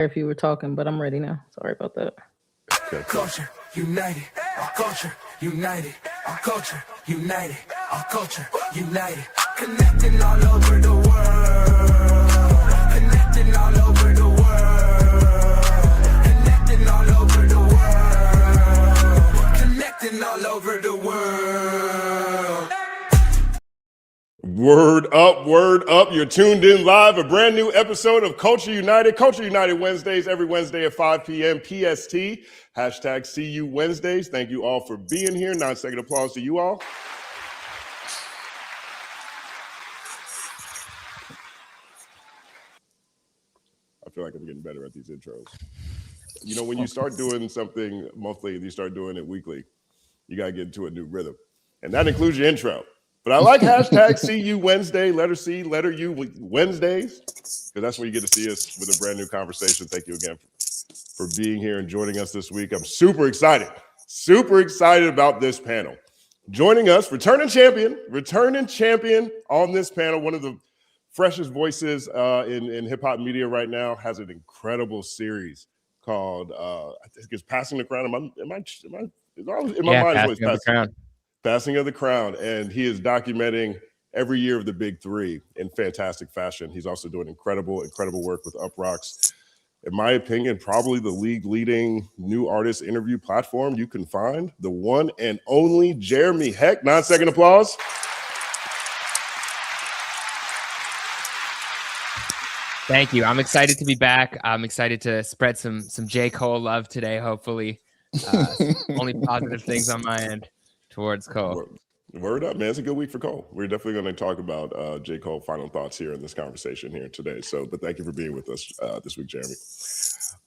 if you were talking, but I'm ready now. Sorry about that. Okay. Culture united, our culture united, our culture united, our culture united, connecting all over the world, connecting all over the world, connecting all over the world, connecting all over the world. Word up. You're tuned in live. A brand new episode of Culture United. Culture United Wednesdays, every Wednesday at 5 p.m. PST. Hashtag CU Wednesdays. Thank you all for being here. 9-second applause to you all. I feel like I'm getting better at these intros. You know, when you start doing something monthly and you start doing it weekly, you got to get into a new rhythm. And that includes your intro. But I like hashtag CU Wednesday, letter C, letter U Wednesdays, because that's when you get to see us with a brand new conversation. Thank you again for being here and joining us this week. I'm super excited about this panel. Joining us, returning champion on this panel, one of the freshest voices in hip hop media right now, has an incredible series called I think it's Passing the Crown. In my mind is what it's Passing of the Crown, and he is documenting every year of the big three in fantastic fashion. He's also doing incredible work with Uprocks. In my opinion, probably the league-leading new artist interview platform you can find. The one and only Jeremy Heck. 9-second applause. Thank you. I'm excited to be back. I'm excited to spread some J. Cole love today, hopefully. Only positive things on my end towards Cole. Word up, man. It's a good week for Cole. We're definitely going to talk about J. Cole final thoughts here in this conversation here today. But thank you for being with us this week, Jeremy.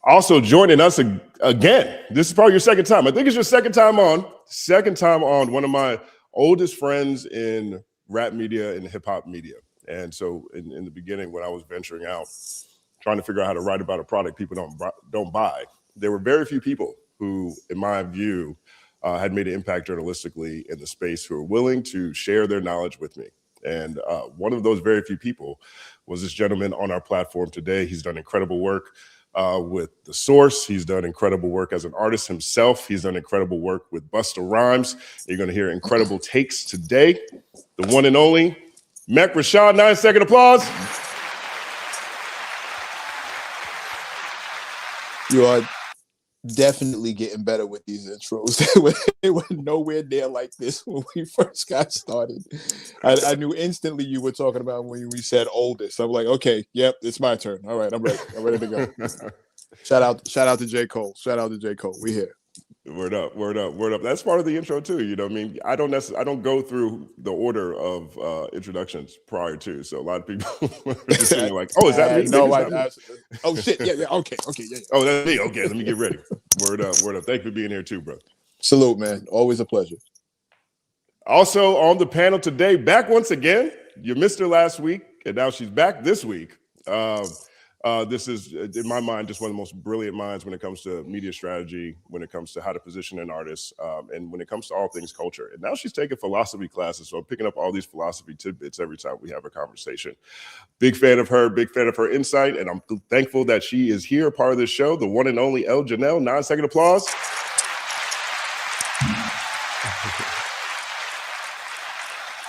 Also joining us again. This is probably your second time. I think it's your second time on. One of my oldest friends in rap media and hip hop media. And so in the beginning, when I was venturing out, trying to figure out how to write about a product people don't buy, there were very few people who, in my view, had made an impact journalistically in the space who are willing to share their knowledge with me. And one of those very few people was this gentleman on our platform today. He's done incredible work with The Source. He's done incredible work as an artist himself. He's done incredible work with Busta Rhymes. You're going to hear incredible takes today. The one and only Mek Rashad. 9-second applause. You are definitely getting better with these intros. They were nowhere near like this when we first got started. I knew instantly you were talking about when we said oldest. I'm like, okay, yep, it's my turn. All right, I'm ready. I'm ready to go. Shout out to J. Cole. We here. Word up. That's part of the intro too. You know what I mean? I don't go through the order of introductions prior to. So a lot of people are just sitting like, oh, is that me? No, oh shit. Yeah. Okay. Yeah. Oh, that's me. Okay, let me get ready. Word up. Thank you for being here too, bro. Salute, man. Always a pleasure. Also on the panel today, back once again. You missed her last week, and now she's back this week. This is, in my mind, just one of the most brilliant minds when it comes to media strategy, when it comes to how to position an artist, and when it comes to all things culture. And now she's taking philosophy classes, so I'm picking up all these philosophy tidbits every time we have a conversation. Big fan of her insight, and I'm thankful that she is here, part of this show, the one and only El Janelle. 9-second applause.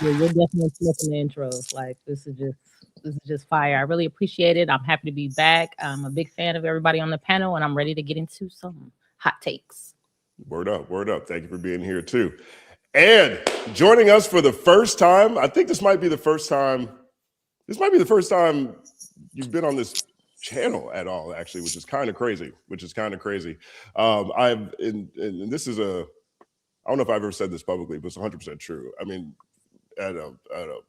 Yeah, you're definitely flipping the intros. Like, this is just fire. I really appreciate it. I'm happy to be back. I'm a big fan of everybody on the panel, and I'm ready to get into some hot takes. Word up. Thank you for being here too. And joining us for the first time, I think this might be the first time you've been on this channel at all, actually, which is kind of crazy. And this is I don't know if I've ever said this publicly, but it's 100% true. I mean,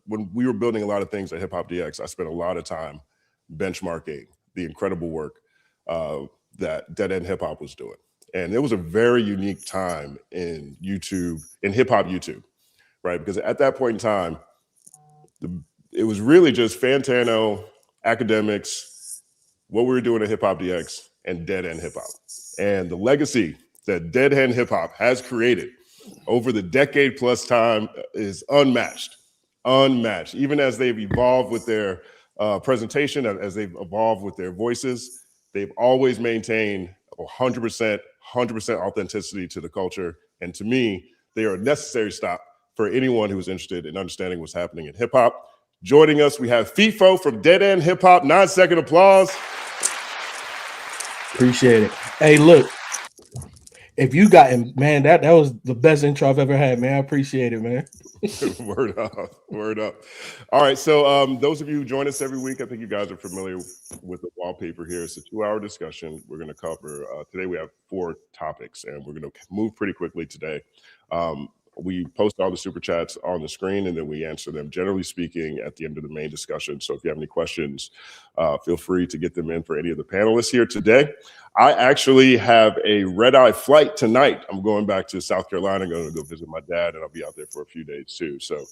when we were building a lot of things at Hip Hop DX, I spent a lot of time benchmarking the incredible work that Dead End Hip Hop was doing. And it was a very unique time in hip hop YouTube, right? Because at that point in time, it was really just Fantano, academics, what we were doing at Hip Hop DX, and Dead End Hip Hop. And the legacy that Dead End Hip Hop has created over the decade plus time is unmatched, even as they've evolved with their presentation, as they've evolved with their voices. They've always maintained 100% authenticity to the culture. And to me, they are a necessary stop for anyone who is interested in understanding what's happening in hip hop. Joining us, we have FIFO from Dead End Hip Hop. 9-second applause. Appreciate it. Hey, look, if you got him, man, that was the best intro I've ever had, man. I appreciate it, man. Word up, word up. All right, so those of you who join us every week, I think you guys are familiar with the wallpaper here. It's a 2-hour discussion. We're going to cover, today we have 4 topics, and we're going to move pretty quickly today. We post all the super chats on the screen, and then we answer them, generally speaking, at the end of the main discussion. So if you have any questions, feel free to get them in for any of the panelists here today. I actually have a red-eye flight tonight. I'm going back to South Carolina. I'm going to go visit my dad, and I'll be out there for a few days too. So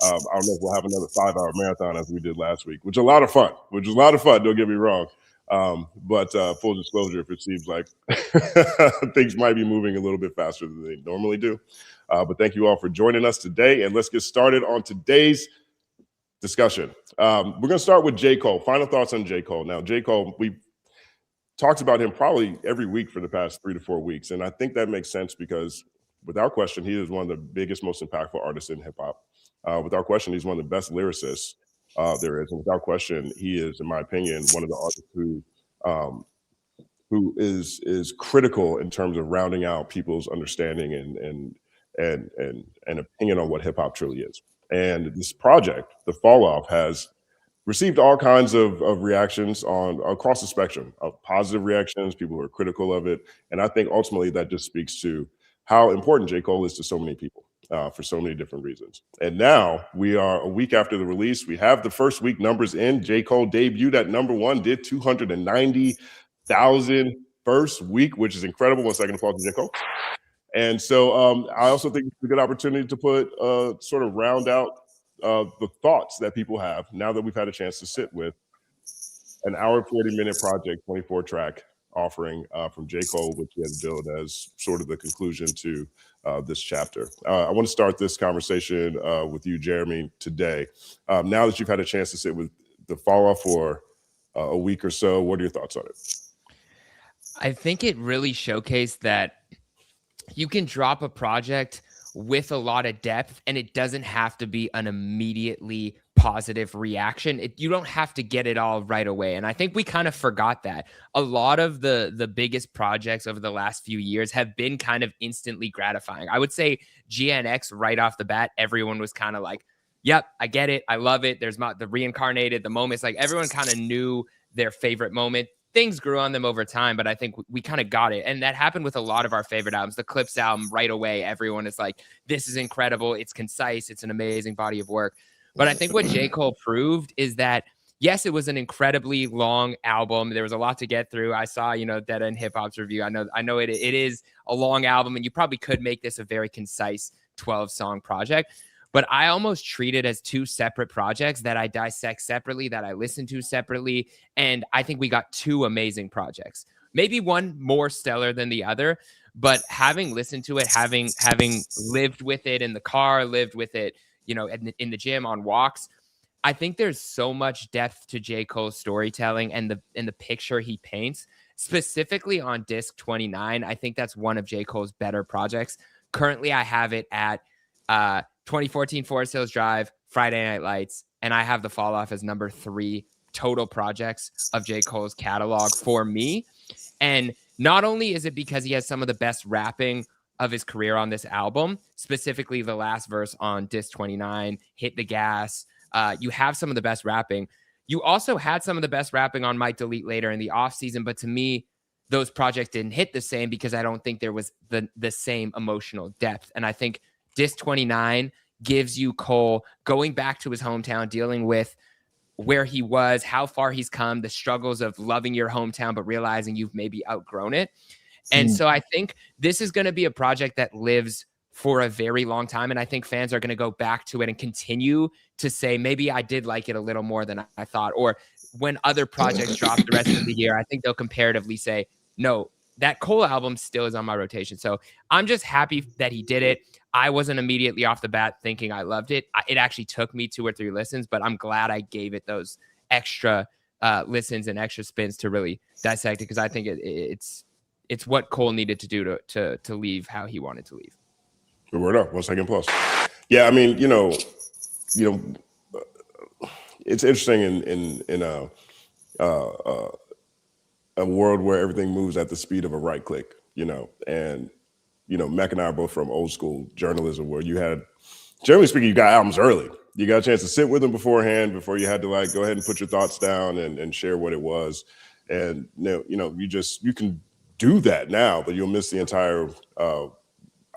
I don't know if we'll have another 5-hour marathon as we did last week, which is a lot of fun. Don't get me wrong. But full disclosure, if it seems like things might be moving a little bit faster than they normally do. But thank you all for joining us today, and let's get started on today's discussion. We're going to start with J. Cole. Final thoughts on J. Cole. Now, J. Cole, we've talked about him probably every week for the past 3 to 4 weeks, and I think that makes sense because, without question, he is one of the biggest, most impactful artists in hip-hop. Without question, he's one of the best lyricists there is, and without question, he is, in my opinion, one of the artists who is critical in terms of rounding out people's understanding and opinion on what hip hop truly is. And this project, The Fall Off, has received all kinds of reactions across the spectrum of positive reactions, people who are critical of it. And I think ultimately that just speaks to how important J. Cole is to so many people for so many different reasons. And now we are a week after the release. We have the first week numbers in. J. Cole debuted at #1, did 290,000 first week, which is incredible. 1 second applause to J. Cole. And so I also think it's a good opportunity to put sort of round out the thoughts that people have now that we've had a chance to sit with an hour, 40-minute project, 24-track offering from J. Cole, which he has billed as sort of the conclusion to this chapter. I want to start this conversation with you, Jeremy, today. Now that you've had a chance to sit with The Fall Off for a week or so, what are your thoughts on it? I think it really showcased that you can drop a project with a lot of depth and it doesn't have to be an immediately positive reaction. You don't have to get it all right away. And I think we kind of forgot that. A lot of the biggest projects over the last few years have been kind of instantly gratifying. I would say GNX right off the bat, everyone was kind of like, yep, I get it. I love it. There's the reincarnated, the moments, like everyone kind of knew their favorite moment. Things grew on them over time, but I think we kind of got it. And that happened with a lot of our favorite albums. The Clips album, right away, everyone is like, this is incredible. It's concise. It's an amazing body of work. But I think what J. Cole proved is that, yes, it was an incredibly long album. There was a lot to get through. I saw, Dead End Hip Hop's review. I know it is a long album, and you probably could make this a very concise 12-song project. But I almost treat it as 2 separate projects that I dissect separately, that I listen to separately. And I think we got 2 amazing projects. Maybe one more stellar than the other, but having listened to it, having lived with it in the car, lived with it, in the gym, on walks, I think there's so much depth to J. Cole's storytelling and the picture he paints, specifically on disc 29. I think that's one of J. Cole's better projects. Currently, I have it at 2014 Forest Hills Drive, Friday Night Lights, and I have The Fall Off as number 3 total projects of J. Cole's catalog for me. And not only is it because he has some of the best rapping of his career on this album, specifically the last verse on disc 29, Hit the Gas. You have some of the best rapping. You also had some of the best rapping on Might Delete Later in the offseason, but to me, those projects didn't hit the same because I don't think there was the same emotional depth. And I think disc 29 gives you Cole going back to his hometown, dealing with where he was, how far he's come, the struggles of loving your hometown, but realizing you've maybe outgrown it. And so I think this is going to be a project that lives for a very long time. And I think fans are going to go back to it and continue to say, maybe I did like it a little more than I thought. Or when other projects drop the rest of the year, I think they'll comparatively say, no, that Cole album still is on my rotation. So I'm just happy that he did it. I wasn't immediately off the bat thinking I loved it. It actually took me 2 or 3 listens, but I'm glad I gave it those extra listens and extra spins to really dissect it, because I think it's what Cole needed to do to leave how he wanted to leave. Word up. 1 second plus. Yeah, I mean, it's interesting in a world where everything moves at the speed of a right click, and Mac and I are both from old school journalism, where you had, generally speaking, you got albums early. You got a chance to sit with them beforehand, before you had to like go ahead and put your thoughts down and share what it was. And you can do that now, but you'll miss the entire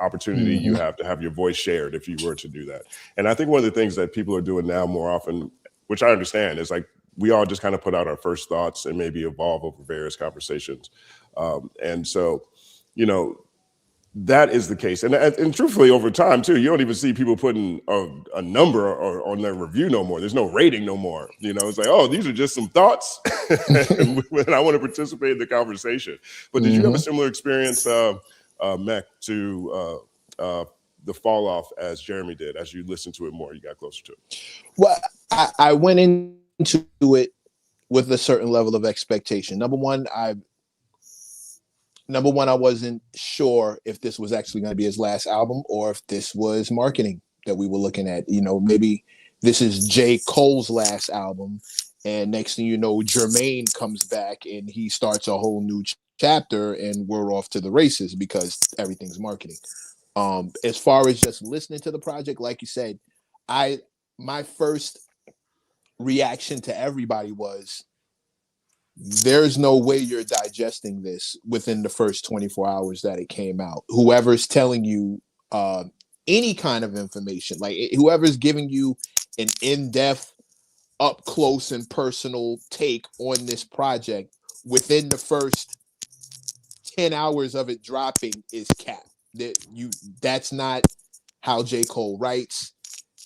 opportunity you have to have your voice shared if you were to do that. And I think one of the things that people are doing now more often, which I understand, is like we all just kind of put out our first thoughts and maybe evolve over various conversations. And so, that is the case. And truthfully, over time, too, you don't even see people putting a number on their review no more. There's no rating no more. It's like, oh, these are just some thoughts. And I want to participate in the conversation. But did you have a similar experience, Mac, to the fall off as Jeremy did? As you listened to it more, you got closer to it? Well, I went into it with a certain level of expectation. Number one, I wasn't sure if this was actually going to be his last album or if this was marketing that we were looking at. Maybe this is J. Cole's last album, and next thing you know, Jermaine comes back and he starts a whole new chapter, and we're off to the races because everything's marketing. As far as just listening to the project, like you said, my first reaction to everybody was, there's no way you're digesting this within the first 24 hours that it came out. Whoever's telling you any kind of information, like whoever's giving you an in-depth, up close and personal take on this project within the first 10 hours of it dropping is cap. That's not how J. Cole writes.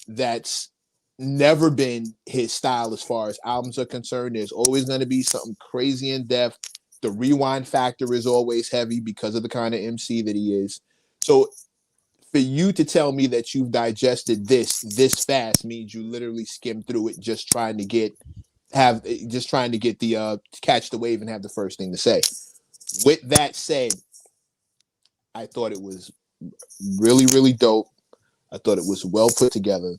That's never been his style as far as albums are concerned. There's always going to be something crazy in depth. The rewind factor is always heavy because of the kind of MC that he is. So for you to tell me that you've digested this fast means you literally skimmed through it just trying to get the catch the wave and have the first thing to say. With that said, I thought it was really, really dope. I thought it was well put together.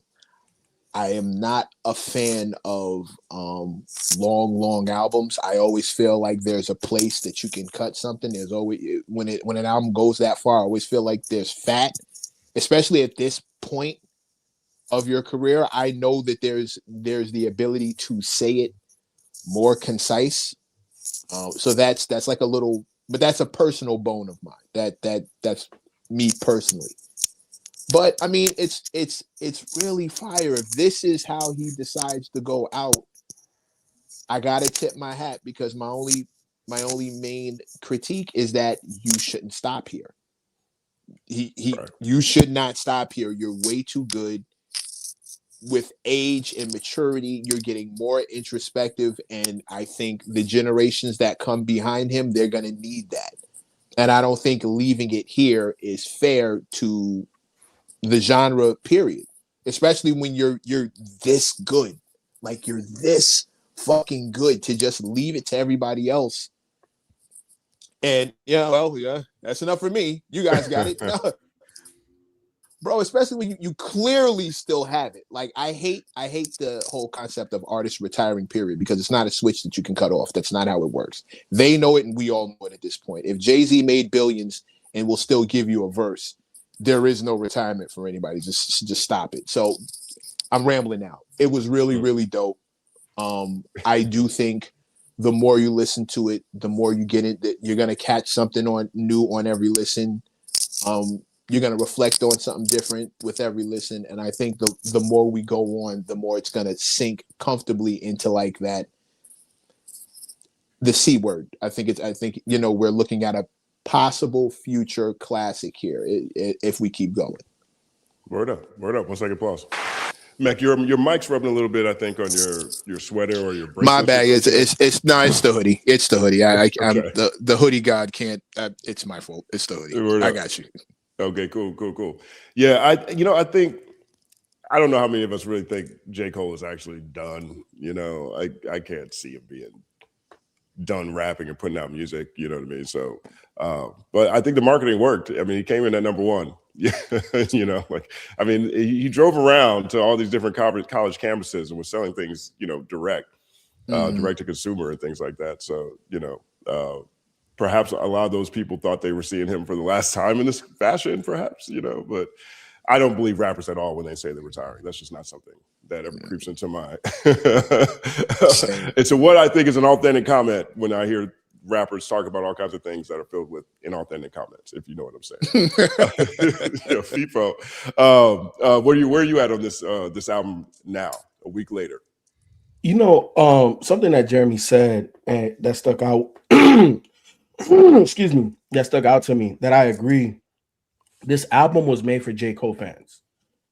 I am not a fan of long albums. I always feel like there's a place that you can cut something. There's always, when an album goes that far, I always feel like there's fat, especially at this point of your career. I know that there's the ability to say it more concise. So that's like a little, but that's a personal bone of mine. That's me personally. But I mean, it's really fire. If this is how he decides to go out, I gotta tip my hat, because my only main critique is that you shouldn't stop here. You should not stop here. You're way too good. With age and maturity, you're getting more introspective, and I think the generations that come behind him, they're gonna need that. And I don't think leaving it here is fair to the genre, period. Especially when you're this good, like you're this fucking good, to just leave it to everybody else. And yeah, that's enough for me. You guys got it. Bro, especially when you clearly still have it. Like I hate the whole concept of artists retiring, period, because it's not a switch that you can cut off. That's not how it works. They know it, and we all know it at this point. If Jay-Z made billions and will still give you a verse, there is no retirement for anybody. Just stop it. So I'm rambling now. It was really, really dope. I do think the more you listen to it, the more you get it, that you're gonna catch something new on every listen. You're gonna reflect on something different with every listen. And I think the more we go on, the more it's gonna sink comfortably into like that, the C word. I think we're looking at a possible future classic here if we keep going. Word up. 1 second pause. Mac, your mic's rubbing a little bit, I think, on your sweater or your bracelet. My bad. It's the hoodie. It's the hoodie. Okay. I'm the hoodie god can't. It's my fault. It's the hoodie. I got you. Okay, cool. Yeah, I think I don't know how many of us really think J. Cole is actually done. You know, I can't see him being done rapping and putting out music. You know what I mean? So, but I think the marketing worked. I mean, he came in at #1. Yeah, you know, like, I mean, he drove around to all these different college campuses and was selling things, you know, direct to consumer and things like that. So, you know, perhaps a lot of those people thought they were seeing him for the last time in this fashion, perhaps, you know, but I don't believe rappers at all when they say they're retiring. That's just not something that ever creeps into my. And so what I think is an authentic comment when I hear rappers talk about all kinds of things that are filled with inauthentic comments, if you know what I'm saying. Yeah, FIFO. Where are you at on this album now, a week later? You know, something that Jeremy said and that stuck out. Excuse me, that stuck out to me. That I agree. This album was made for J. Cole fans.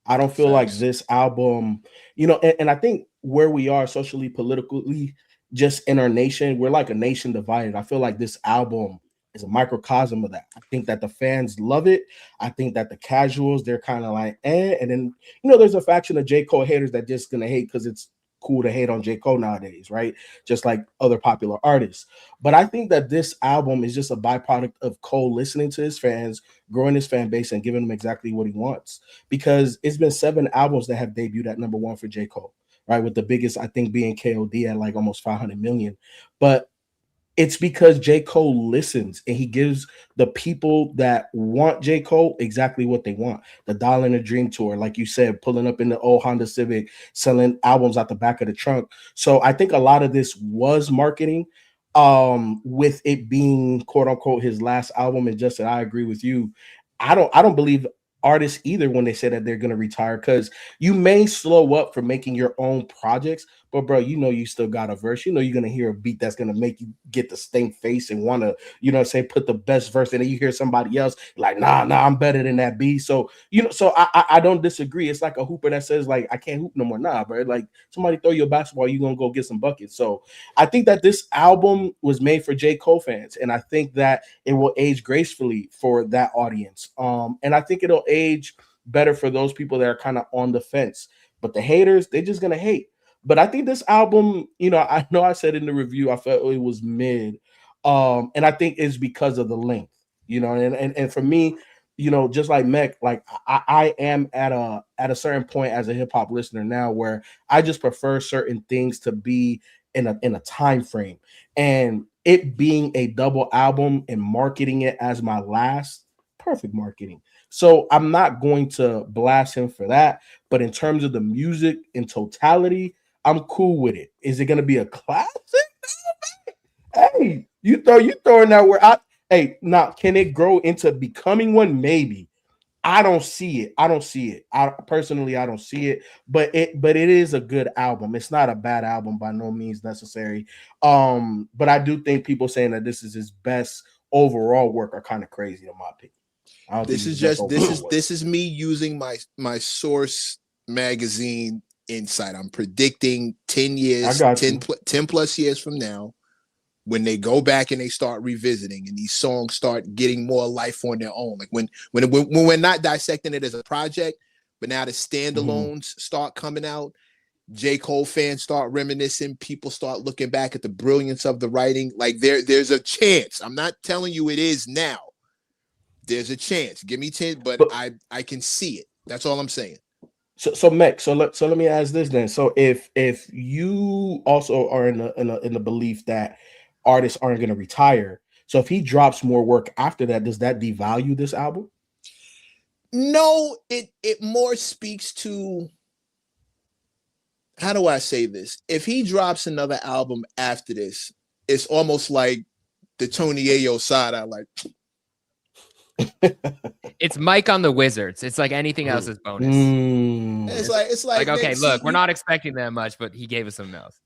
I don't feel like this album, you know, and I think where we are socially, politically, just in our nation, we're like a nation divided. I feel like this album is a microcosm of that. I think that the fans love it. I think that the casuals, they're kind of like, and then, you know, there's a faction of J. Cole haters that just gonna hate because it's cool to hate on J. Cole nowadays, right? Just like other popular artists. But I think that this album is just a byproduct of Cole listening to his fans, growing his fan base, and giving him exactly what he wants. Because it's been 7 albums that have debuted at #1 for J. Cole, right? With the biggest, I think, being KOD at like almost 500 million. But it's because J. Cole listens and he gives the people that want J. Cole exactly what they want. The Dollar in a Dream tour, like you said, pulling up in the old Honda Civic, selling albums out the back of the trunk. So I think a lot of this was marketing, with it being quote unquote his last album. And Justin, I agree with you. I don't believe artists either when they say that they're going to retire, because you may slow up for making your own projects, but bro, you know, you still got a verse, you know, you're going to hear a beat that's going to make you get the stank face and want to, you know, say put the best verse, and then you hear somebody else like, nah, I'm better than that beat. So, you know, so I don't disagree. It's like a hooper that says like, I can't hoop no more. Nah, bro, like somebody throw you a basketball, you're going to go get some buckets. So I think that this album was made for J. Cole fans, and I think that it will age gracefully for that audience. And I think it'll age better for those people that are kind of on the fence. But the haters, they're just gonna hate. But I think this album, you know I said in the review, I felt it was mid. And I think it's because of the length, you know, and for me, you know, just like Mech, like I am at a certain point as a hip-hop listener now where I just prefer certain things to be in a time frame. And it being a double album and marketing it as my last, perfect marketing. So I'm not going to blast him for that. But in terms of the music in totality, I'm cool with it. Is it going to be a classic? Hey, you throwing that where hey, now can it grow into becoming one? Maybe. I don't see it. I personally don't see it. But it is a good album. It's not a bad album by no means necessary. But I do think people saying that this is his best overall work are kind of crazy in my opinion. This is me using my Source magazine insight. I'm predicting 10 years, 10 plus years from now, when they go back and they start revisiting and these songs start getting more life on their own. Like when we're not dissecting it as a project, but now the standalones start coming out, J. Cole fans start reminiscing, people start looking back at the brilliance of the writing. Like there's a chance. I'm not telling you it is now. There's a chance. Give me 10, but I can see it. That's all I'm saying. So Mech, so let me ask this then. So if you also are in the belief that artists aren't going to retire, so if he drops more work after that, does that devalue this album? No, it more speaks to, how do I say this? If he drops another album after this, it's almost like the Tony Ayo side. I like. It's Mike on the Wizards. It's like anything else is bonus. It's like okay, look, we're not expecting that much, but he gave us something else.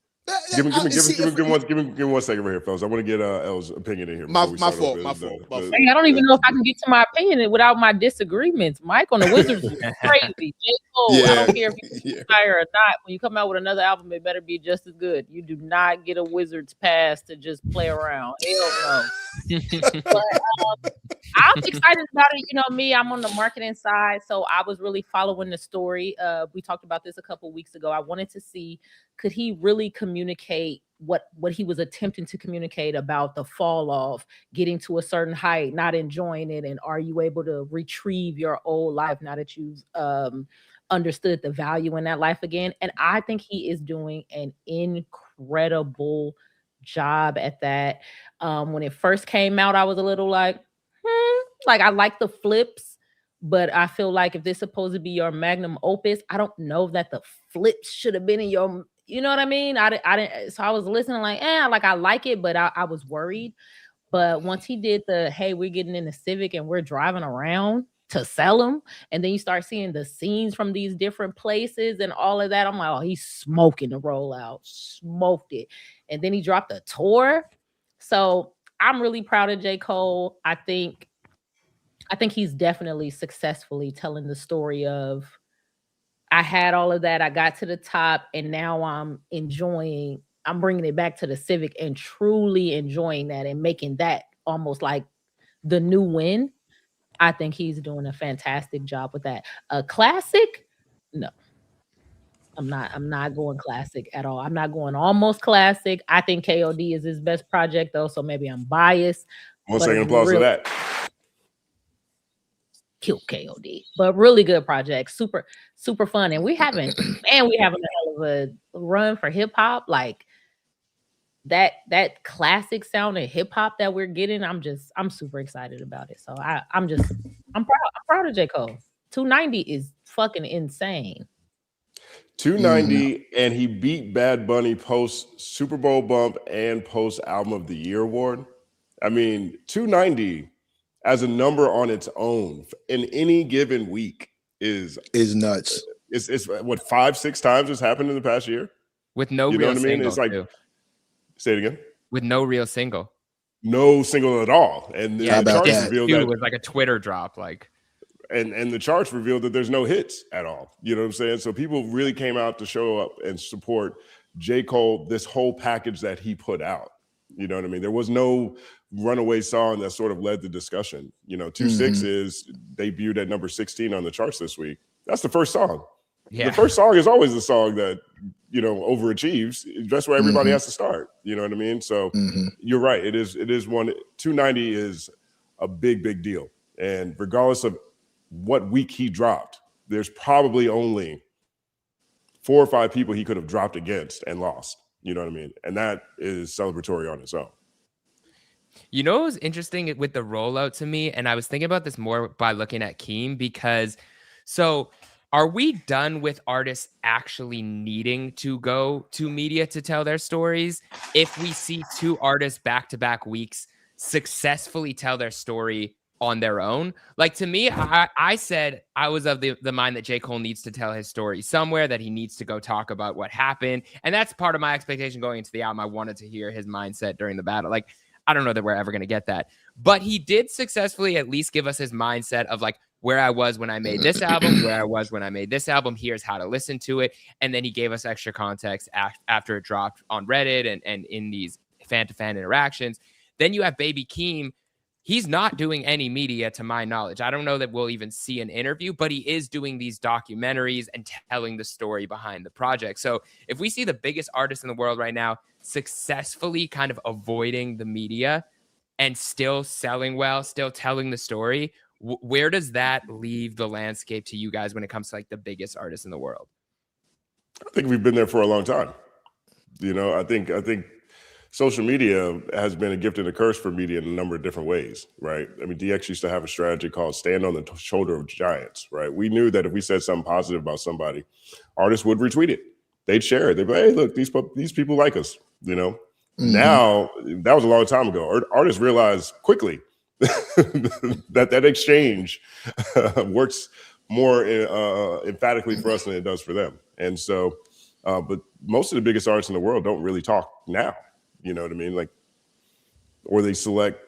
Give me 1 second right here, fellas. I want to get L's opinion in here. My fault. Hey, I don't even know if I can get to my opinion without my disagreements. Mike on the Wizards is crazy. J. Cole, I don't care if you retire or not. When you come out with another album, it better be just as good. You do not get a Wizards pass to just play around. Hell no. I'm excited about it. You know me, I'm on the marketing side, so I was really following the story. We talked about this a couple weeks ago. I wanted to see, could he really communicate what he was attempting to communicate about the fall off, getting to a certain height, not enjoying it, and are you able to retrieve your old life now that you've understood the value in that life again? And I think he is doing an incredible job at that. When it first came out, I was a little like, like I like the flips, but I feel like if this is supposed to be your magnum opus, I don't know that the flips should have been in your, you know what I mean? I didn't, so I was listening like, like I like it, but I was worried. But once he did the, hey, we're getting in the Civic and we're driving around to sell them, and then you start seeing the scenes from these different places and all of that, I'm like, oh, he's smoking the rollout, smoked it. And then he dropped a tour. So I'm really proud of J. Cole. I think he's definitely successfully telling the story of, I had all of that, I got to the top, and now I'm bringing it back to the Civic and truly enjoying that and making that almost like the new win. I think he's doing a fantastic job with that. A classic? No. I'm not going classic at all. I'm not going almost classic. I think KOD is his best project though, so maybe I'm biased. One second applause for that. Kill KOD, but really good project, super fun, and we having a hell of a run for hip hop. Like that classic sound of hip hop that we're getting. I'm super excited about it. So I'm proud of J. Cole. 290 is fucking insane. 290, and he beat Bad Bunny post Super Bowl bump and post Album of the Year award. I mean, 290 as a number on its own in any given week is nuts. It's what 5-6 times has happened in the past year with no you real know what I mean? single. It's like too. Say it again. With no real single. No single at all. And the charts revealed that it was like a Twitter drop, like. And the charts revealed that there's no hits at all. You know what I'm saying? So people really came out to show up and support J. Cole, this whole package that he put out. You know what I mean? There was no runaway song that sort of led the discussion. You know, 2-6 is debuted at number 16 on the charts this week. That's the first song. Yeah. The first song is always the song that, you know, overachieves. That's where everybody has to start. You know what I mean? So you're right. It is one. 290 is a big deal. And regardless of what week he dropped, there's probably only 4 or 5 people he could have dropped against and lost. You know what I mean? And that is celebratory on its own. You know what was interesting with the rollout to me? And I was thinking about this more by looking at Keem, because so are we done with artists actually needing to go to media to tell their stories? If we see 2 artists back-to-back weeks successfully tell their story on their own. Like, to me, I said I was of the mind that J. Cole needs to tell his story somewhere, that he needs to go talk about what happened. And that's part of my expectation going into the album. I wanted to hear his mindset during the battle. Like, I don't know that we're ever going to get that. But he did successfully at least give us his mindset of like, where I was when I made this album, where I was when I made this album, here's how to listen to it. And then he gave us extra context after it dropped on Reddit and in these fan-to-fan interactions. Then you have Baby Keem. He's not doing any media to my knowledge. I don't know that we'll even see an interview, but he is doing these documentaries and telling the story behind the project. So if we see the biggest artist in the world right now successfully kind of avoiding the media and still selling well, still telling the story, where does that leave the landscape to you guys when it comes to like the biggest artist in the world? I think we've been there for a long time. You know, I think social media has been a gift and a curse for media in a number of different ways, right? I mean, DX used to have a strategy called stand on the shoulder of giants, right? We knew that if we said something positive about somebody, artists would retweet it. They'd share it. They'd be like, hey, look, these people like us, you know? Now, that was a long time ago. Artists realized quickly that exchange works more emphatically for us than it does for them. And so, but most of the biggest artists in the world don't really talk now. You know what I mean? Like, or they select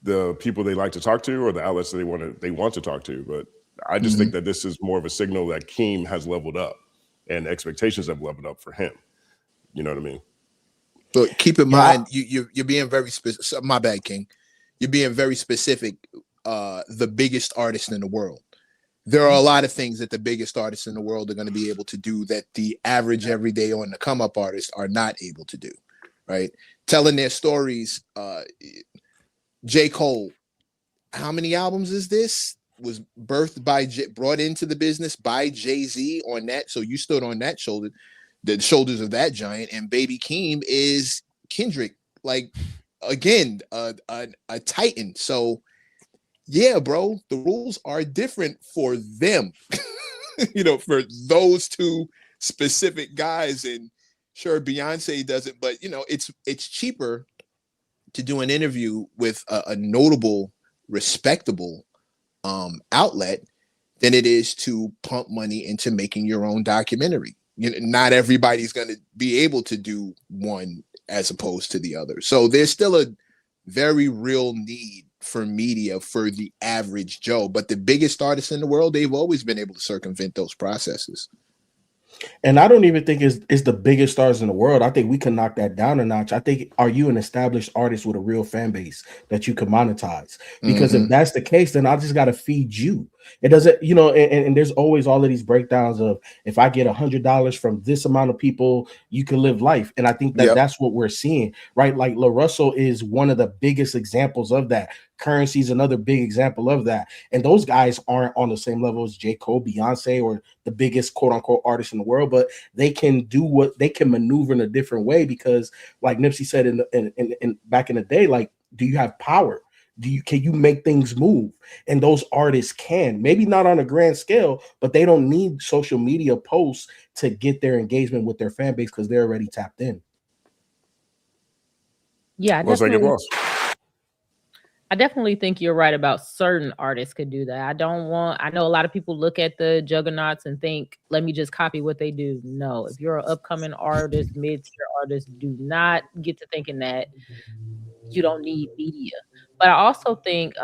the people they like to talk to or the outlets that they want to talk to. But I just think that this is more of a signal that Keem has leveled up and expectations have leveled up for him. You know what I mean? But keep in mind, you're being very specific. My bad, King. you're being very specific. The biggest artist in the world. There are a lot of things that the biggest artists in the world are going to be able to do that the average, everyday, on the come up artists are not able to do. Right? Telling their stories. J. Cole. How many albums is this? Was brought into the business by Jay-Z on that. So you stood on that shoulder, the shoulders of that giant. And Baby Keem is Kendrick, like, again, a titan. So yeah, bro, the rules are different for them. For those two specific guys. And sure, Beyonce does it, but it's cheaper to do an interview with a notable, respectable outlet than it is to pump money into making your own documentary. Not everybody's going to be able to do one as opposed to the other. So there's still a very real need for media for the average Joe. But the biggest artists in the world, they've always been able to circumvent those processes. And I don't even think it's the biggest stars in the world. I think we can knock that down a notch. I think, are you an established artist with a real fan base that you can monetize? Because if that's the case, then I just got to feed you. It doesn't, and there's always all of these breakdowns of, if I get $100 from this amount of people, you can live life. And I think that that's what we're seeing, right? Like LaRussell is one of the biggest examples of that. Currency is another big example of that. And those guys aren't on the same level as J. Cole, Beyonce, or the biggest quote unquote artists in the world, but they can do what they can maneuver in a different way because, like Nipsey said in back in the day, like, do you have power? Can you make things move? And those artists can, maybe not on a grand scale, but they don't need social media posts to get their engagement with their fan base because they're already tapped in. Yeah, I definitely think you're right about certain artists could do that. I know a lot of people look at the juggernauts and think, let me just copy what they do. No, if you're an upcoming artist, mid-tier artist, do not get to thinking that you don't need media. But I also think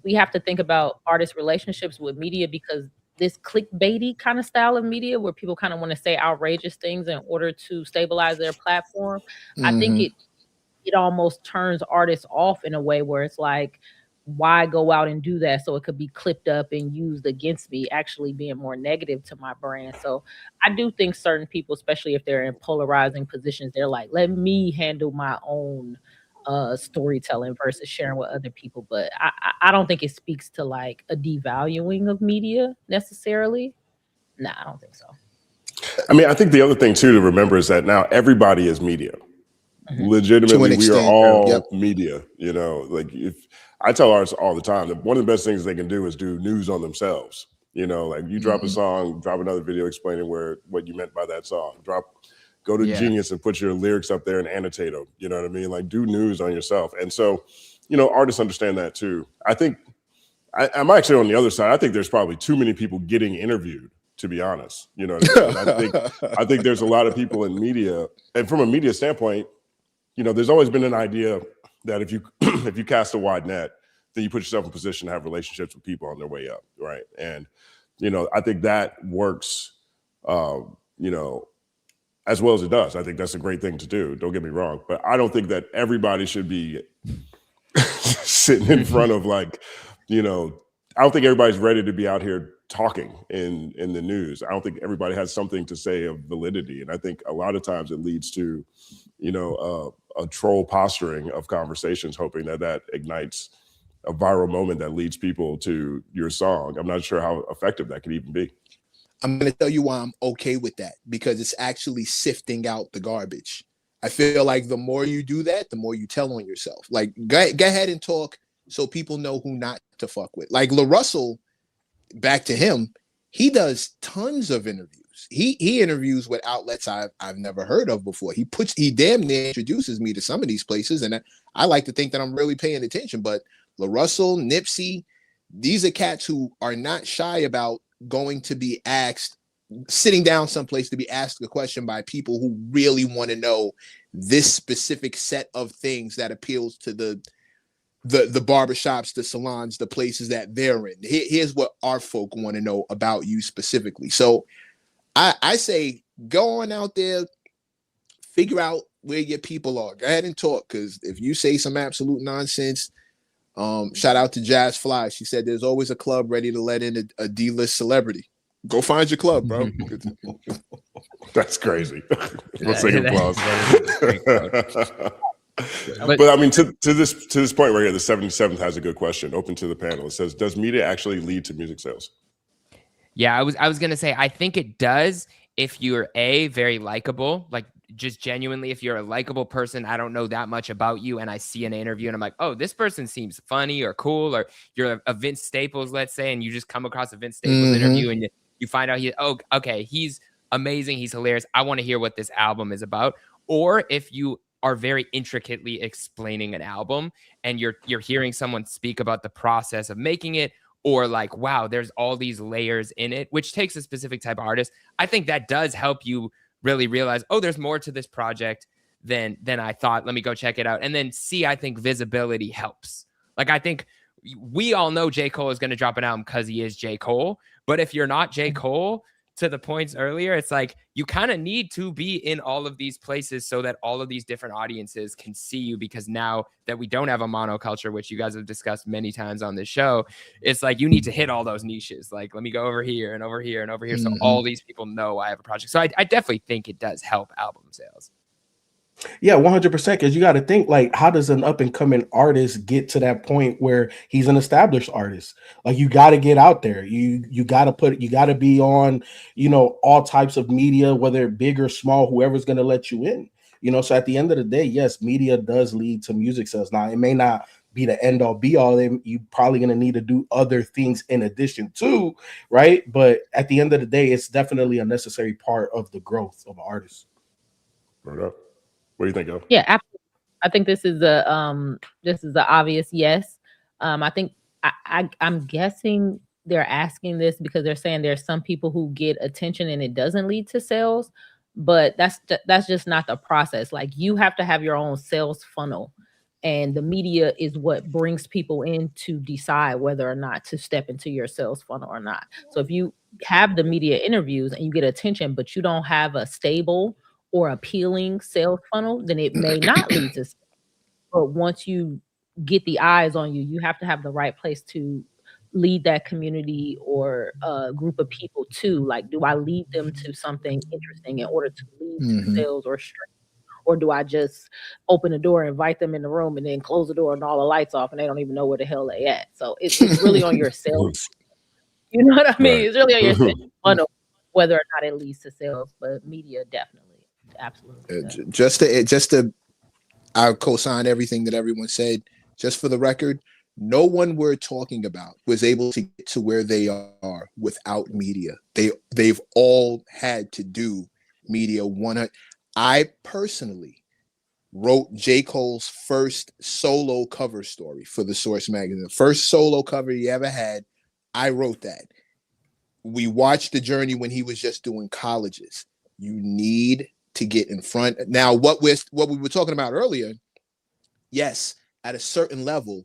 we have to think about artist relationships with media, because this clickbaity kind of style of media where people kind of want to say outrageous things in order to stabilize their platform, I think it almost turns artists off in a way where it's like, why go out and do that so it could be clipped up and used against me, actually being more negative to my brand. So I do think certain people, especially if they're in polarizing positions, they're like, let me handle my own storytelling versus sharing with other people. But I don't think it speaks to like a devaluing of media necessarily. Nah, I don't think so. I mean, I think the other thing too to remember is that now everybody is media. Legitimately, we are all media. Like, if I tell artists all the time that one of the best things they can do is do news on themselves. Like, you drop a song, drop another video explaining what you meant by that song. Go to Genius and put your lyrics up there and annotate them. You know what I mean? Like, do news on yourself. And so, artists understand that too. I think I'm actually on the other side. I think there's probably too many people getting interviewed, to be honest. You know what I mean? I think there's a lot of people in media, and from a media standpoint, there's always been an idea that if you cast a wide net, then you put yourself in position to have relationships with people on their way up, right? And I think that works, as well as it does. I think that's a great thing to do. Don't get me wrong, but I don't think that everybody should be sitting in front of I don't think everybody's ready to be out here talking in the news. I don't think everybody has something to say of validity, and I think a lot of times it leads to a troll posturing of conversations, hoping that ignites a viral moment that leads people to your song. I'm not sure how effective that could even be. I'm going to tell you why I'm okay with that, because it's actually sifting out the garbage. I feel like the more you do that, the more you tell on yourself. Like, go ahead and talk so people know who not to fuck with. Like LaRussell, back to him, he does tons of interviews. He interviews with outlets I've never heard of before. He damn near introduces me to some of these places, and I like to think that I'm really paying attention. But LaRussell, Nipsey, these are cats who are not shy about going to be asked, sitting down someplace to be asked a question by people who really want to know this specific set of things that appeals to the barbershops, the salons, the places that they're in. Here's what our folk want to know about you specifically. So I say, go on out there, figure out where your people are. Go ahead and talk, because if you say some absolute nonsense, Shout out to Jazz Fly. She said there's always a club ready to let in a D-list celebrity. Go find your club, bro. That's crazy. Let's take applause. But I mean, to this point right here, the 77th has a good question. Open to the panel. It says, "Does media actually lead to music sales?" yeah, I was gonna say I think it does if you're very likable, like just genuinely, if you're a likable person. I don't know that much about you, and I see an interview and I'm like, oh, this person seems funny or cool, or you're a Vince Staples, let's say, and you just come across a Vince Staples interview and you find out he's amazing, he's hilarious, I want to hear what this album is about. Or if you are very intricately explaining an album and you're hearing someone speak about the process of making it, or like, wow, there's all these layers in it, which takes a specific type of artist. I think that does help you really realize, oh, there's more to this project than I thought. Let me go check it out. And then I think visibility helps. Like, I think we all know J. Cole is going to drop an album because he is J. Cole. But if you're not J. Cole, to the points earlier, it's like you kind of need to be in all of these places so that all of these different audiences can see you, because now that we don't have a monoculture, which you guys have discussed many times on this show, it's like you need to hit all those niches. Like, let me go over here and over here and over here. So all these people know I have a project. So I definitely think it does help album sales. Yeah, 100%. Because you got to think, like, how does an up and coming artist get to that point where he's an established artist? Like, you got to get out there. You got to be on, all types of media, whether big or small, whoever's going to let you in. So at the end of the day, yes, media does lead to music sales. Now, it may not be the end all be all. You probably going to need to do other things in addition to, right? But at the end of the day, it's definitely a necessary part of the growth of an artist. Right up. What do you think, El? Yeah, absolutely. I think this is the obvious yes. I think I'm guessing they're asking this because they're saying there's some people who get attention and it doesn't lead to sales, but that's just not the process. Like, you have to have your own sales funnel, and the media is what brings people in to decide whether or not to step into your sales funnel or not. So if you have the media interviews and you get attention, but you don't have a stable or appealing sales funnel, then it may not lead to sales. But once you get the eyes on you, you have to have the right place to lead that community or a group of people to. Like, do I lead them to something interesting in order to lead to sales or strength? Or do I just open the door, invite them in the room, and then close the door and all the lights off and they don't even know where the hell they at? So it's really on your sales. You know what I mean? Right. It's really on your sales funnel, whether or not it leads to sales, but media definitely. Absolutely. Just to I'll co-sign everything that everyone said. Just for the record, no one we're talking about was able to get to where they are without media. They've all had to do media. I personally wrote J. Cole's first solo cover story for the Source magazine. The first solo cover he ever had, I wrote that. We watched the journey when he was just doing colleges. You need to get in front. Now, what we were talking about earlier, yes, at a certain level,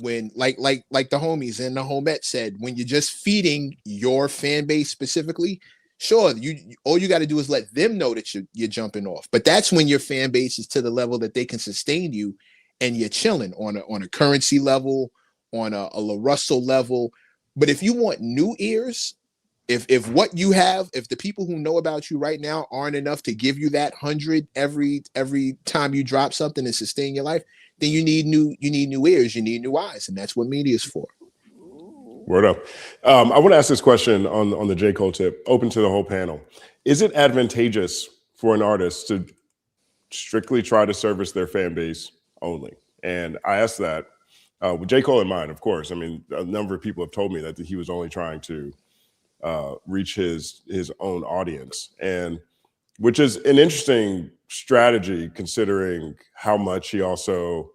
when like the homies and the homette said, when you're just feeding your fan base specifically, sure, all you got to do is let them know that you're jumping off. But that's when your fan base is to the level that they can sustain you, and you're chilling on a currency level, on a LaRussell level. But if you want new ears, if what you have, if the people who know about you right now aren't enough to give you that 100 every time you drop something and sustain your life, then you need new ears, you need new eyes, and that's what media is for. Word up. I want to ask this question on the J. Cole tip, open to the whole panel. Is it advantageous for an artist to strictly try to service their fan base only? And I asked that with J. Cole in mind, of course. I mean, a number of people have told me that he was only trying to reach his own audience, and which is an interesting strategy considering how much he also,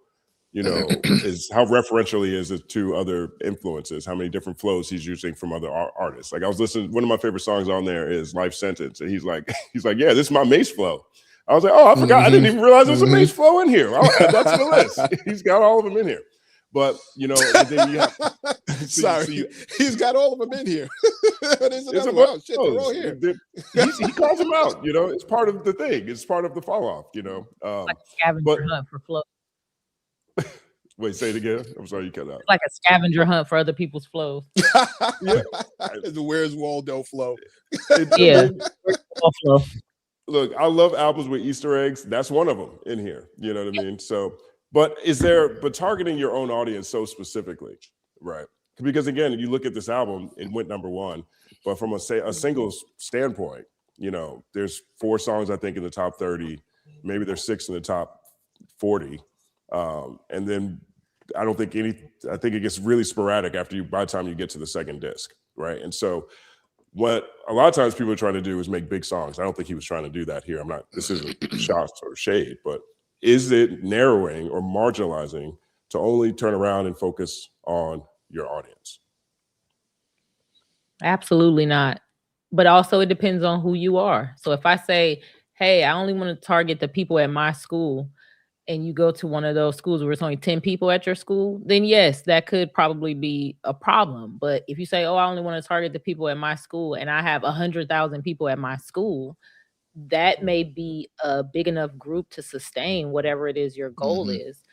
is how referential he is to other influences, how many different flows he's using from other artists. Like, I was listening, one of my favorite songs on there is Life Sentence, and he's like, yeah, this is my Mace flow. I was like, oh, I forgot, I didn't even realize there's a Mace flow in here. I'll add that to the list. He's got all of them in here. But then you have, he's got all of them in here. There's another one. Shit, they're all here. He calls them out. It's part of the thing. It's part of the fall off. Like a scavenger hunt for flow. Wait, say it again. I'm sorry, you cut out. It's like a scavenger hunt for other people's flows. Yeah. The Where's Waldo flow. Yeah. Flow. Look, I love albums with Easter eggs. That's one of them in here. You know what I mean? So, but targeting your own audience so specifically, right? Because again, you look at this album, it went #1, but from a singles standpoint, you know, there's 4 songs I think in the top 30, maybe there's 6 in the top 40, and then I think it gets really sporadic by the time you get to the second disc, right? And so, what a lot of times people are trying to do is make big songs. I don't think he was trying to do that here. This isn't shots or shade, but is it narrowing or marginalizing to only turn around and focus on your audience? Absolutely not. But also it depends on who you are. So if I say, hey, I only want to target the people at my school, and you go to one of those schools where it's only 10 people at your school, then yes, that could probably be a problem. But if you say, oh, I only want to target the people at my school and I have 100,000 people at my school, that may be a big enough group to sustain whatever it is your goal is.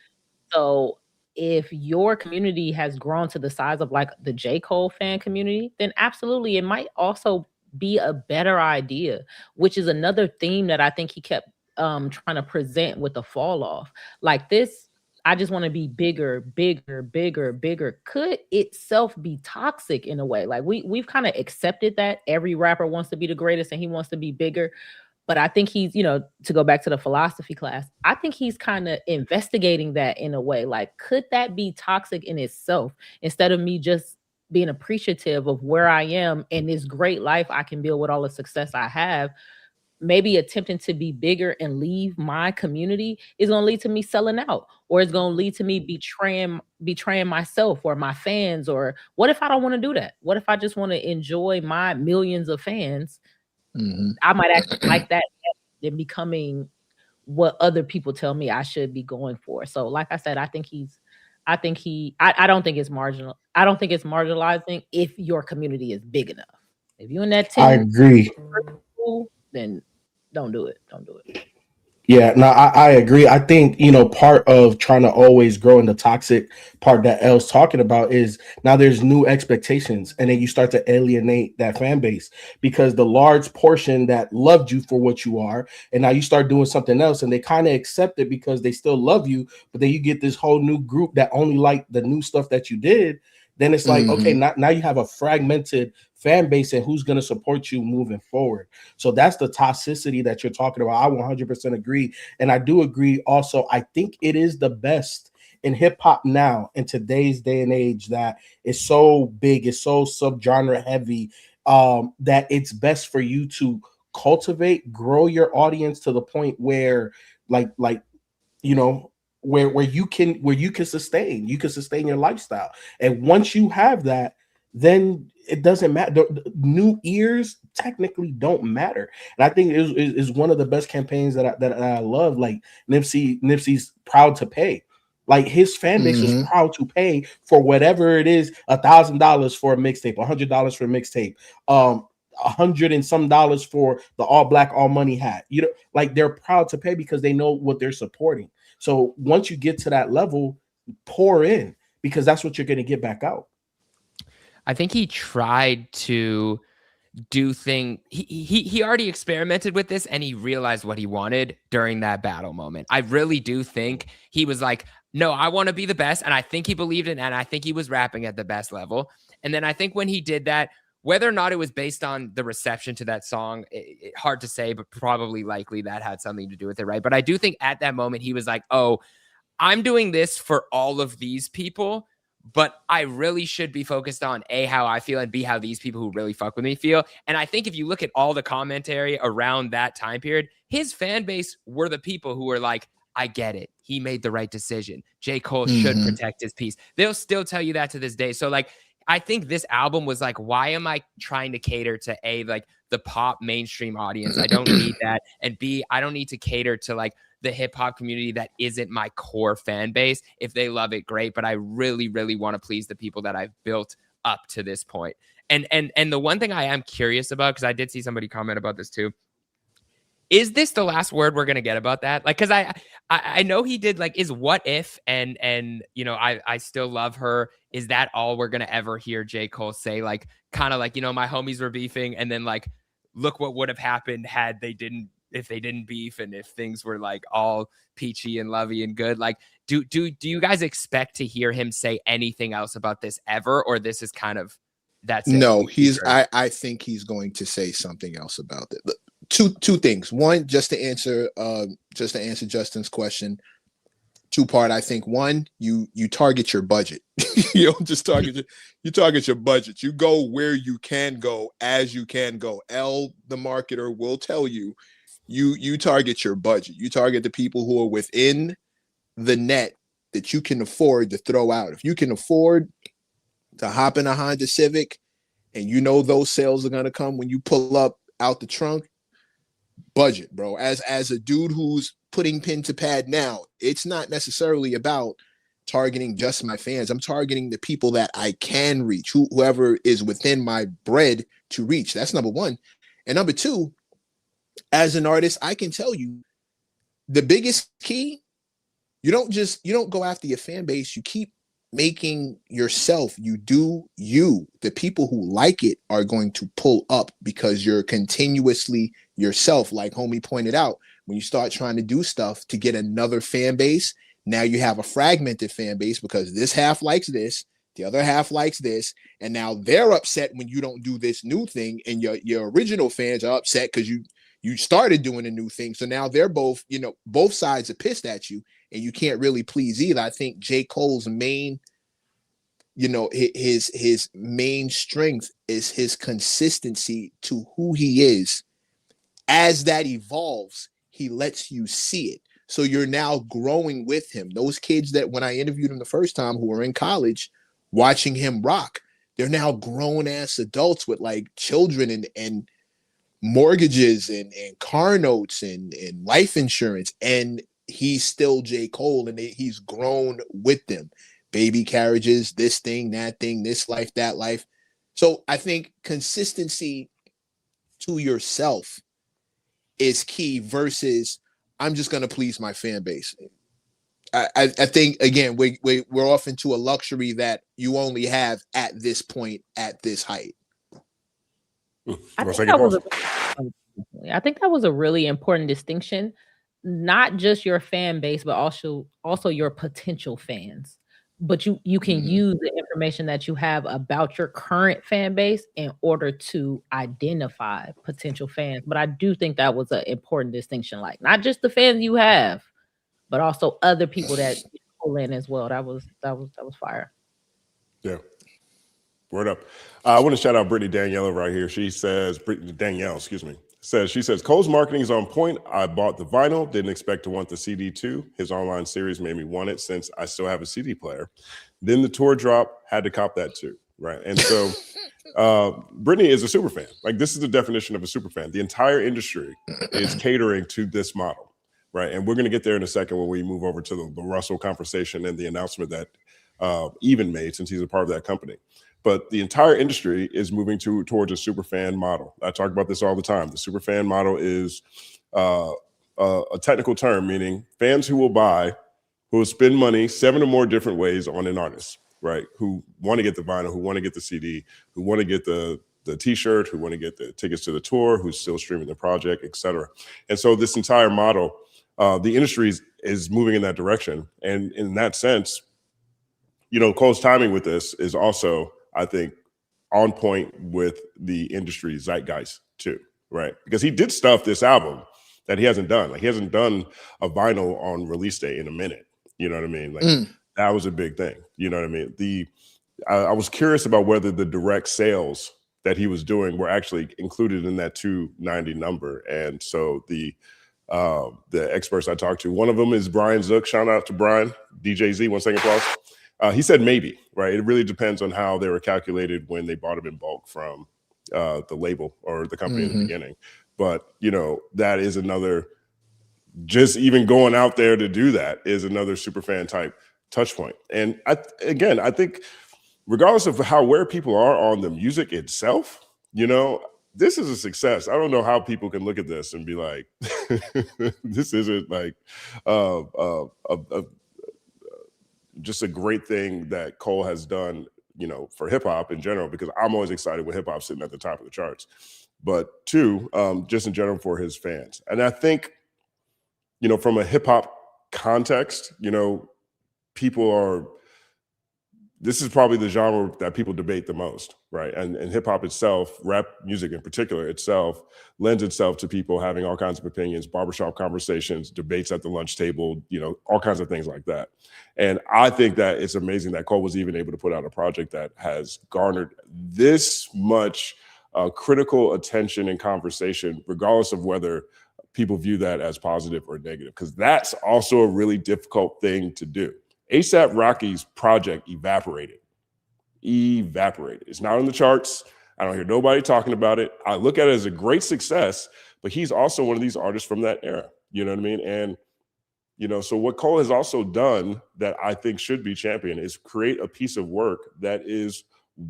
So if your community has grown to the size of like the J. Cole fan community, then absolutely, it might also be a better idea, which is another theme that I think he kept trying to present with the fall off. Like this, I just want to be bigger, bigger, bigger, bigger, could itself be toxic in a way. Like we've kind of accepted that every rapper wants to be the greatest and he wants to be bigger. But I think he's, to go back to the philosophy class, I think he's kind of investigating that in a way. Like, could that be toxic in itself instead of me just being appreciative of where I am and this great life I can build with all the success I have? Maybe attempting to be bigger and leave my community is going to lead to me selling out, or it's going to lead to me betraying myself or my fans. Or what if I don't want to do that? What if I just want to enjoy my millions of fans? I might actually like that than becoming what other people tell me I should be going for. So like I said, I don't think it's marginal. I don't think it's marginalizing if your community is big enough. If you're in that 10, I agree. Then don't do it. Don't do it. Yeah, no, I agree. I think, part of trying to always grow in the toxic part that L's talking about is now there's new expectations, and then you start to alienate that fan base because the large portion that loved you for what you are, and now you start doing something else and they kind of accept it because they still love you, but then you get this whole new group that only like the new stuff that you did. Then it's like, okay, now you have a fragmented fan base and who's going to support you moving forward. So that's the toxicity that you're talking about. I 100% agree. And I do agree also, I think it is the best in hip hop now in today's day and age that is so big, it's so subgenre heavy, that it's best for you to cultivate, grow your audience to the point where where you can sustain your lifestyle. And once you have that, then it doesn't matter. The new ears technically don't matter. And I think it is one of the best campaigns that I love. Like Nipsey's proud to pay. Like his fan base was proud to pay for whatever it is, $1,000 for a mixtape, $100 for a mixtape, $100 and some dollars for the all black, all money hat. Like they're proud to pay because they know what they're supporting. So once you get to that level, pour in because that's what you're going to get back out. I think he tried to do thing. He already experimented with this and he realized what he wanted during that battle moment. I really do think he was like, no, I want to be the best. And I think he believed it. And I think he was rapping at the best level. And then I think when he did that, whether or not it was based on the reception to that song, hard to say, but probably likely that had something to do with it, right? But I do think at that moment, he was like, oh, I'm doing this for all of these people, but I really should be focused on A, how I feel, and B, how these people who really fuck with me feel. And I think if you look at all the commentary around that time period, his fan base were the people who were like, I get it. He made the right decision. J. Cole should protect his peace. They'll still tell you that to this day. So like, I think this album was like, why am I trying to cater to A, like the pop mainstream audience? I don't need that. And B, I don't need to cater to like the hip hop community that isn't my core fan base. If they love it, great. But I really, really want to please the people that I've built up to this point. And the one thing I am curious about, because I did see somebody comment about this too, is this the last word we're gonna get about that? Like, because I know he did like is what if and you know I still love her. Is that all we're gonna ever hear J. Cole say? Like, kind of like, you know, my homies were beefing, and then like, look what would have happened had they didn't, if they didn't beef, and if things were like all peachy and lovey and good. Like, do you guys expect to hear him say anything else about this ever, or this is kind of that's it? No, I think he's going to say something else about it. Two things. One, just to answer Justin's question. Two-part. I think one, you target your budget. You don't just target you target your budget. You go where you can go as you can go. The marketer, will tell you, you target your budget. You target the people who are within the net that you can afford to throw out. If you can afford to hop in a Honda Civic and you know those sales are going to come when you pull up out the trunk, budget, bro. As a dude who's putting pen to pad now, it's not necessarily about targeting just my fans. I'm targeting the people that I can reach, whoever is within my bread to reach. That's number one. And number two, as an artist, I can tell you the biggest key, you don't go after your fan base. You keep making yourself. You do you. The people who like it are going to pull up because you're continuously yourself. Like homie pointed out, when you start trying to do stuff to get another fan base, now you have a fragmented fan base because this half likes this, the other half likes this, and now they're upset when you don't do this new thing, and your original fans are upset because you started doing a new thing. So now they're both, both sides are pissed at you, and you can't really please either. I think J. Cole's main, his main strength is his consistency to who he is. As that evolves, he lets you see it. So you're now growing with him. Those kids that when I interviewed him the first time who were in college watching him rock, they're now grown ass adults with like children and mortgages and car notes and life insurance. And he's still J. Cole, and he's grown with them. Baby carriages, this thing, that thing, this life, that life. So I think consistency to yourself is key versus I'm just going to please my fan base. I think, again, we're off into a luxury that you only have at this point, at this height. I think that was a really important distinction. Not just your fan base, but also your potential fans. But you can use the information that you have about your current fan base in order to identify potential fans. But I do think that was an important distinction, like not just the fans you have, but also other people that you pull in as well. That was fire. Yeah. Word up. I want to shout out Brittany Daniela right here. She says, Danielle, she says, Cole's marketing is on point. I bought the vinyl, didn't expect to want the CD too. His online series made me want it since I still have a CD player. Then the tour drop, had to cop that too, right? And so Brittany is a super fan. Like, this is the definition of a super fan. The entire industry is catering to this model, right? And we're going to get there in a second when we move over to the Russell conversation and the announcement that Even made, since he's a part of that company. But the entire industry is moving towards a super fan model. I talk about this all the time. The super fan model is a technical term, meaning fans who will spend money 7 or more different ways on an artist, right? Who want to get the vinyl, who want to get the CD, who want to get the T-shirt, who want to get the tickets to the tour, who's still streaming the project, et cetera. And so this entire model, the industry is moving in that direction. And in that sense, Cole's timing with this is also, I think, on point with the industry zeitgeist too, right? Because he did stuff this album that he hasn't done. Like, he hasn't done a vinyl on release day in a minute. You know what I mean? Like, that was a big thing. You know what I mean? I was curious about whether the direct sales that he was doing were actually included in that 290 number. And so the experts I talked to, one of them is Brian Zook. Shout out to Brian, DJ Z, 1 second applause. He said maybe, right? It really depends on how they were calculated when they bought them in bulk from the label or the company in the beginning. But, that is another, just even going out there to do that is another super fan type touch point. And I think regardless of where people are on the music itself, this is a success. I don't know how people can look at this and be like, this isn't like just a great thing that Cole has done, you know, for hip hop in general, because I'm always excited when hip hop sitting at the top of the charts. But two, just in general for his fans. And I think, you know, from a hip hop context, you know, this is probably the genre that people debate the most, right? And hip hop itself, rap music in particular itself, lends itself to people having all kinds of opinions, barbershop conversations, debates at the lunch table, you know, all kinds of things like that. And I think that it's amazing that Cole was even able to put out a project that has garnered this much critical attention and conversation, regardless of whether people view that as positive or negative, because that's also a really difficult thing to do. A$AP Rocky's project evaporated. It's not on the charts. I don't hear nobody talking about it. I look at it as a great success, but he's also one of these artists from that era. You know what I mean? And, you know, so what Cole has also done that I think should be championed is create a piece of work that is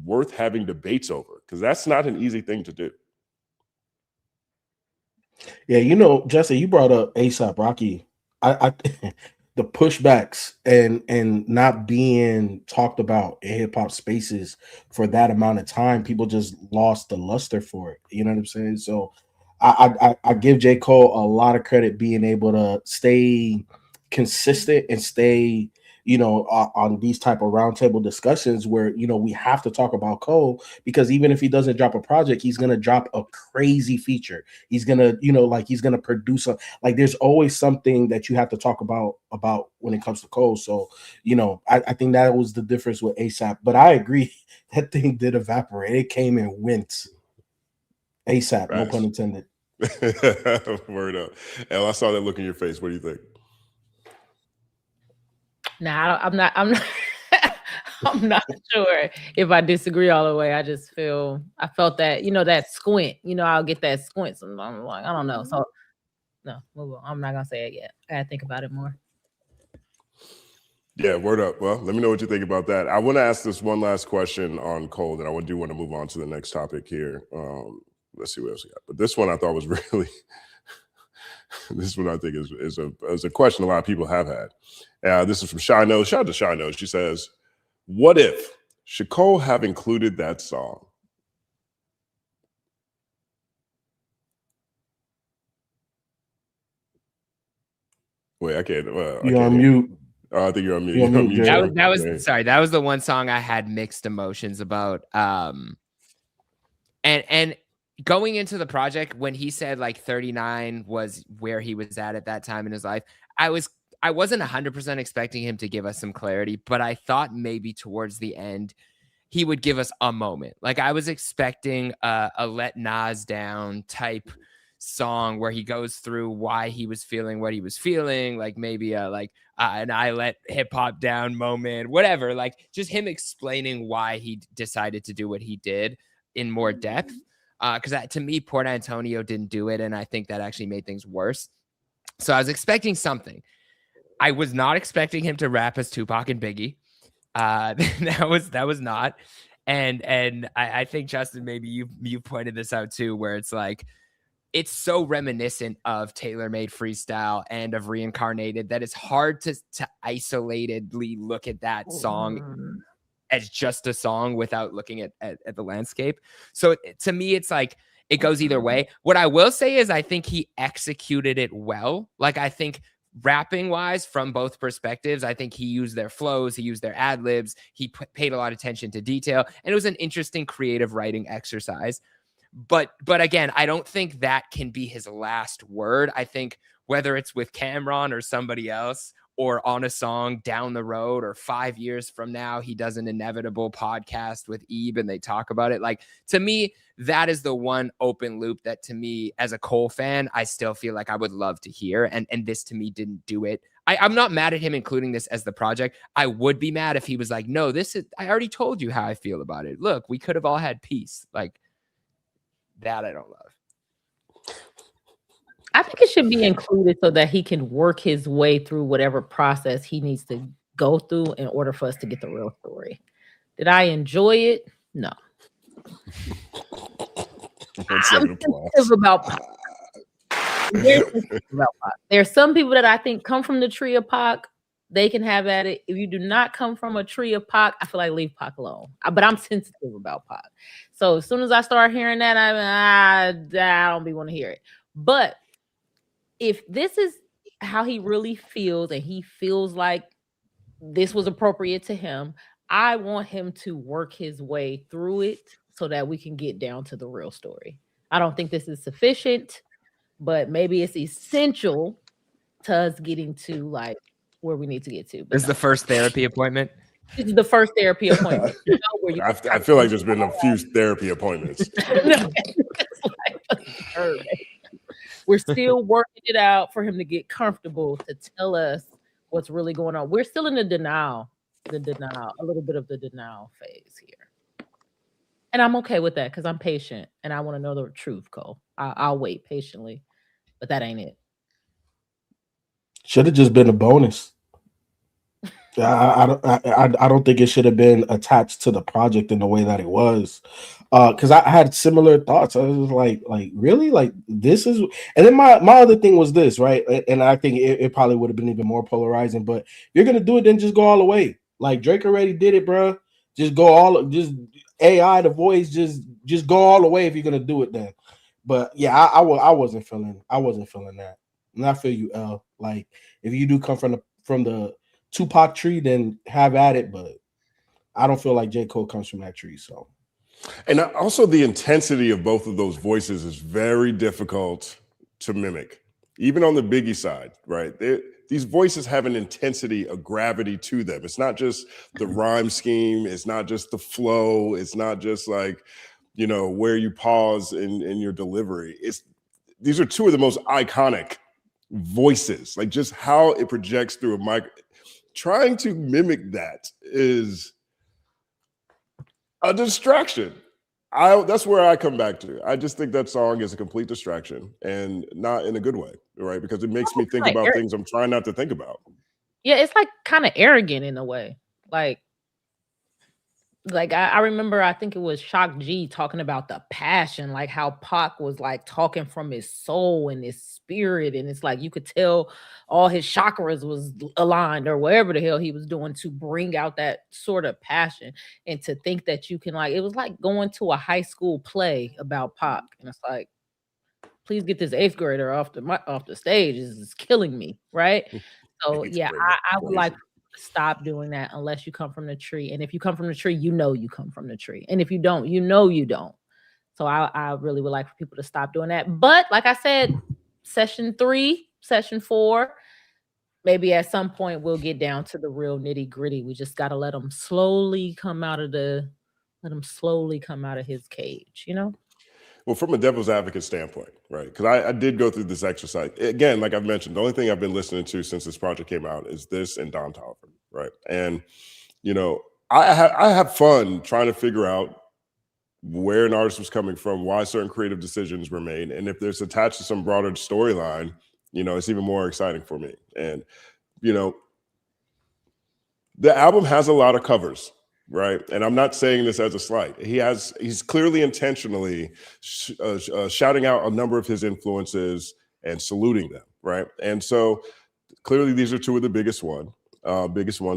worth having debates over, because that's not an easy thing to do. Yeah, you know, Jesse, you brought up A$AP Rocky. I the pushbacks and not being talked about in hip hop spaces for that amount of time, people just lost the luster for it. You know what I'm saying? So I give J. Cole a lot of credit being able to stay consistent and stay, you know, on these type of roundtable discussions where, you know, we have to talk about Cole, because even if he doesn't drop a project, he's going to drop a crazy feature. He's going to, you know, like he's going to produce like there's always something that you have to talk about when it comes to Cole. So, you know, I think that was the difference with A$AP, but I agree that thing did evaporate. It came and went. A$AP, no pun intended. Word up. El, I saw that look in your face. What do you think? Nah, I'm not I'm not sure if I disagree all the way. I felt that, you know, that squint, you know, I'll get that squint. So I'm like, I don't know. So no, move on. I'm not gonna say it yet. I gotta think about it more. Yeah, word up. Well, let me know what you think about that. I want to ask this one last question on Cole, and I do want to move on to the next topic here. Let's see what else we got. But this one I thought was really this one I think is a question a lot of people have had. This is from Shy Nose. Shout out to Shy Nose. She says, "What if should Cole have included that song?" Wait, I can't. You're on mute. I think you're on mute. You're on mute, that was the one song I had mixed emotions about. And going into the project, when he said like 39 was where he was at that time in his life, I wasn't 100% expecting him to give us some clarity, but I thought maybe towards the end he would give us a moment. Like I was expecting a Let Nas Down type song where he goes through why he was feeling what he was feeling, like maybe an I let hip hop down moment, whatever, like just him explaining why he decided to do what he did in more depth. Because to me, Port Antonio didn't do it, and I think that actually made things worse. So I was expecting something. I was not expecting him to rap as Tupac and Biggie. That was not. And I think, Justin, maybe you pointed this out too, where it's like it's so reminiscent of Tailor-Made Freestyle and of Reincarnated that it's hard to isolatedly look at that song as just a song without looking at the landscape. So to me, it's like it goes either way. What I will say is I think he executed it well. Like I think rapping wise, from both perspectives, I think he used their flows, he used their ad libs, he paid a lot of attention to detail, and it was an interesting creative writing exercise. But again, I don't think that can be his last word. I think whether it's with Cameron or somebody else, or on a song down the road, or 5 years from now, he does an inevitable podcast with Ebe and they talk about it. Like, to me, that is the one open loop that, to me, as a Cole fan, I still feel like I would love to hear. And this, to me, didn't do it. I'm not mad at him including this as the project. I would be mad if he was like, no, I already told you how I feel about it. Look, we could have all had peace. Like, that I don't love. I think it should be included so that he can work his way through whatever process he needs to go through in order for us to get the real story. Did I enjoy it? No. sensitive about Pac. Very sensitive about Pac. There are some people that I think come from the tree of Pac. They can have at it. If you do not come from a tree of Pac, I feel like leave Pac alone. But I'm sensitive about Pac. So as soon as I start hearing that, I don't want to hear it. But if this is how he really feels and he feels like this was appropriate to him, I want him to work his way through it so that we can get down to the real story. I don't think this is sufficient, but maybe it's essential to us getting to like where we need to get to. This is the first therapy appointment. This is the first therapy appointment. I feel like there's been a few therapy appointments. We're still working it out for him to get comfortable to tell us what's really going on. We're still in a little bit of the denial phase here. And I'm okay with that because I'm patient and I want to know the truth, Cole. I'll wait patiently, but that ain't it. Should have just been a bonus. I don't think it should have been attached to the project in the way that it was. Because I had similar thoughts. I was like really? Like this is, and then my other thing was this, right? And I think it probably would have been even more polarizing, but if you're gonna do it, then just go all the way. Like Drake already did it, bro. Just go just AI, the voice, just go all the way if you're gonna do it then. But yeah, I wasn't feeling that. And I feel you, L. Like if you do come from the Tupac tree, then have at it. But I don't feel like J. Cole comes from that tree. So, and also the intensity of both of those voices is very difficult to mimic, even on the Biggie side, right? These voices have an intensity, a gravity to them. It's not just the rhyme scheme. It's not just the flow. It's not just like, where you pause in your delivery. These are two of the most iconic voices, like just how it projects through a mic. Trying to mimic that is a distraction. That's where I come back to. I just think that song is a complete distraction and not in a good way, right? Because it makes me think about things I'm trying not to think about. Yeah, it's like kind of arrogant in a way. Like I remember, I think it was Shock G talking about the passion, like how Pac was like talking from his soul and his spirit. And it's like you could tell all his chakras was aligned or whatever the hell he was doing to bring out that sort of passion. And to think that you can it was like going to a high school play about Pac. And it's like, please get this 8th grader off the stage. This is killing me, right? So yeah, I would like stop doing that unless you come from the tree. And if you come from the tree, you come from the tree. And if you don't, you don't. So I really would like for people to stop doing that. But like I said, session 3, session 4, maybe at some point we'll get down to the real nitty gritty. We just got to let him slowly come out of his cage, Well, from a devil's advocate standpoint, right? Because I did go through this exercise. Again, like I've mentioned, the only thing I've been listening to since this project came out is this and Don Toliver, right? And, I have fun trying to figure out where an artist was coming from, why certain creative decisions were made. And if there's attached to some broader storyline, it's even more exciting for me. And, the album has a lot of covers. Right. And I'm not saying this as a slight. He's clearly intentionally shouting out a number of his influences and saluting them. Right. And so clearly these are two of the biggest ones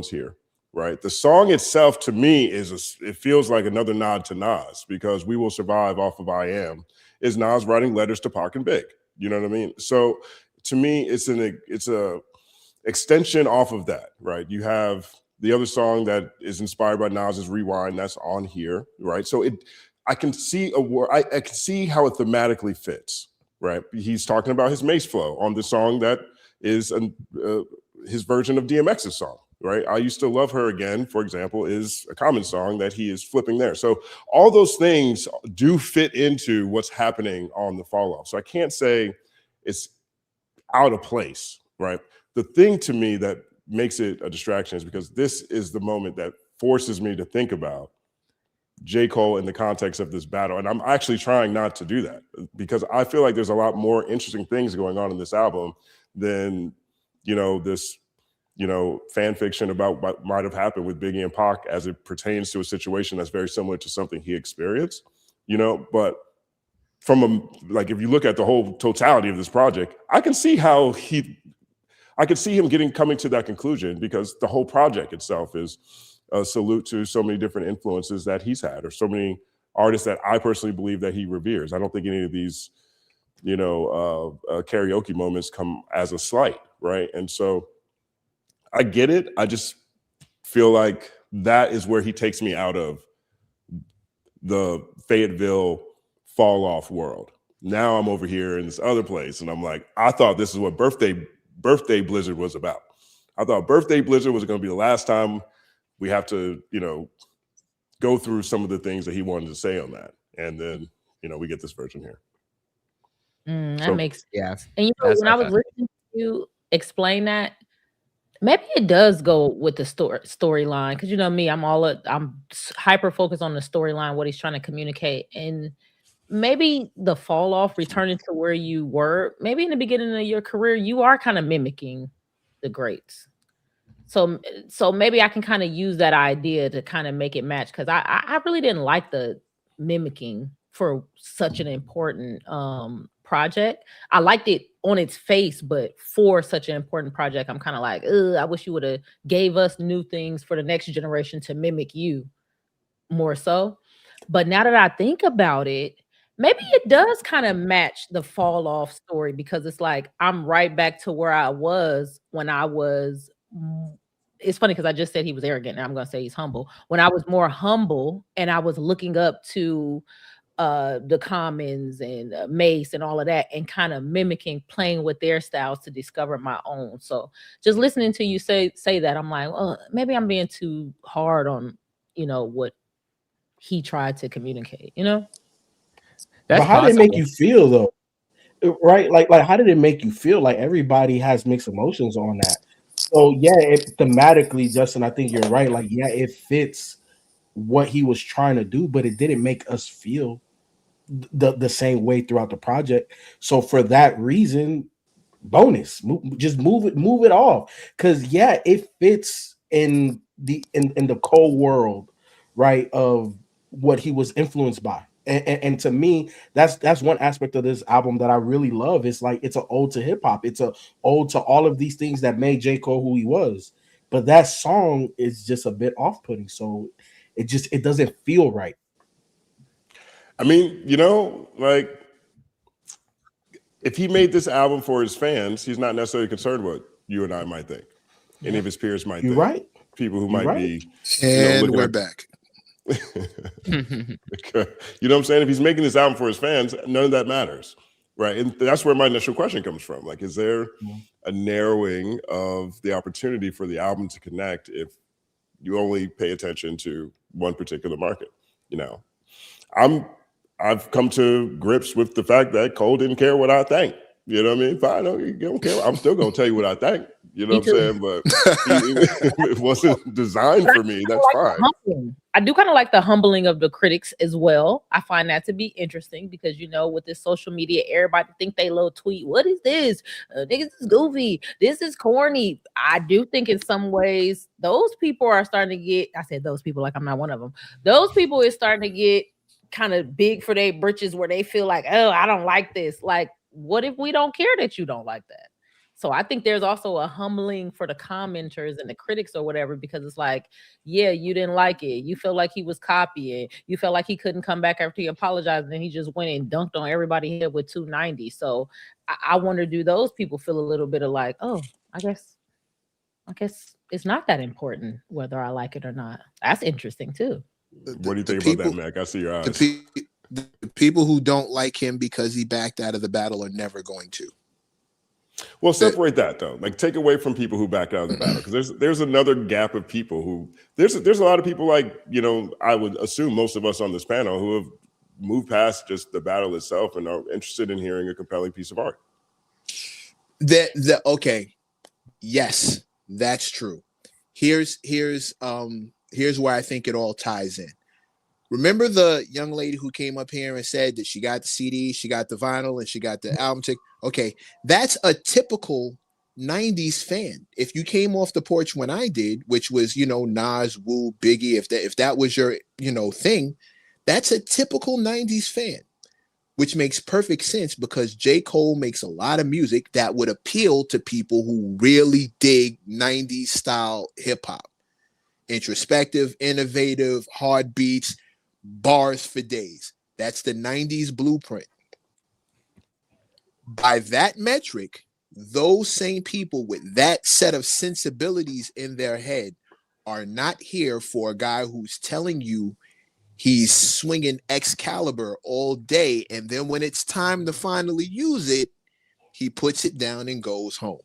here. Right. The song itself to me it feels like another nod to Nas, because We Will Survive off of I Am is Nas writing letters to Pac and Big. You know what I mean? So to me, it's a extension off of that. Right. You have the other song that is inspired by Nas's Rewind, that's on here, right? So I can see I can see how it thematically fits, right? He's talking about his Mace flow on the song that is his version of DMX's song, right? I Used to Love Her Again, for example, is a Common song that he is flipping there. So all those things do fit into what's happening on the Fall Off. So I can't say it's out of place, right? The thing to me that makes it a distraction is because this is the moment that forces me to think about J. Cole in the context of this battle. And I'm actually trying not to do that, because I feel like there's a lot more interesting things going on in this album than, this, fan fiction about what might have happened with Biggie and Pac as it pertains to a situation that's very similar to something he experienced, but from like if you look at the whole totality of this project, I can see how I could see him coming to that conclusion, because the whole project itself is a salute to so many different influences that he's had, or so many artists that I personally believe that he reveres. I don't think any of these, karaoke moments come as a slight, right? And so I get it. I just feel like that is where he takes me out of the Fayetteville fall off world. Now I'm over here in this other place, and I'm like, I thought this is what Birthday Blizzard was about. I thought Birthday Blizzard was going to be the last time we have to, go through some of the things that he wanted to say on that. And then, we get this version here. That makes sense. And when I was listening to you explain that, maybe it does go with the storyline, because me, I'm hyper focused on the storyline, what he's trying to communicate, and maybe the fall off, returning to where you were, maybe in the beginning of your career, you are kind of mimicking the greats. So maybe I can kind of use that idea to kind of make it match, because I really didn't like the mimicking for such an important project. I liked it on its face, but for such an important project, I'm kind of like, I wish you would have gave us new things for the next generation to mimic you more so. But now that I think about it, maybe it does kind of match the fall off story, because it's like I'm right back to where I was when I was. It's funny because I just said he was arrogant, and I'm going to say he's humble. When I was more humble and I was looking up to the Commons and Mace and all of that, and kind of mimicking, playing with their styles to discover my own. So just listening to you say that, I'm like, well, maybe I'm being too hard on, what he tried to communicate, But how did it make you feel though? Right? Like how did it make you feel? Like everybody has mixed emotions on that. So yeah, thematically, Justin, I think you're right. Like, yeah, it fits what he was trying to do, but it didn't make us feel the same way throughout the project. So for that reason, bonus, just move it off. Because yeah, it fits in the cold world, right, of what he was influenced by. And to me, that's one aspect of this album that I really love. It's like it's an ode to hip hop. It's an ode to all of these things that made J. Cole who he was. But that song is just a bit off-putting. So it doesn't feel right. I mean, like if he made this album for his fans, he's not necessarily concerned what you and I might think. Any of his peers might think. Right. People who might be. And we're back. You know what I'm saying? If he's making this album for his fans, none of that matters, right? And that's where my initial question comes from. Like, is there a narrowing of the opportunity for the album to connect if you only pay attention to one particular market? I've come to grips with the fact that Cole didn't care what I think. You know what I mean? Fine, you don't care. I'm still gonna tell you what I think. You know what I'm saying? But it wasn't designed for me. That's fine. I do kind of like the humbling of the critics as well. I find that to be interesting because, with this social media, everybody think they little tweet, what is this? Niggas is goofy. This is corny. I do think in some ways those people are starting to get, I said those people like I'm not one of them. Those people is starting to get kind of big for their britches where they feel like, oh, I don't like this. Like, what if we don't care that you don't like that? So I think there's also a humbling for the commenters and the critics or whatever, because it's like, yeah, you didn't like it. You felt like he was copying. You felt like he couldn't come back after he apologized, and then he just went and dunked on everybody here with 290. So I wonder, do those people feel a little bit of like, oh, I guess it's not that important whether I like it or not. That's interesting too. What do you think about that, Mac? I see your eyes. The people who don't like him because he backed out of the battle are never going to. Well, separate that though. Like, take away from people who backed out of the battle, because there's another gap of people who there's a lot of people, like, I would assume most of us on this panel, who have moved past just the battle itself and are interested in hearing a compelling piece of art. Okay, yes, that's true. Here's where I think it all ties in. Remember the young lady who came up here and said that she got the CD, she got the vinyl, and she got the album ticket? Okay, that's a typical 90s fan. If you came off the porch when I did, which was, Nas, Wu, Biggie, if that was your, thing, that's a typical 90s fan. which makes perfect sense because J. Cole makes a lot of music that would appeal to people who really dig 90s style hip hop. Introspective, innovative, hard beats, bars for days. That's the 90s blueprint. By that metric, those same people with that set of sensibilities in their head are not here for a guy who's telling you he's swinging Excalibur all day, and then when it's time to finally use it, he puts it down and goes home.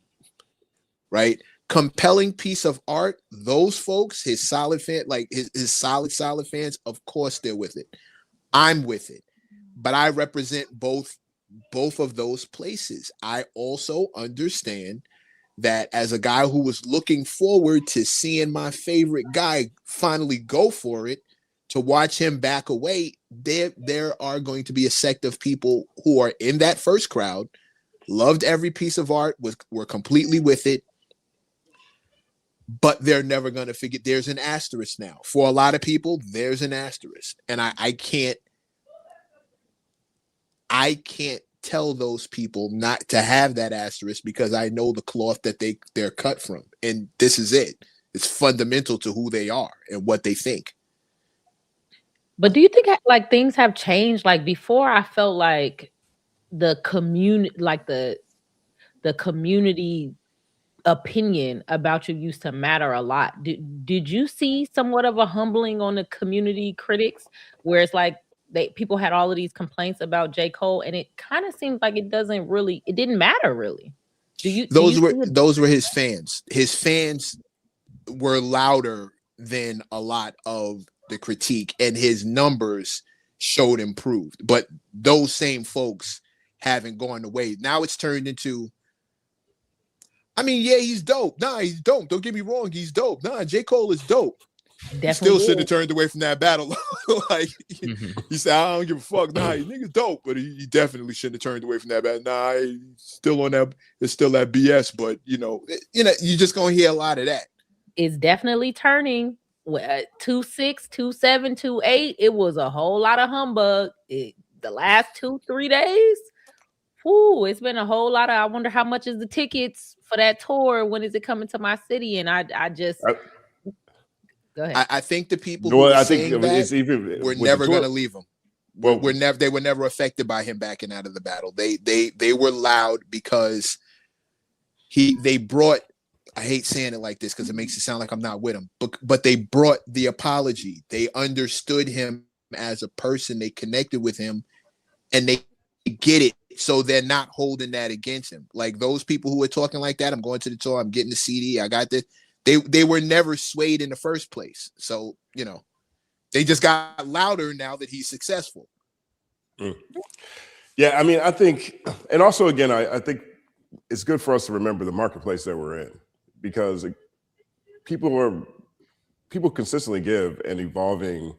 Right? Compelling piece of art. Those folks, his solid fan, like his solid fans, of course they're with it. I'm with it, but I represent both of those places. I also understand that as a guy who was looking forward to seeing my favorite guy finally go for it, to watch him back away, there are going to be a sect of people who are in that first crowd, loved every piece of art, were completely with it, but they're never going to figure. There's an asterisk now. For a lot of people, there's an asterisk. And I can't tell those people not to have that asterisk because I know the cloth that they're cut from. And this is it. It's fundamental to who they are and what they think. But do you think like things have changed? Like before, I felt like the community, like the community opinion about you used to matter a lot. Did you see somewhat of a humbling on the community critics, where it's like people had all of these complaints about J. Cole, and it kind of seems like it didn't matter really. Those were his fans. His fans were louder than a lot of the critique, and his numbers showed improved. But those same folks haven't gone away. Now it's turned into, I mean, yeah, he's dope. Nah, he's dope. Don't get me wrong, he's dope. Nah, J. Cole is dope. Definitely he still should have turned away from that battle. Like he said, I don't give a fuck. Nah, he nigga's dope, but he definitely shouldn't have turned away from that battle. Nah, he's still on that. It's still that BS, but you're just gonna hear a lot of that. It's definitely turning. 2.6, 2.7, 2.8. It was a whole lot of humbug. The last 2-3 days. Whoo, it's been a whole lot of. I wonder how much is the tickets for that tour? When is it coming to my city? And I just go ahead. I think the people who are saying that we're never going to leave them. Well, they were never affected by him backing out of the battle. They were loud because they brought. I hate saying it like this because it makes it sound like I'm not with him, but they brought the apology. They understood him as a person. They connected with him, and they get it. So they're not holding that against him. Like those people who are talking like that, I'm going to the tour, I'm getting the CD, I got this. They were never swayed in the first place. So, they just got louder now that he's successful. Yeah, I mean, I think, and also again, I think it's good for us to remember the marketplace that we're in, because people consistently give an evolving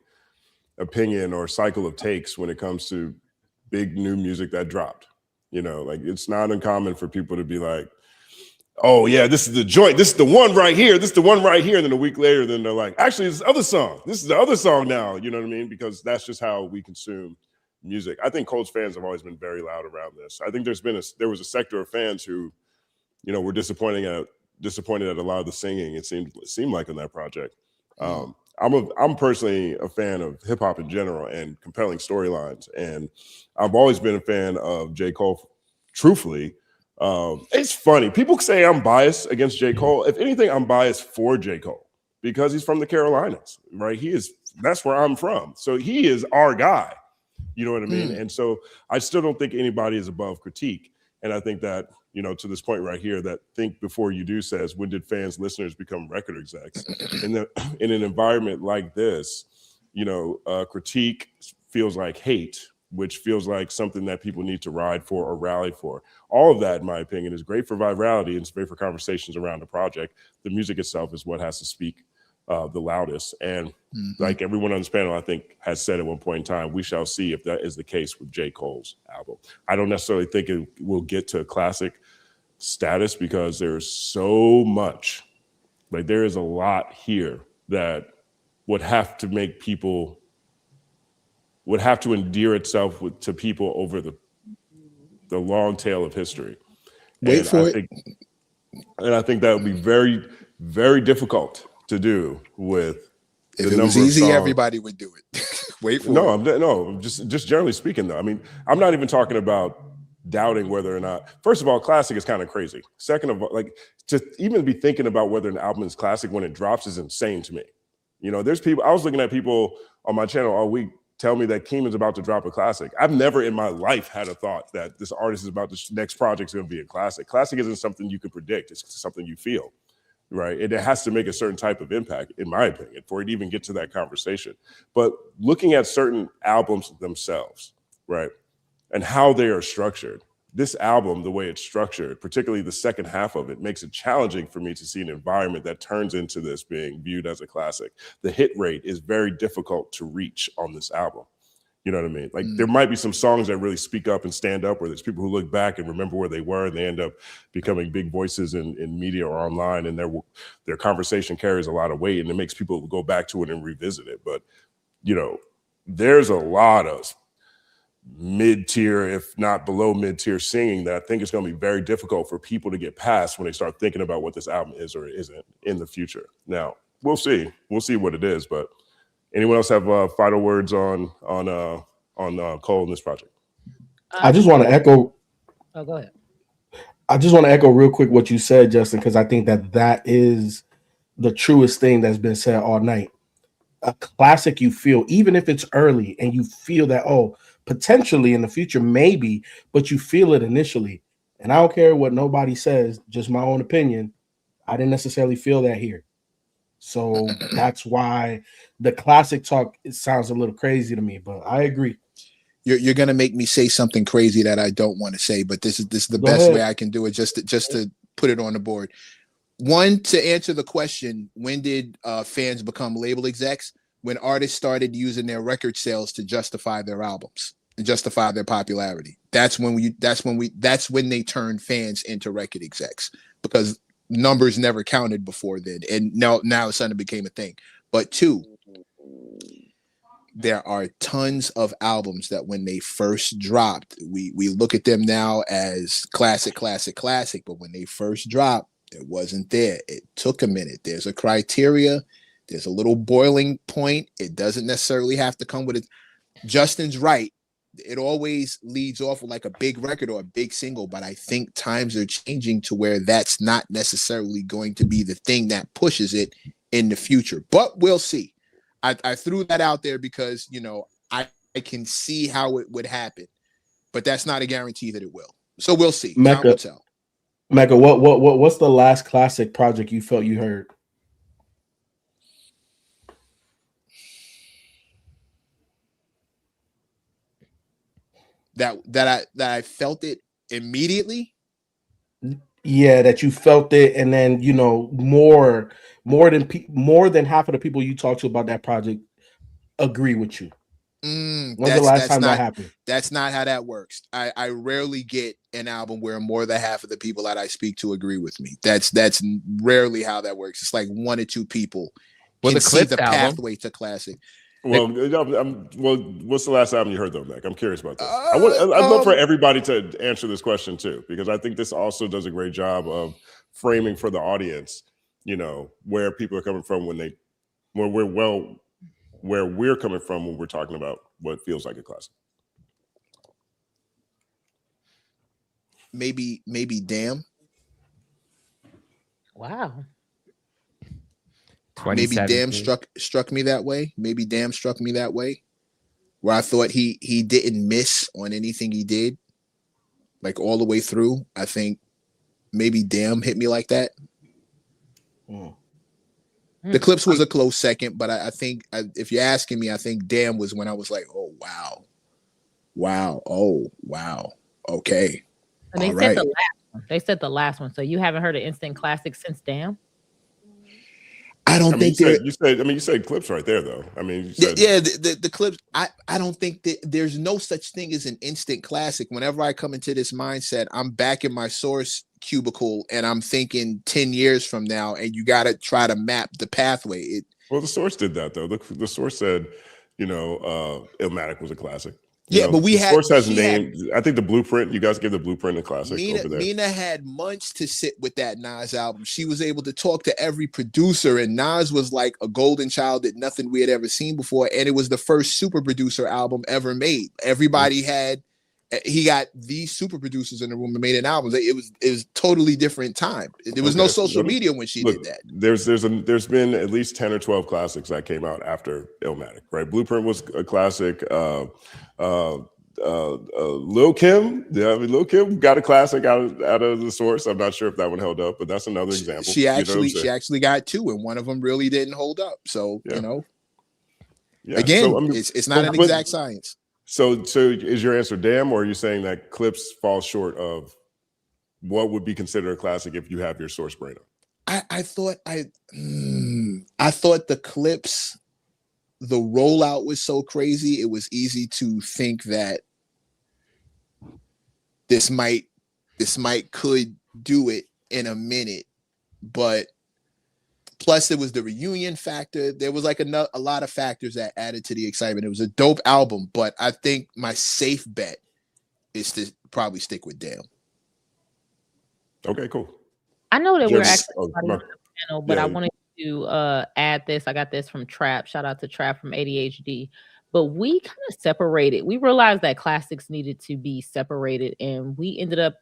opinion or cycle of takes when it comes to big new music that dropped. Like it's not uncommon for people to be like, oh yeah, this is the joint, this is the one right here, this is the one right here, and then a week later, then they're like, actually, this is the other song now. You know what I mean? Because that's just how we consume music. I think Cole's fans have always been very loud around this. I think there was a sector of fans who, were disappointed at a lot of the singing. It seemed like on that project. I'm personally a fan of hip hop in general and compelling storylines, and I've always been a fan of J. Cole. Truthfully, it's funny. People say I'm biased against J. Cole. If anything, I'm biased for J. Cole because he's from the Carolinas, right? That's where I'm from, so he is our guy. You know what I mean? And so I still don't think anybody is above critique, and I think that. To this point right here, that think before you do says, when did fans, listeners become record execs? In an environment like this, critique feels like hate, which feels like something that people need to ride for or rally for. All of that, in my opinion, is great for virality and it's great for conversations around the project. The music itself is what has to speak the loudest. And like everyone on this panel, I think, has said at one point in time, we shall see if that is the case with J. Cole's album. I don't necessarily think it will get to classic status because there's so much, like there is a lot here that would have to make people would have to endear itself to people over the long tail of history. Wait for it. I think that would be very, very difficult to do with If the it was number of easy, songs. everybody would do it. Wait for it. No, just generally speaking, though. I mean, I'm not even talking about doubting whether or not. First of all, classic is kind of crazy. Second of all, like, to even be thinking about whether an album is classic when it drops is insane to me. You know, there's people. I was looking at people on my channel all week tell me that Keeman's about to drop a classic. I've never in my life had a thought that this artist is about this next project is going to be a classic. Classic isn't something you can predict. It's something you feel. Right. It has to make a certain type of impact, in my opinion, for it to even get to that conversation. But looking at certain albums themselves, right, and how they are structured, this album, the way it's structured, particularly the second half of it, makes it challenging for me to see an environment that turns into this being viewed as a classic. The hit rate is very difficult to reach on this album. You know what I mean? Like, there might be some songs that really speak up and stand up, where there's people who look back and remember where they were, and they end up becoming big voices in media or online, and their conversation carries a lot of weight, and it makes people go back to it and revisit it. But, you know, there's a lot of mid-tier, if not below mid-tier singing that I think is going to be very difficult for people to get past when they start thinking about what this album is or isn't in the future. Now, we'll see. We'll see what it is, but anyone else have final words on Cole in this project? I just want to echo. Oh, go ahead. I just want to echo real quick what you said, Justin, because I think that is the truest thing that's been said all night. A classic you feel, even if it's early and you feel that, oh, potentially in the future, maybe, but you feel it initially. And I don't care what nobody says, just my own opinion. I didn't necessarily feel that here. So that's why the classic talk, it sounds a little crazy to me, but I agree. You're gonna make me say something crazy that I don't want to say, but this is the best way I can do it, just to put it on the board. One, to answer the question, when did fans become label execs? When artists started using their record sales to justify their albums and justify their popularity. That's when they turned fans into record execs, because numbers never counted before then, and now it suddenly became a thing. But two, there are tons of albums that when they first dropped, we look at them now as classic, but when they first dropped, it wasn't there. It took a minute. There's a criteria. There's a little boiling point. It doesn't necessarily have to come with it. Justin's right. It always leads off with like a big record or a big single, but I think times are changing to where that's not necessarily going to be the thing that pushes it in the future. But we'll see. I threw that out there because, you know, I can see how it would happen, but that's not a guarantee that it will. So we'll see. Time will tell. Mecca, what's the last classic project you felt you heard? That I felt it immediately. Yeah, that you felt it, and then, you know, more than half of the people you talk to about that project agree with you. When's the last time that happened? That's not how that works. I rarely get an album where more than half of the people that I speak to agree with me. That's rarely how that works. It's like one or two people can see the pathway to classic. Well, what's the last album you heard though, Mac? I'm curious about this. I'd love for everybody to answer this question too, because I think this also does a great job of framing for the audience, you know, where people are coming from where we're coming from when we're talking about what feels like a classic. Maybe Damn. Wow. Maybe Damn struck me that way. Maybe Damn struck me that way, where I thought he didn't miss on anything he did, like all the way through. I think maybe Damn hit me like that. The Clips was a close second, but I think if you're asking me, I think Damn was when I was like, oh wow, okay. And they said the last one. They said the last one. So you haven't heard an instant classic since Damn? I think you said Clips right there though. I mean, you said, the Clips. I don't think that there's no such thing as an instant classic. Whenever I come into this mindset, I'm back in my source cubicle and I'm thinking 10 years from now, and you got to try to map the pathway. Well, the source did that though. The source said Illmatic was a classic. Yeah, but the Source has named. I think the Blueprint. You guys give the Blueprint a classic over there. Mina had months to sit with that Nas album. She was able to talk to every producer, and Nas was like a golden child that nothing we had ever seen before. And it was the first super producer album ever made. Everybody he got these super producers in the room and made an album. It was totally different time. There was no social media when she did that. There's been at least 10 or 12 classics that came out after Illmatic, right? Blueprint was a classic. Lil Kim, Lil Kim got a classic out of the Source. I'm not sure if that one held up, but that's another example. She actually got two, and one of them really didn't hold up. So again, it's not an exact science. So is your answer damn, or are you saying that Clips falls short of what would be considered a classic if you have your Source brain up? I thought the Clips, the rollout was so crazy, it was easy to think that this could do it in a minute, but plus there was the reunion factor. There was like a lot of factors that added to the excitement. It was a dope album, but I think my safe bet is to probably stick with Damn. Okay, cool. I know that we're actually on the panel, but I wanted to add this. I got this from Trap. Shout out to Trap from ADHD. But we kind of separated. We realized that classics needed to be separated, and we ended up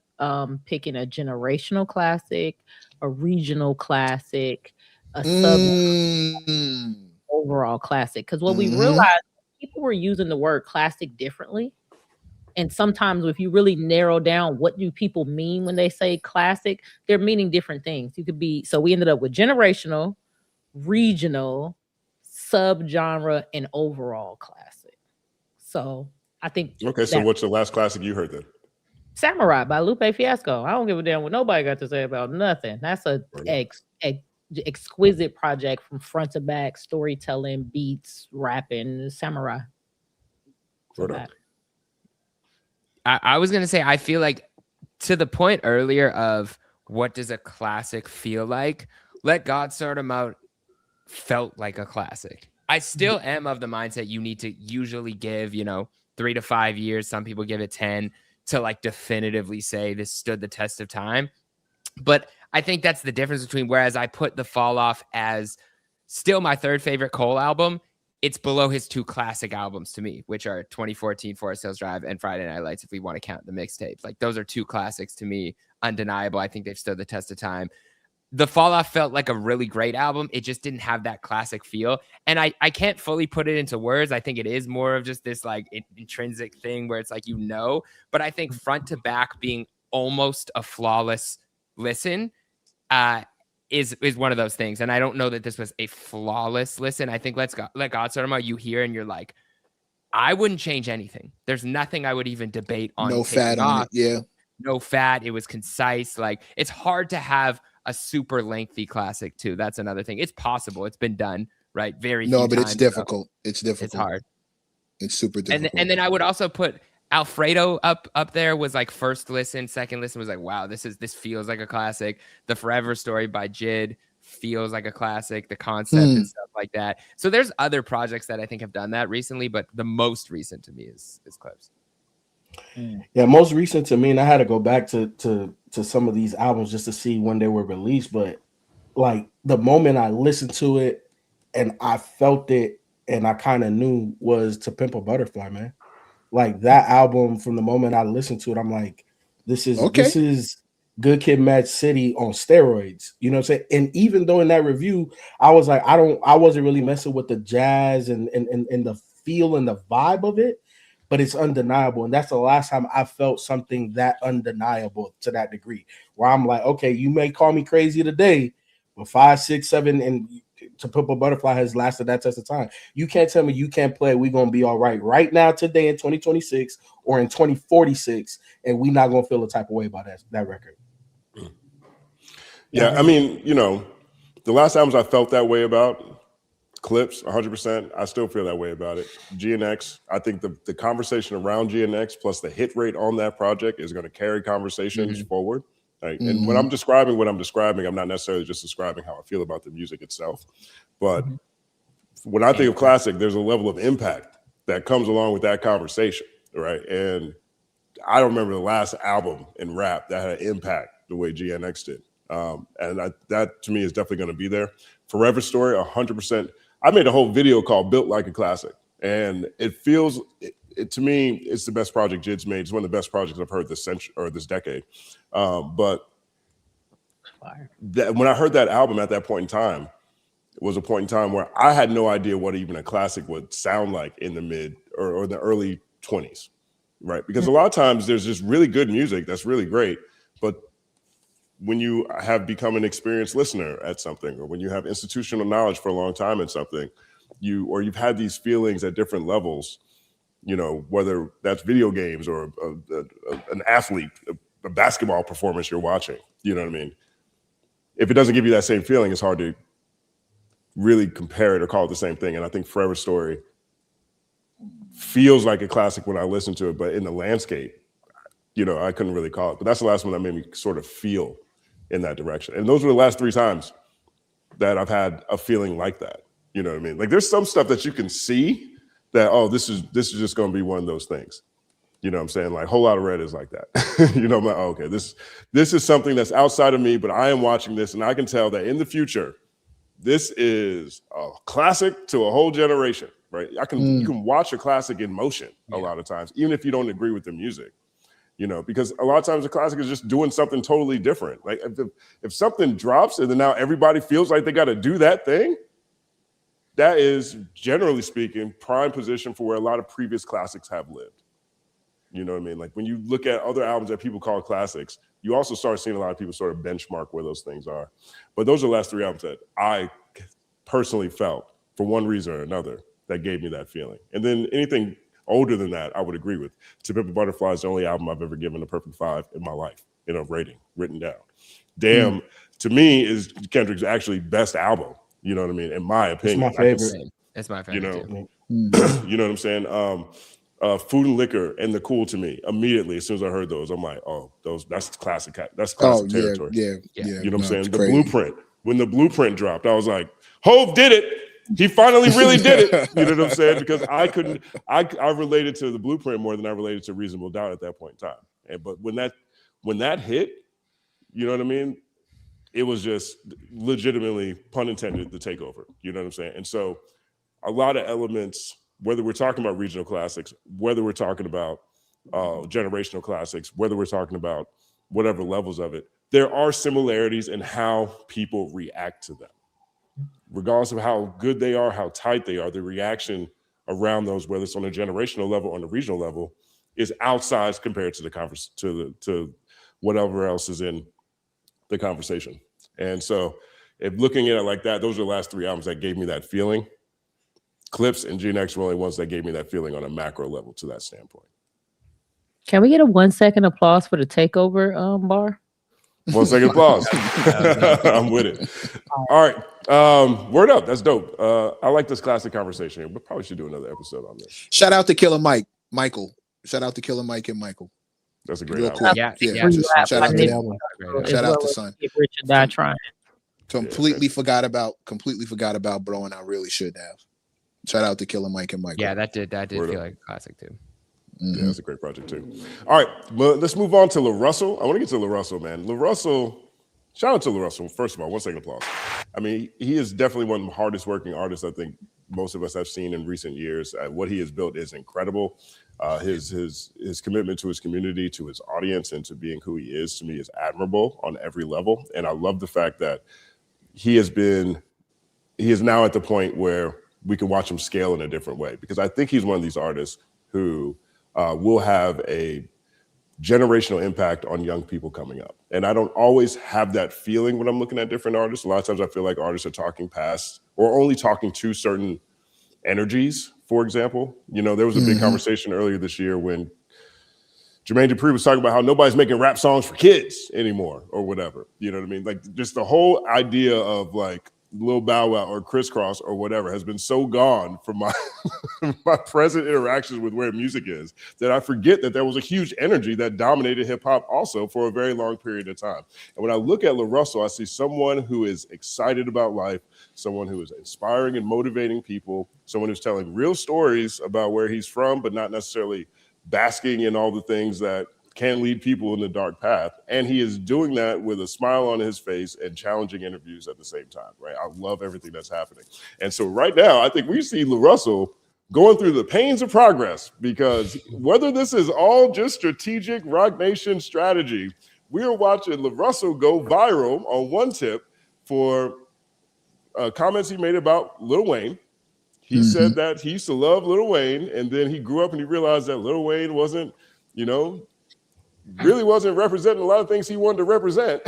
picking a generational classic, a regional classic, a sub overall classic. Because what we realized, people were using the word classic differently. And sometimes if you really narrow down what do people mean when they say classic, they're meaning different things. So we ended up with generational, regional, subgenre, and overall classic. So I think. Okay, so what's the last classic you heard then? Samurai by Lupe Fiasco. I don't give a damn what nobody got to say about nothing. That's a exquisite project from front to back, storytelling, beats, rapping, Samurai. I was going to say, I feel like to the point earlier of what does a classic feel like, Let God Sort 'Em Out felt like a classic. I still am of the mindset you need to usually give, 3 to 5 years. Some people give it 10 to like definitively say this stood the test of time. But I think that's the difference between whereas I put The Fall Off as still my third favorite Cole album, it's below his two classic albums to me, which are 2014 Forest Hills Drive and Friday Night Lights, if we want to count the mixtapes. Like those are two classics to me, undeniable. I think they've stood the test of time. The Fall Off felt like a really great album. It just didn't have that classic feel. And I can't fully put it into words. I think it is more of just this like intrinsic thing where it's like, but I think front to back being almost a flawless listen is one of those things. And I don't know that this was a flawless listen. I think Let God Sort 'Em Out, you hear and you're like, I wouldn't change anything. There's nothing I would even debate on. No fat on it. Yeah. No fat. It was concise. Like it's hard to have a super lengthy classic too. That's another thing. It's possible. It's been done, right? But it's difficult. It's difficult. It's hard. It's super difficult. And then I would also put Alfredo up there was like first listen, second listen was like, wow, this feels like a classic. The Forever Story by Jid feels like a classic, the concept and stuff like that. So there's other projects that I think have done that recently, but the most recent to me is Clips. Yeah, most recent to me, and I had to go back to some of these albums just to see when they were released, but like the moment I listened to it and I felt it and I kind of knew was To Pimp a Butterfly, man. Like that album, from the moment I listened to it, I'm like, this is Good Kid, Mad City on steroids. You know what I'm saying? And even though in that review, I was like, I wasn't really messing with the jazz and the feel and the vibe of it, but it's undeniable. And that's the last time I felt something that undeniable to that degree, where I'm like, okay, you may call me crazy today, but 5, 6, 7, and To Pimp a Butterfly has lasted that test of time. You can't tell me you can't play. We're gonna be all right now, today in 2026 or in 2046, and we're not gonna feel a type of way about that record. Yeah, I mean, the last albums I felt that way about, Clips, 100%. I still feel that way about it. GNX, I think the conversation around GNX plus the hit rate on that project is going to carry conversations forward. Right? And when I'm describing what I'm describing, I'm not necessarily just describing how I feel about the music itself, but when I think of classic, there's a level of impact that comes along with that conversation, right? And I don't remember the last album in rap that had an impact the way GNX did. That to me is definitely going to be there. Forever Story, 100%. I made a whole video called Built Like a Classic. And it feels, to me, it's the best project Jid's made. It's one of the best projects I've heard this century or this decade. But when I heard that album at that point in time, it was a point in time where I had no idea what even a classic would sound like in the mid or the early 20s, right? Because a lot of times there's just really good music that's really great, but when you have become an experienced listener at something, or when you have institutional knowledge for a long time in something, you've had these feelings at different levels, you know, whether that's video games or an athlete, a basketball performance you're watching, you know what I mean? If it doesn't give you that same feeling, it's hard to really compare it or call it the same thing. And I think Forever Story feels like a classic when I listen to it, but in the landscape, you know, I couldn't really call it. But that's the last one that made me sort of feel in that direction. And those were the last 3 times that I've had a feeling like that. You know what I mean? Like there's some stuff that you can see that, oh, this is just going to be one of those things. You know what I'm saying? Like Whole Lotta Red is like that. You know, I'm like, oh, okay, this is something that's outside of me, but I am watching this and I can tell that in the future, this is a classic to a whole generation, right? You can watch a classic in motion a lot of times, even if you don't agree with the music. You know, because a lot of times a classic is just doing something totally different. Like if something drops and then now everybody feels like they got to do that thing, that is, generally speaking, prime position for where a lot of previous classics have lived. You know what I mean? Like when you look at other albums that people call classics, you also start seeing a lot of people sort of benchmark where those things are. But those are the last 3 albums that I personally felt, for one reason or another, that gave me that feeling. And then anything older than that, I would agree with. To Pimp a Butterfly is the only album I've ever given a perfect 5 in my life, in a rating, written down. Damn, to me, is Kendrick's actually best album. You know what I mean? In my opinion. It's my favorite. It's my favorite too. You know what I'm saying? Food and Liquor and The Cool to me, immediately, as soon as I heard those, I'm like, oh, that's classic. That's classic territory. Yeah. You know what I'm saying? The Blueprint. When the Blueprint dropped, I was like, Hov did it. He finally really did it. You know what I'm saying? Because I related to the Blueprint more than I related to Reasonable Doubt at that point in time. But when that hit, you know what I mean? It was just legitimately, pun intended, the takeover. You know what I'm saying? And so a lot of elements, whether we're talking about regional classics, whether we're talking about generational classics, whether we're talking about whatever levels of it, there are similarities in how people react to them. Regardless of how good they are, how tight they are, the reaction around those, whether it's on a generational level or on a regional level, is outsized compared to to whatever else is in the conversation. And so if looking at it like that, those are the last 3 albums that gave me that feeling. Clips and GNX were only ones that gave me that feeling on a macro level to that standpoint. Can we get a 1-second applause for the takeover bar? 1 second applause. I'm with it. All right. Word up. That's dope. I like this classic conversation. We probably should do another episode on this. Shout out to Killer Michael. Shout out to Killer Mike and Michael. That's a great album. Cool. Yeah. Shout out to them. Shout out to Son. Richard Die Trying. Completely forgot about Bro, and I really should have. Shout out to Killer Mike and Michael. Yeah, that did feel like a classic too. Yeah, that's a great project too. All right, well, let's move on to LaRussell. I want to get to LaRussell, man. LaRussell, shout out to LaRussell. First of all, 1 second applause. I mean, he is definitely one of the hardest working artists I think most of us have seen in recent years. What he has built is incredible. His commitment to his community, to his audience, and to being who he is, to me, is admirable on every level. And I love the fact that he is now at the point where we can watch him scale in a different way, because I think he's one of these artists who will have a generational impact on young people coming up. And I don't always have that feeling when I'm looking at different artists. A lot of times I feel like artists are talking past or only talking to certain energies, for example. You know, there was a big conversation earlier this year when Jermaine Dupri was talking about how nobody's making rap songs for kids anymore or whatever. You know what I mean? Like just the whole idea of like Lil Bow Wow or Crisscross or whatever has been so gone from my my present interactions with where music is that I forget that there was a huge energy that dominated hip hop also for a very long period of time. And when I look at LaRussell, I see someone who is excited about life, someone who is inspiring and motivating people, someone who's telling real stories about where he's from, but not necessarily basking in all the things that can lead people in the dark path. And he is doing that with a smile on his face and challenging interviews at the same time, right? I love everything that's happening. And so right now, I think we see LaRussell going through the pains of progress, because whether this is all just strategic Roc Nation strategy, we are watching LaRussell go viral on one tip for comments he made about Lil Wayne. He said that he used to love Lil Wayne, and then he grew up and he realized that Lil Wayne wasn't, really wasn't representing a lot of things he wanted to represent.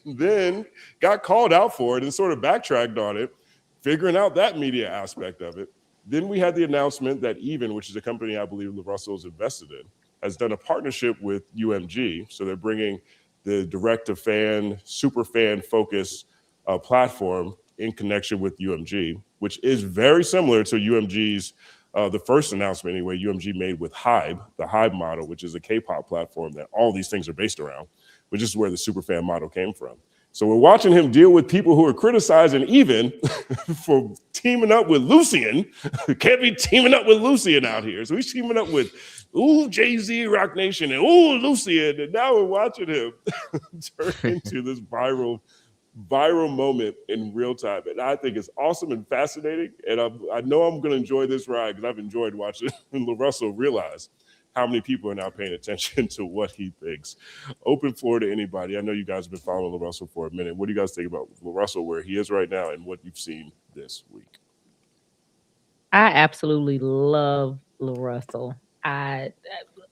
And then got called out for it and sort of backtracked on it, figuring out that media aspect of it. Then we had the announcement that Even, which is a company I believe LaRussell's invested in, has done a partnership with UMG. So they're bringing the direct-to-fan, super fan-focused platform in connection with UMG, which is very similar to UMG's the first announcement anyway, UMG made with Hybe, the Hybe model, which is a K-pop platform that all these things are based around, which is where the superfan model came from. So we're watching him deal with people who are criticizing Even for teaming up with Lucian. Can't be teaming up with Lucian out here. So he's teaming up with, Jay-Z, Roc Nation, and Lucian. And now we're watching him turn into this viral moment in real time. And I think it's awesome and fascinating. And I know I'm going to enjoy this ride because I've enjoyed watching LaRussell realize how many people are now paying attention to what he thinks. Open floor to anybody. I know you guys have been following LaRussell for a minute. What do you guys think about LaRussell, where he is right now, and what you've seen this week? I absolutely love LaRussell. I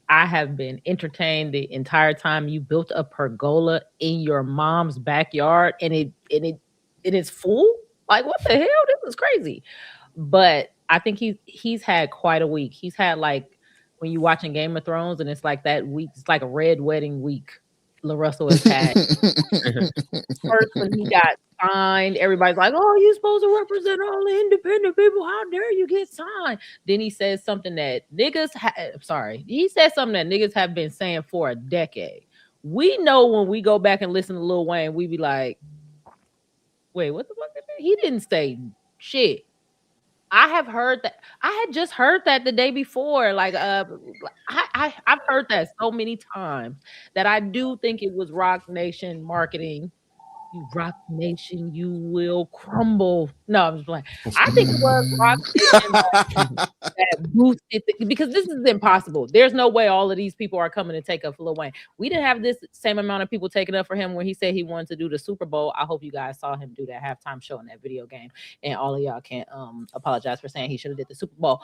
have been entertained the entire time. You built a pergola in your mom's backyard, and it's full. Like, what the hell? This is crazy. But I think he's had quite a week. He's had, like, when you're watching Game of Thrones and it's like that week, it's like a red wedding week. LaRussell has had. First, when he got signed, everybody's like, "Oh, you're supposed to represent all the independent people. How dare you get signed?" Then he says something that he said something that niggas have been saying for a decade. We know when we go back and listen to Lil Wayne, we be like, "Wait, what the fuck is that?" He didn't say shit. I have heard that. I had just heard that the day before. Like, I've heard that so many times that I do think it was Roc Nation marketing. You Roc Nation, you will crumble. No, I'm just playing. I think it was Roc Nation that boosted because this is impossible. There's no way all of these people are coming to take up for Lil Wayne. We didn't have this same amount of people taking up for him when he said he wanted to do the Super Bowl. I hope you guys saw him do that halftime show in that video game, and all of y'all can't apologize for saying he should have did the Super Bowl.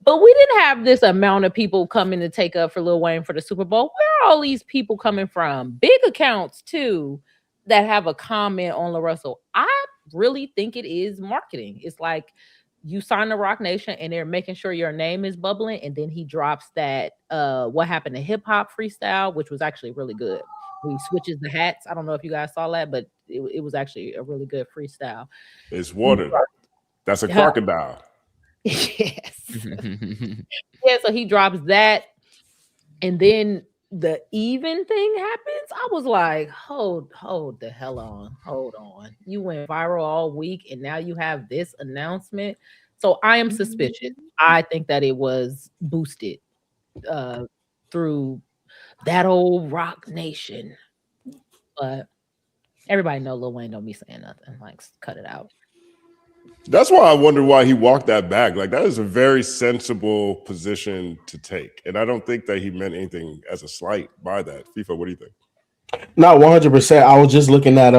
But we didn't have this amount of people coming to take up for Lil Wayne for the Super Bowl. Where are all these people coming from? Big accounts too, that have a comment on LaRussell. I really think it is marketing. It's like you sign the Roc Nation and they're making sure your name is bubbling, and then he drops that what happened to hip hop freestyle, which was actually really good. He switches the hats. I don't know if you guys saw that, but it was actually a really good freestyle. It's water. That's a crocodile. Yes. Yeah, so he drops that, and then the Even thing happens. I was like, hold the hell on. Hold on. You went viral all week and now you have this announcement. So I am suspicious. I think that it was boosted through that old Roc Nation. But everybody know Lil Wayne don't be saying nothing. Like, cut it out. That's why I wonder why he walked that back. Like, that is a very sensible position to take. And I don't think that he meant anything as a slight by that. FIFA, what do you think? Not 100%. I was just looking at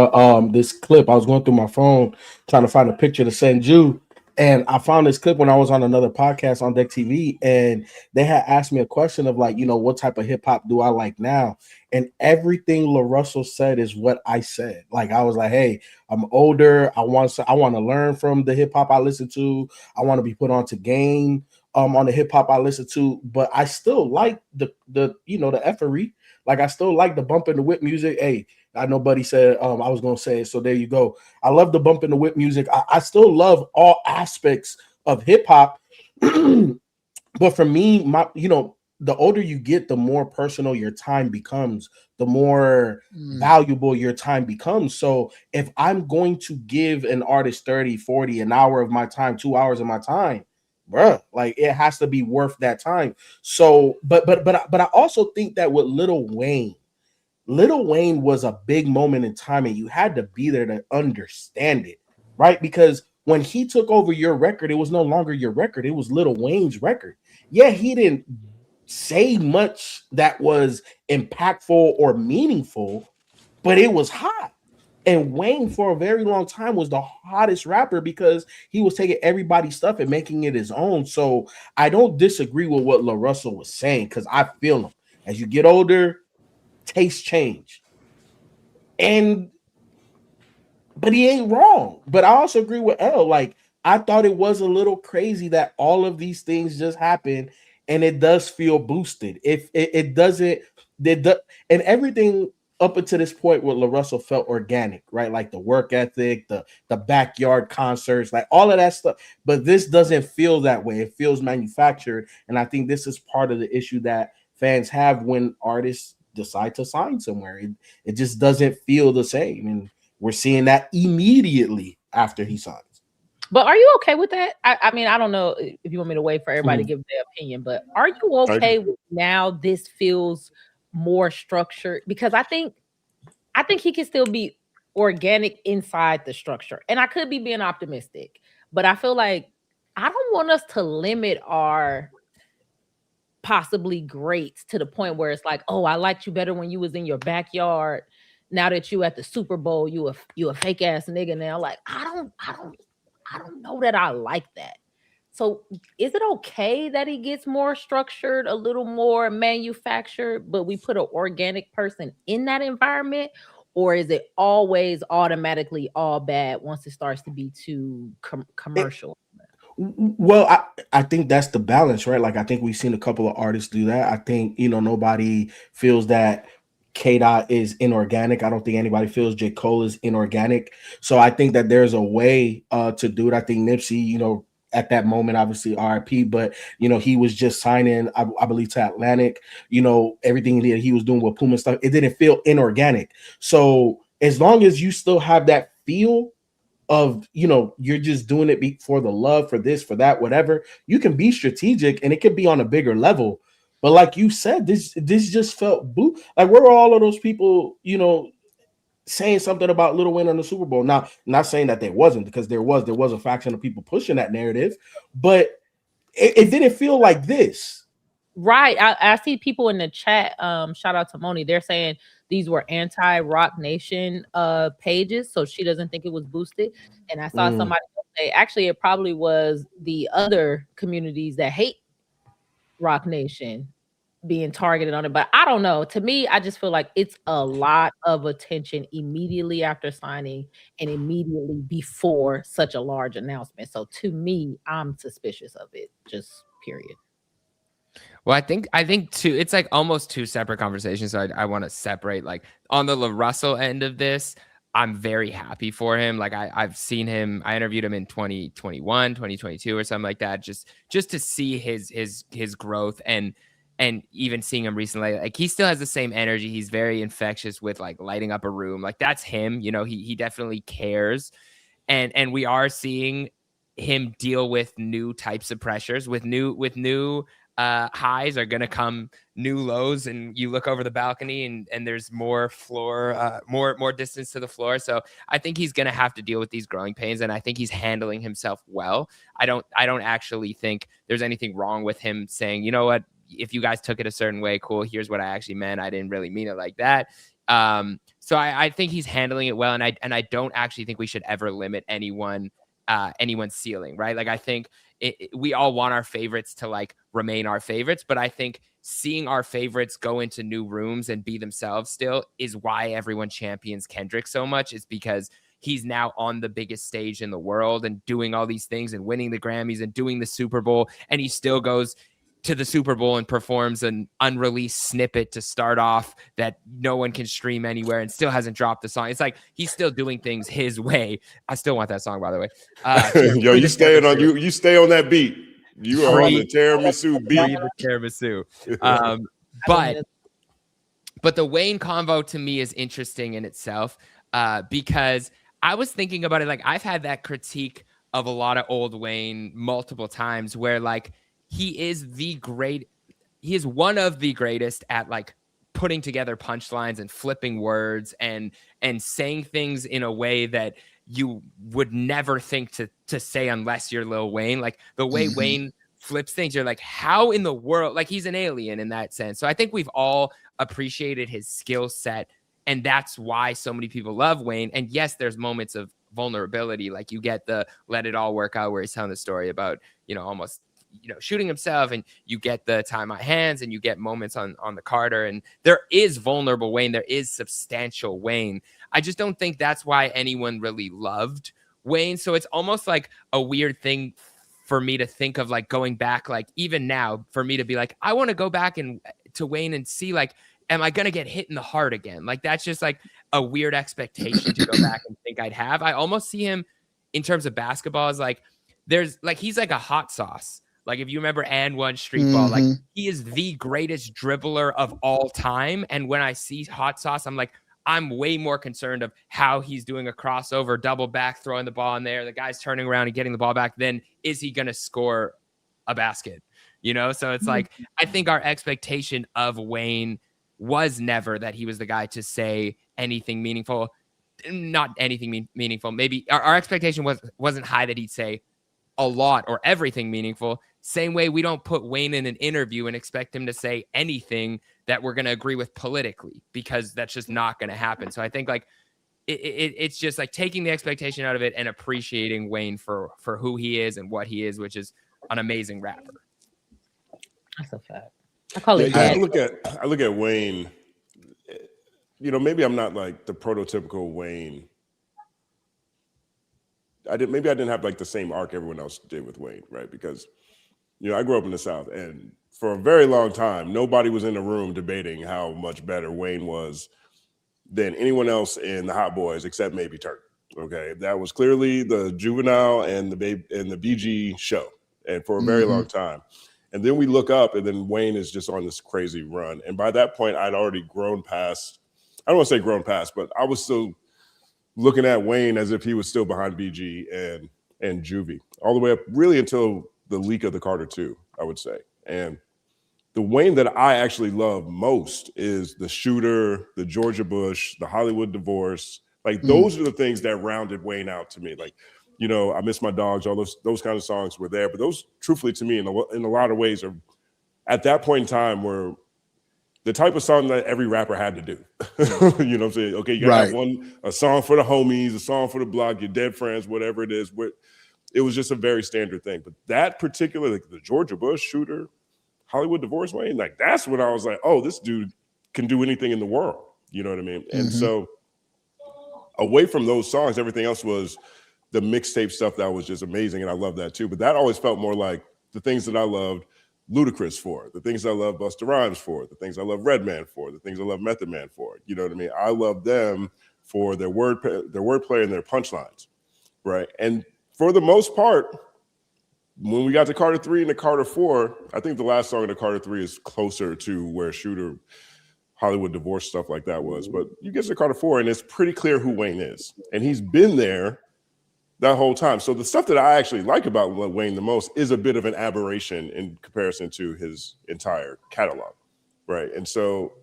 this clip. I was going through my phone trying to find a picture to send you. And I found this clip when I was on another podcast on Deck TV, and they had asked me a question of like, what type of hip hop do I like now? And everything LaRussell said is what I said. Like, I was like, hey, I'm older. I want to learn from the hip hop I listen to. I want to be put onto game on the hip hop I listen to, but I still like the effery. Like, I still like the bump and the whip music. Hey, I know Buddy said I was gonna say it, so there you go. I love the bump in the whip music. I still love all aspects of hip hop. But for me, the older you get, the more personal your time becomes, the more valuable your time becomes. So if I'm going to give an artist 30, 40, an hour of my time, 2 hours of my time, bruh, like it has to be worth that time. So, but I also think that with Lil Wayne was a big moment in time, and you had to be there to understand it, right? Because when he took over your record, it was no longer your record, it was Lil Wayne's record. Yeah, he didn't say much that was impactful or meaningful, but it was hot. And Wayne, for a very long time, was the hottest rapper because he was taking everybody's stuff and making it his own. So I don't disagree with what LaRussell was saying, because I feel him. As you get older, tastes change. But he ain't wrong. But I also agree with L. Like, I thought it was a little crazy that all of these things just happened, and it does feel boosted. If it doesn't, and everything up until this point with LaRussell felt organic, right? Like the work ethic, the backyard concerts, like all of that stuff. But this doesn't feel that way. It feels manufactured, and I think this is part of the issue that fans have when artists decide to sign somewhere. It just doesn't feel the same, and we're seeing that immediately after he signs. But are you okay with that? I mean, I don't know if you want me to wait for everybody to give their opinion, but are you okay with now this feels more structured? Because I think he can still be organic inside the structure. And I could be being optimistic, but I feel like I don't want us to limit our possibly greats to the point where it's like, oh, I liked you better when you was in your backyard. Now that you at the Super Bowl, you a fake ass nigga now. Like, I don't know that I like that. So is it okay that he gets more structured, a little more manufactured, but we put an organic person in that environment? Or is it always automatically all bad once it starts to be too commercial? Well, I think that's the balance, right? Like, I think we've seen a couple of artists do that. I think, nobody feels that K-Dot is inorganic. I don't think anybody feels J. Cole is inorganic. So I think that there's a way to do it. I think Nipsey, at that moment, obviously RIP, but he was just signing, I believe, to Atlantic. Everything that he was doing with Puma stuff, it didn't feel inorganic. So as long as you still have that feel of, you're just doing it for the love, for this, for that, whatever, you can be strategic and it can be on a bigger level. But like you said, this just felt blue. Like, where were all of those people, saying something about Lil Wayne on the Super Bowl? Now, not saying that there wasn't, because there was a faction of people pushing that narrative, but it didn't feel like this. Right. I see people in the chat. Shout out to Moni. They're saying these were anti-Rock Nation pages, so she doesn't think it was boosted. And I saw somebody say, actually, it probably was the other communities that hate Rock Nation being targeted on it. But I don't know. To me, I just feel like it's a lot of attention immediately after signing and immediately before such a large announcement. So to me, I'm suspicious of it. Just period. Well, I think too, it's like almost two separate conversations. So I want to separate, like, on the LaRussell end of this, I'm very happy for him. Like, I've seen him, I interviewed him in 2021, 2022 or something like that. Just to see his growth and even seeing him recently, like, he still has the same energy. He's very infectious with, like, lighting up a room. Like, that's him, he definitely cares. And we are seeing him deal with new types of pressures, with new highs are going to come new lows, and you look over the balcony and there's more floor, more distance to the floor. So I think he's going to have to deal with these growing pains, and I think he's handling himself well. I don't actually think there's anything wrong with him saying, you know what, if you guys took it a certain way, cool, here's what I actually meant. I didn't really mean it like that. So I think he's handling it well, and I don't actually think we should ever limit anyone's ceiling, right? Like, I think we all want our favorites to, like, remain our favorites, but I think seeing our favorites go into new rooms and be themselves still is why everyone champions Kendrick so much, is because he's now on the biggest stage in the world and doing all these things and winning the Grammys and doing the Super Bowl, and he still goes to the Super Bowl and performs an unreleased snippet to start off that no one can stream anywhere and still hasn't dropped the song. It's like he's still doing things his way. I still want that song, by the way. Yo, you staying on you stay on that beat. You are on the tiramisu beat. Free the tiramisu. But the Wayne convo to me is interesting in itself because I was thinking about it. Like I've had that critique of a lot of old Wayne multiple times where like he is one of the greatest at like putting together punchlines and flipping words and saying things in a way that you would never think to say unless you're Lil Wayne. Like the way Wayne flips things, you're like, how in the world? Like he's an alien in that sense. So I think we've all appreciated his skill set, and that's why so many people love Wayne. And yes, there's moments of vulnerability. Like you get the Let It All Work Out where he's telling the story about, almost shooting himself, and you get the Tie My Hands, and you get moments on the Carter, and there is vulnerable Wayne, there is substantial Wayne. I just don't think that's why anyone really loved Wayne. So it's almost like a weird thing for me to think of, like going back, like even now for me to be like, I want to go back and to Wayne and see like, am I going to get hit in the heart again? Like that's just like a weird expectation to go back and think I'd have. I almost see him in terms of basketball as like, he's like a hot sauce. Like if you remember And One Street Ball, like he is the greatest dribbler of all time. And when I see hot sauce, I'm like, I'm way more concerned of how he's doing a crossover, double back, throwing the ball in there. The guy's turning around and getting the ball back. Then is he going to score a basket? So it's like, I think our expectation of Wayne was never that he was the guy to say anything meaningful, not anything meaningful. Maybe our expectation wasn't high that he'd say a lot or everything meaningful. Same way we don't put Wayne in an interview and expect him to say anything that we're going to agree with politically, because that's just not going to happen. So I think like it's just like taking the expectation out of it and appreciating Wayne for who he is and what he is, which is an amazing rapper. That's a fact. I call it. I look at Wayne. Maybe I'm not like the prototypical Wayne. Maybe I didn't have like the same arc everyone else did with Wayne, right? Because I grew up in the South, and for a very long time, nobody was in the room debating how much better Wayne was than anyone else in the Hot Boys, except maybe Turk. Okay, that was clearly the Juvenile and the BG show, and for a very long time. And then we look up, and then Wayne is just on this crazy run. And by that point, I'd already grown past. I don't want to say grown past, but I was still looking at Wayne as if he was still behind BG and Juvie, all the way up really until the leak of the Carter 2, I would say. And the Wayne that I actually love most is the Shooter, the Georgia Bush, the Hollywood Divorce. Like those are the things that rounded Wayne out to me. Like, I Miss My Dogs, all those kind of songs were there. But those, truthfully to me, in a lot of ways, are at that point in time were the type of song that every rapper had to do. You know what I'm saying? Okay, you got a song for the homies, a song for the block, your dead friends, whatever it is. It was just a very standard thing. But that particular, like the Georgia Bush, Shooter, Hollywood Divorce Wayne, like that's when I was like, oh, this dude can do anything in the world. You know what I mean? And so away from those songs, everything else was the mixtape stuff that was just amazing. And I love that too. But that always felt more like the things that I loved Ludacris for, the things I love Busta Rhymes for, the things I love Redman for, the things I love Method Man for. You know what I mean? I love them for their wordplay and their punchlines, right? And for the most part, when we got to Carter 3 and the Carter 4, I think the last song in the Carter 3 is closer to where Shooter, Hollywood Divorce, stuff like that was. But you get to Carter 4 and it's pretty clear who Wayne is. And he's been there that whole time. So the stuff that I actually like about Wayne the most is a bit of an aberration in comparison to his entire catalog, right? And so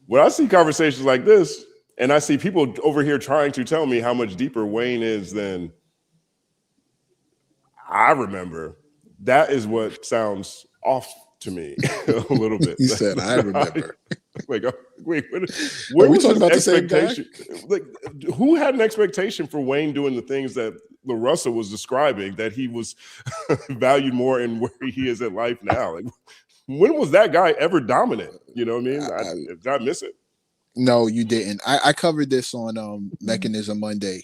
when I see conversations like this, and I see people over here trying to tell me how much deeper Wayne is than I remember, that is what sounds off to me a little bit. He said, I remember. Wait, where was talking about the same guy? Like, who had an expectation for Wayne doing the things that LaRussell was describing, that he was valued more in where he is in life now? Like, when was that guy ever dominant? You know what I mean? Did I miss it? No, you didn't. I covered this on Mechanism Monday.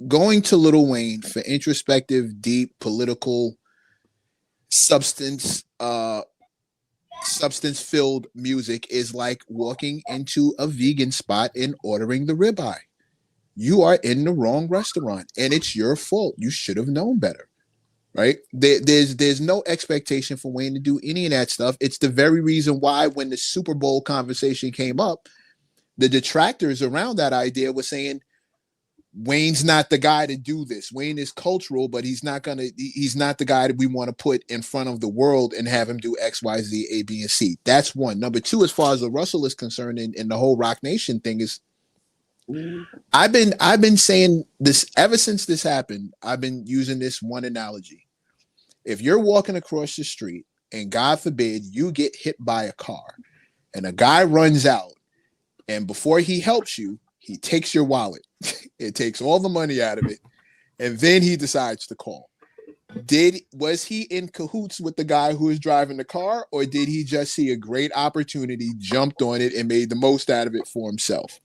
Going to Lil Wayne for introspective, deep, political substance filled music is like walking into a vegan spot and ordering the ribeye. You are in the wrong restaurant, and it's your fault. You should have known better, right? There's no expectation for Wayne to do any of that stuff. It's the very reason why when the Super Bowl conversation came up, the detractors around that idea were saying Wayne's not the guy to do this. Wayne is cultural, but he's not the guy that we want to put in front of the world and have him do X, Y, Z, A, B, and C. That's one. Number two, as far as LaRussell is concerned, and the whole Rock Nation thing is, I've been saying this ever since this happened. I've been using this one analogy. If you're walking across the street and God forbid you get hit by a car and a guy runs out, and before he helps you, he takes your wallet. It takes all the money out of it, and then he decides to call. Was he in cahoots with the guy who was driving the car, or did he just see a great opportunity, jumped on it, and made the most out of it for himself?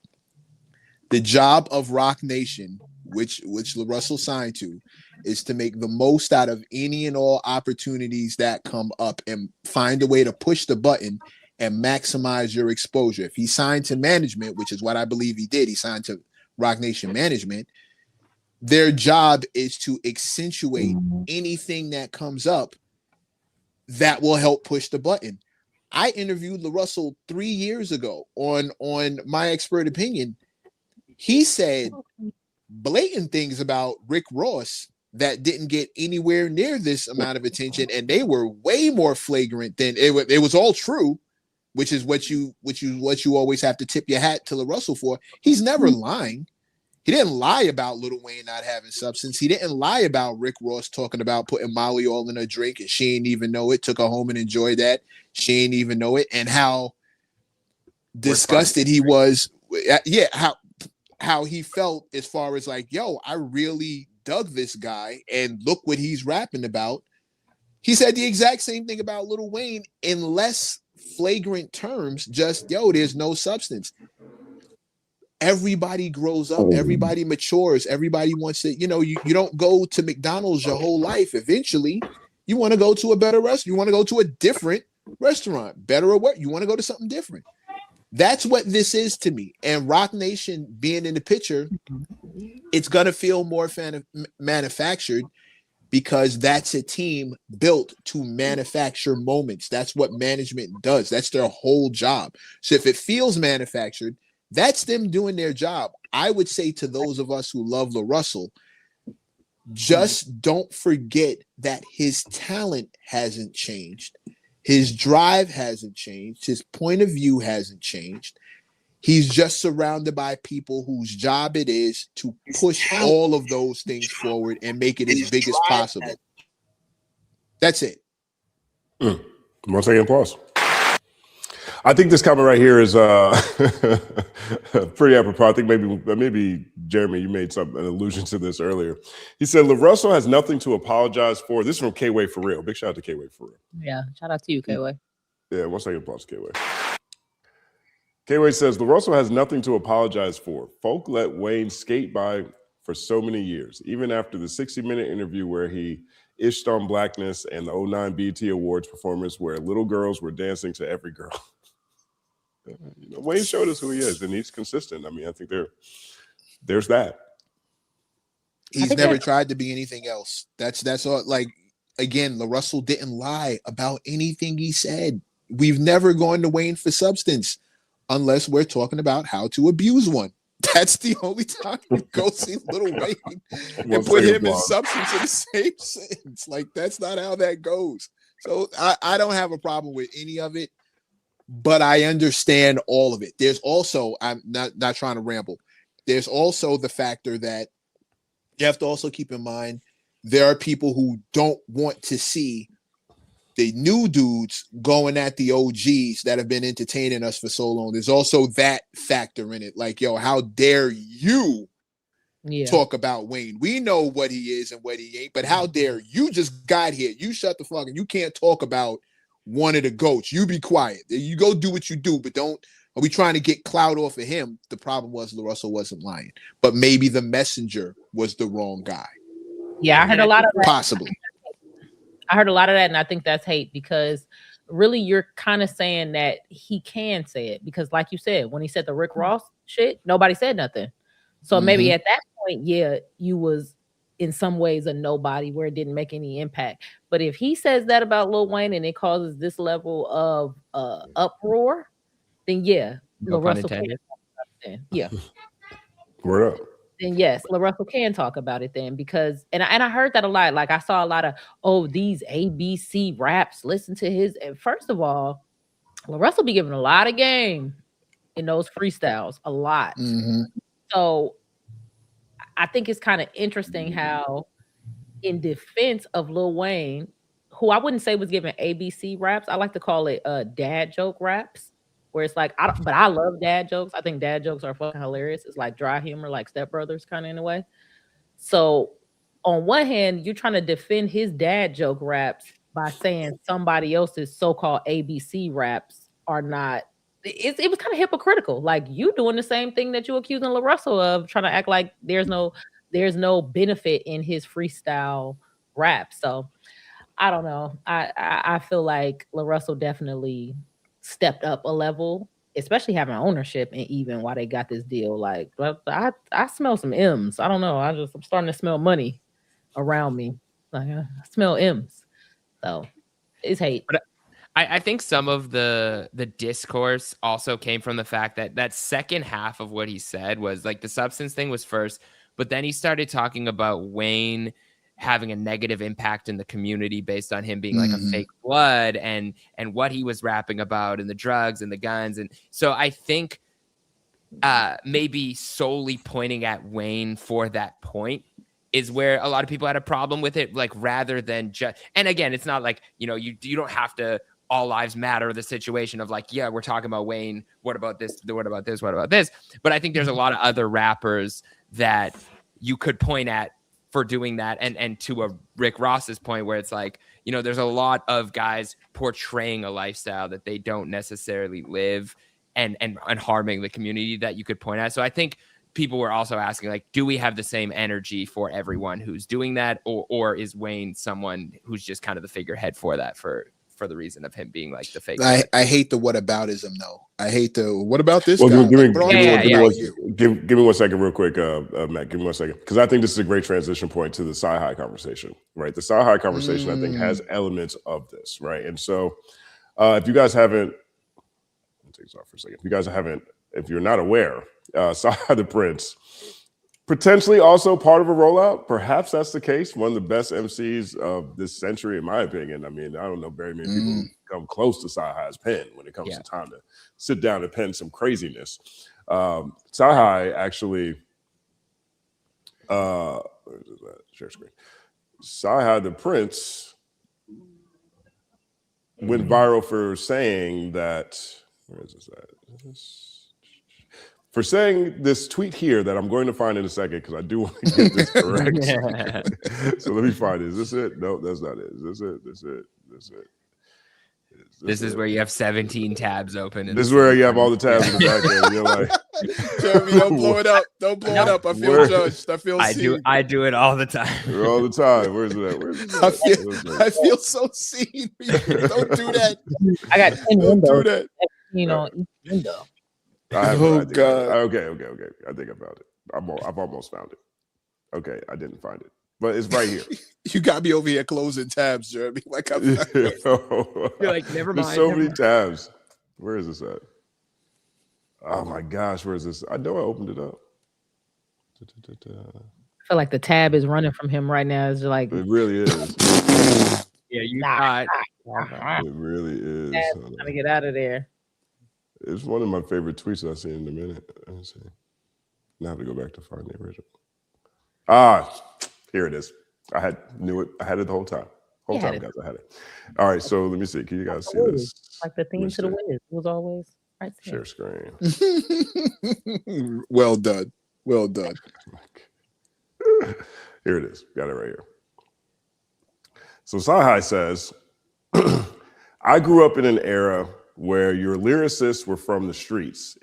The job of Rock Nation, which LaRussell signed to, is to make the most out of any and all opportunities that come up and find a way to push the button and maximize your exposure. If he signed to management, which is what I believe he did, he signed to Rock Nation management, their job is to accentuate anything that comes up that will help push the button. I interviewed LaRussell 3 years ago on My Expert Opinion. He said blatant things about Rick Ross that didn't get anywhere near this amount of attention, and they were way more flagrant than it was all true, which is what you always have to tip your hat to LaRussell for. He's never lying. He didn't lie about Lil Wayne not having substance. He didn't lie about Rick Ross talking about putting Molly all in her drink and she ain't even know it. Took her home and enjoyed that. She ain't even know it. And how disgusted he was. Yeah, how he felt as far as like, yo, I really dug this guy and look what he's rapping about. He said the exact same thing about Lil Wayne in less flagrant terms. Just, yo, there's no substance. Everybody grows up, everybody matures, everybody wants to, you don't go to McDonald's your whole life. Eventually, you want to go to a better restaurant. You want to go to a different restaurant, better or what? You want to go to something different. That's what this is to me. And Rock Nation being in the picture, it's going to feel more manufactured because that's a team built to manufacture moments. That's what management does. That's their whole job. So if it feels manufactured, that's them doing their job. I would say to those of us who love LaRussell, just don't forget that his talent hasn't changed. His drive hasn't changed. His point of view hasn't changed. He's just surrounded by people whose job it is to push all of those things forward and make it as big as possible. That's it. More second pause. I think this comment right here is pretty apropos. I think maybe Jeremy, you made an allusion to this earlier. He said LaRussell has nothing to apologize for. This is from K-Way for real. Big shout out to K-Way for real. Yeah, shout out to you, K-Way. Yeah, 1 second pause, K-Way. K-Way says LaRussell has nothing to apologize for. Folk let Wayne skate by for so many years, even after the 60-minute interview where he ished on blackness and the 09 BET Awards performance where little girls were dancing to every girl. Wayne showed us who he is, and he's consistent. I mean, I think there's that. He's never tried to be anything else. That's all. Like, again, LaRussell didn't lie about anything he said. We've never gone to Wayne for substance unless we're talking about how to abuse one. That's the only time we go see Lil Wayne and put him and substance in the same sentence. Like, that's not how that goes. So I don't have a problem with any of it. But I understand all of it. There's also, I'm not trying to ramble. There's also the factor that you have to also keep in mind, there are people who don't want to see the new dudes going at the OGs that have been entertaining us for so long. There's also that factor in it. Like, yo, how dare you talk about Wayne? We know what he is and what he ain't, but how dare you just got here? You shut the fuck and you can't talk about one of the goats. You be quiet. You go do what you do, but are we trying to get clout off of him? The problem was LaRussell wasn't lying, but maybe the messenger was the wrong guy. Yeah, I heard a lot of that. Possibly. I heard a lot of that, and I think that's hate because really you're kind of saying that he can say it because, like you said, when he said the Rick Ross shit, nobody said nothing. So maybe at that point, yeah, you was in some ways a nobody where it didn't make any impact. But if he says that about Lil Wayne and it causes this level of uproar, then yeah, No pun intended. Yeah. Word up. Then yes, LaRussell can talk about it then because and I heard that a lot. Like I saw a lot of these ABC raps. Listen to his. And first of all, LaRussell be giving a lot of game in those freestyles, a lot. So I think it's kind of interesting how, in defense of Lil Wayne, who I wouldn't say was giving ABC raps, I like to call it dad joke raps. Where it's like, but I love dad jokes. I think dad jokes are fucking hilarious. It's like dry humor, like Step Brothers kind of in a way. So on one hand, you're trying to defend his dad joke raps by saying somebody else's so-called ABC raps are not. It was kind of hypocritical. Like you doing the same thing that you accusing LaRussell of, trying to act like there's no benefit in his freestyle rap. So I don't know. I feel like LaRussell definitely stepped up a level, especially having ownership, and even why they got this deal. Like I smell some M's. I don't know. I'm starting to smell money around me. Like I smell M's. So it's hate. But I think some of the discourse also came from the fact that second half of what he said was like the substance thing was first, but then he started talking about Wayne having a negative impact in the community based on him being like a fake blood and what he was rapping about and the drugs and the guns. And so I think maybe solely pointing at Wayne for that point is where a lot of people had a problem with it, like rather than just, and again, it's not like, you don't have to all lives matter the situation of like, yeah, we're talking about Wayne. What about this? What about this? What about this? But I think there's a lot of other rappers that you could point at for doing that. And to a Rick Ross's point where it's like, there's a lot of guys portraying a lifestyle that they don't necessarily live and harming the community that you could point at. So I think people were also asking, like, do we have the same energy for everyone who's doing that? Or is Wayne someone who's just kind of the figurehead for that for the reason of him being like the fake? I hate the whataboutism though. I hate the what about this well, guy? give me 1 second real quick, Matt. Give me 1 second. Because I think this is a great transition point to the CyHi conversation, right? The CyHi conversation, I think, has elements of this, right? And so if you guys haven't, I'll take this off for a second. If you're not aware, Cyhi The Prince, potentially also part of a rollout. Perhaps that's the case. One of the best MCs of this century, in my opinion. I mean, I don't know very many people who come close to CyHi's pen when it comes to time to sit down and pen some craziness. CyHi actually, where is that? Share screen. Cyhi The Prince went viral for saying that. Where is this at? For saying this tweet here that I'm going to find in a second because I do want to get this correct. So let me find it. Is this it? No, that's not it. Is this it? This it. This is where you have 17 tabs open. This is where you have all the tabs in the back end. You're like, Jeremy, don't blow it up. Don't blow it up. I feel judged. I feel seen. I do it all the time. All the time. Where's it at? I feel so seen. Don't do that. I got 10 windows. Do that. Each window. Oh God. Okay. I think I found it. I've almost found it. Okay, I didn't find it, but it's right here. You got me over here closing tabs, Jeremy. Like I'm You're like, never mind. There's so many tabs. Where is this at? Oh my gosh, where is this? I know I opened it up. I feel like the tab is running from him right now. It's like it really is. Yeah, you got. It really is. Trying to get out of there. It's one of my favorite tweets I've seen in a minute. Let me see. Now I have to go back to find the original. Here it is. Knew it. I had it the whole time. Guys, I had it. All right, so let me see. Can you guys see this? Like the theme to the Wiz. It was always right there. Share screen. Well done. Well done. Here it is. Got it right here. So CyHi says, I grew up in an era where your lyricists were from the streets.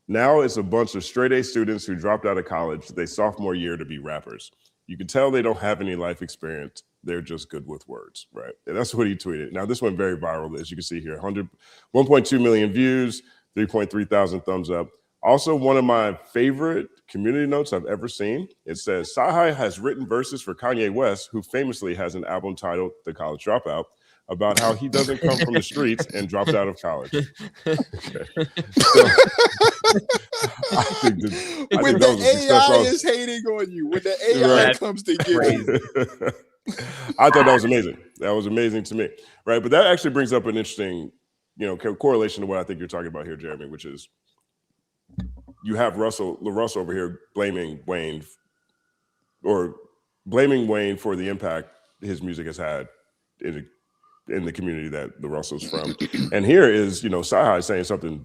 Now it's a bunch of straight A students who dropped out of college their sophomore year to be rappers. You can tell they don't have any life experience. They're just good with words, right? And that's what he tweeted. Now, this went very viral, as you can see here. 1.2 million views, 3.3 thousand thumbs up. Also, one of my favorite community notes I've ever seen. It says, CyHi has written verses for Kanye West, who famously has an album titled The College Dropout, about how he doesn't come from the streets and dropped out of college. Okay. So, I think when the AI is hating on you, when the AI comes to get you. I thought that was amazing. That was amazing to me, right? But that actually brings up an interesting, correlation to what I think you're talking about here, Jeremy, which is you have LaRussell over here blaming Wayne for the impact his music has had in the community that LaRussell's from. And here is, CyHi saying something,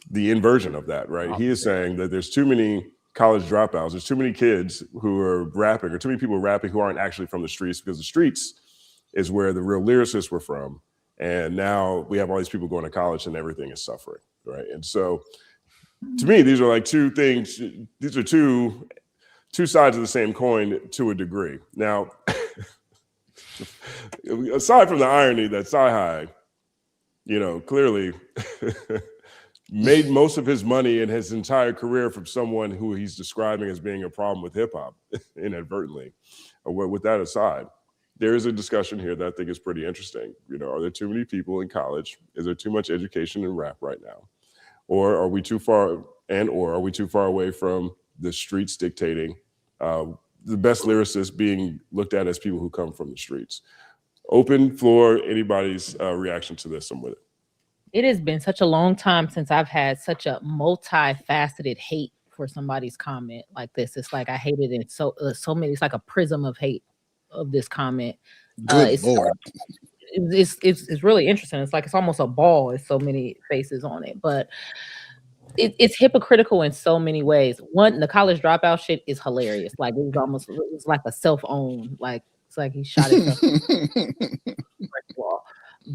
the inversion of that, right? He is saying that there's too many college dropouts. There's too many kids who are rapping, or too many people rapping who aren't actually from the streets, because the streets is where the real lyricists were from. And now we have all these people going to college and everything is suffering, right? And so to me, these are like two things. These are two sides of the same coin to a degree. Now, aside from the irony that CyHi, clearly made most of his money in his entire career from someone who he's describing as being a problem with hip hop inadvertently. With that aside, there is a discussion here that I think is pretty interesting. Are there too many people in college? Is there too much education in rap right now? Or are we too far away from the streets dictating the best lyricists being looked at as people who come from the streets? Open floor, anybody's reaction to this? I'm with it. It has been such a long time since I've had such a multifaceted hate for somebody's comment like this. It's like I hated it so many. It's like a prism of hate of this comment. Good Lord. It's really interesting. It's like it's almost a ball. It's so many faces on it, but it's hypocritical in so many ways. One, the college dropout shit is hilarious. Like it's like a self-owned. Like it's like he shot himself.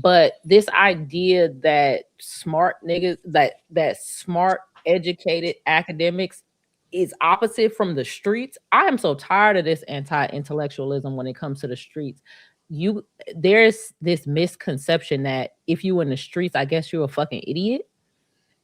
But this idea that smart niggas, that smart, educated academics is opposite from the streets. I am so tired of this anti-intellectualism when it comes to the streets. There's this misconception that if you in the streets, I guess you're a fucking idiot.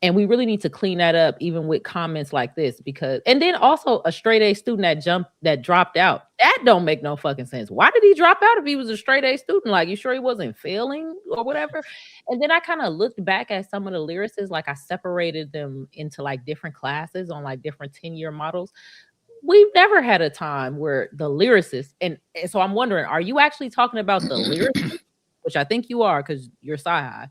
And we really need to clean that up, even with comments like this, and then also a straight A student that dropped out. That don't make no fucking sense. Why did he drop out if he was a straight A student? Like, you sure he wasn't failing or whatever? And then I kind of looked back at some of the lyricists, like I separated them into like different classes on like different 10-year models. We've never had a time where the lyricists, and so I'm wondering, are you actually talking about the lyricists? Which I think you are, because you're CyHi.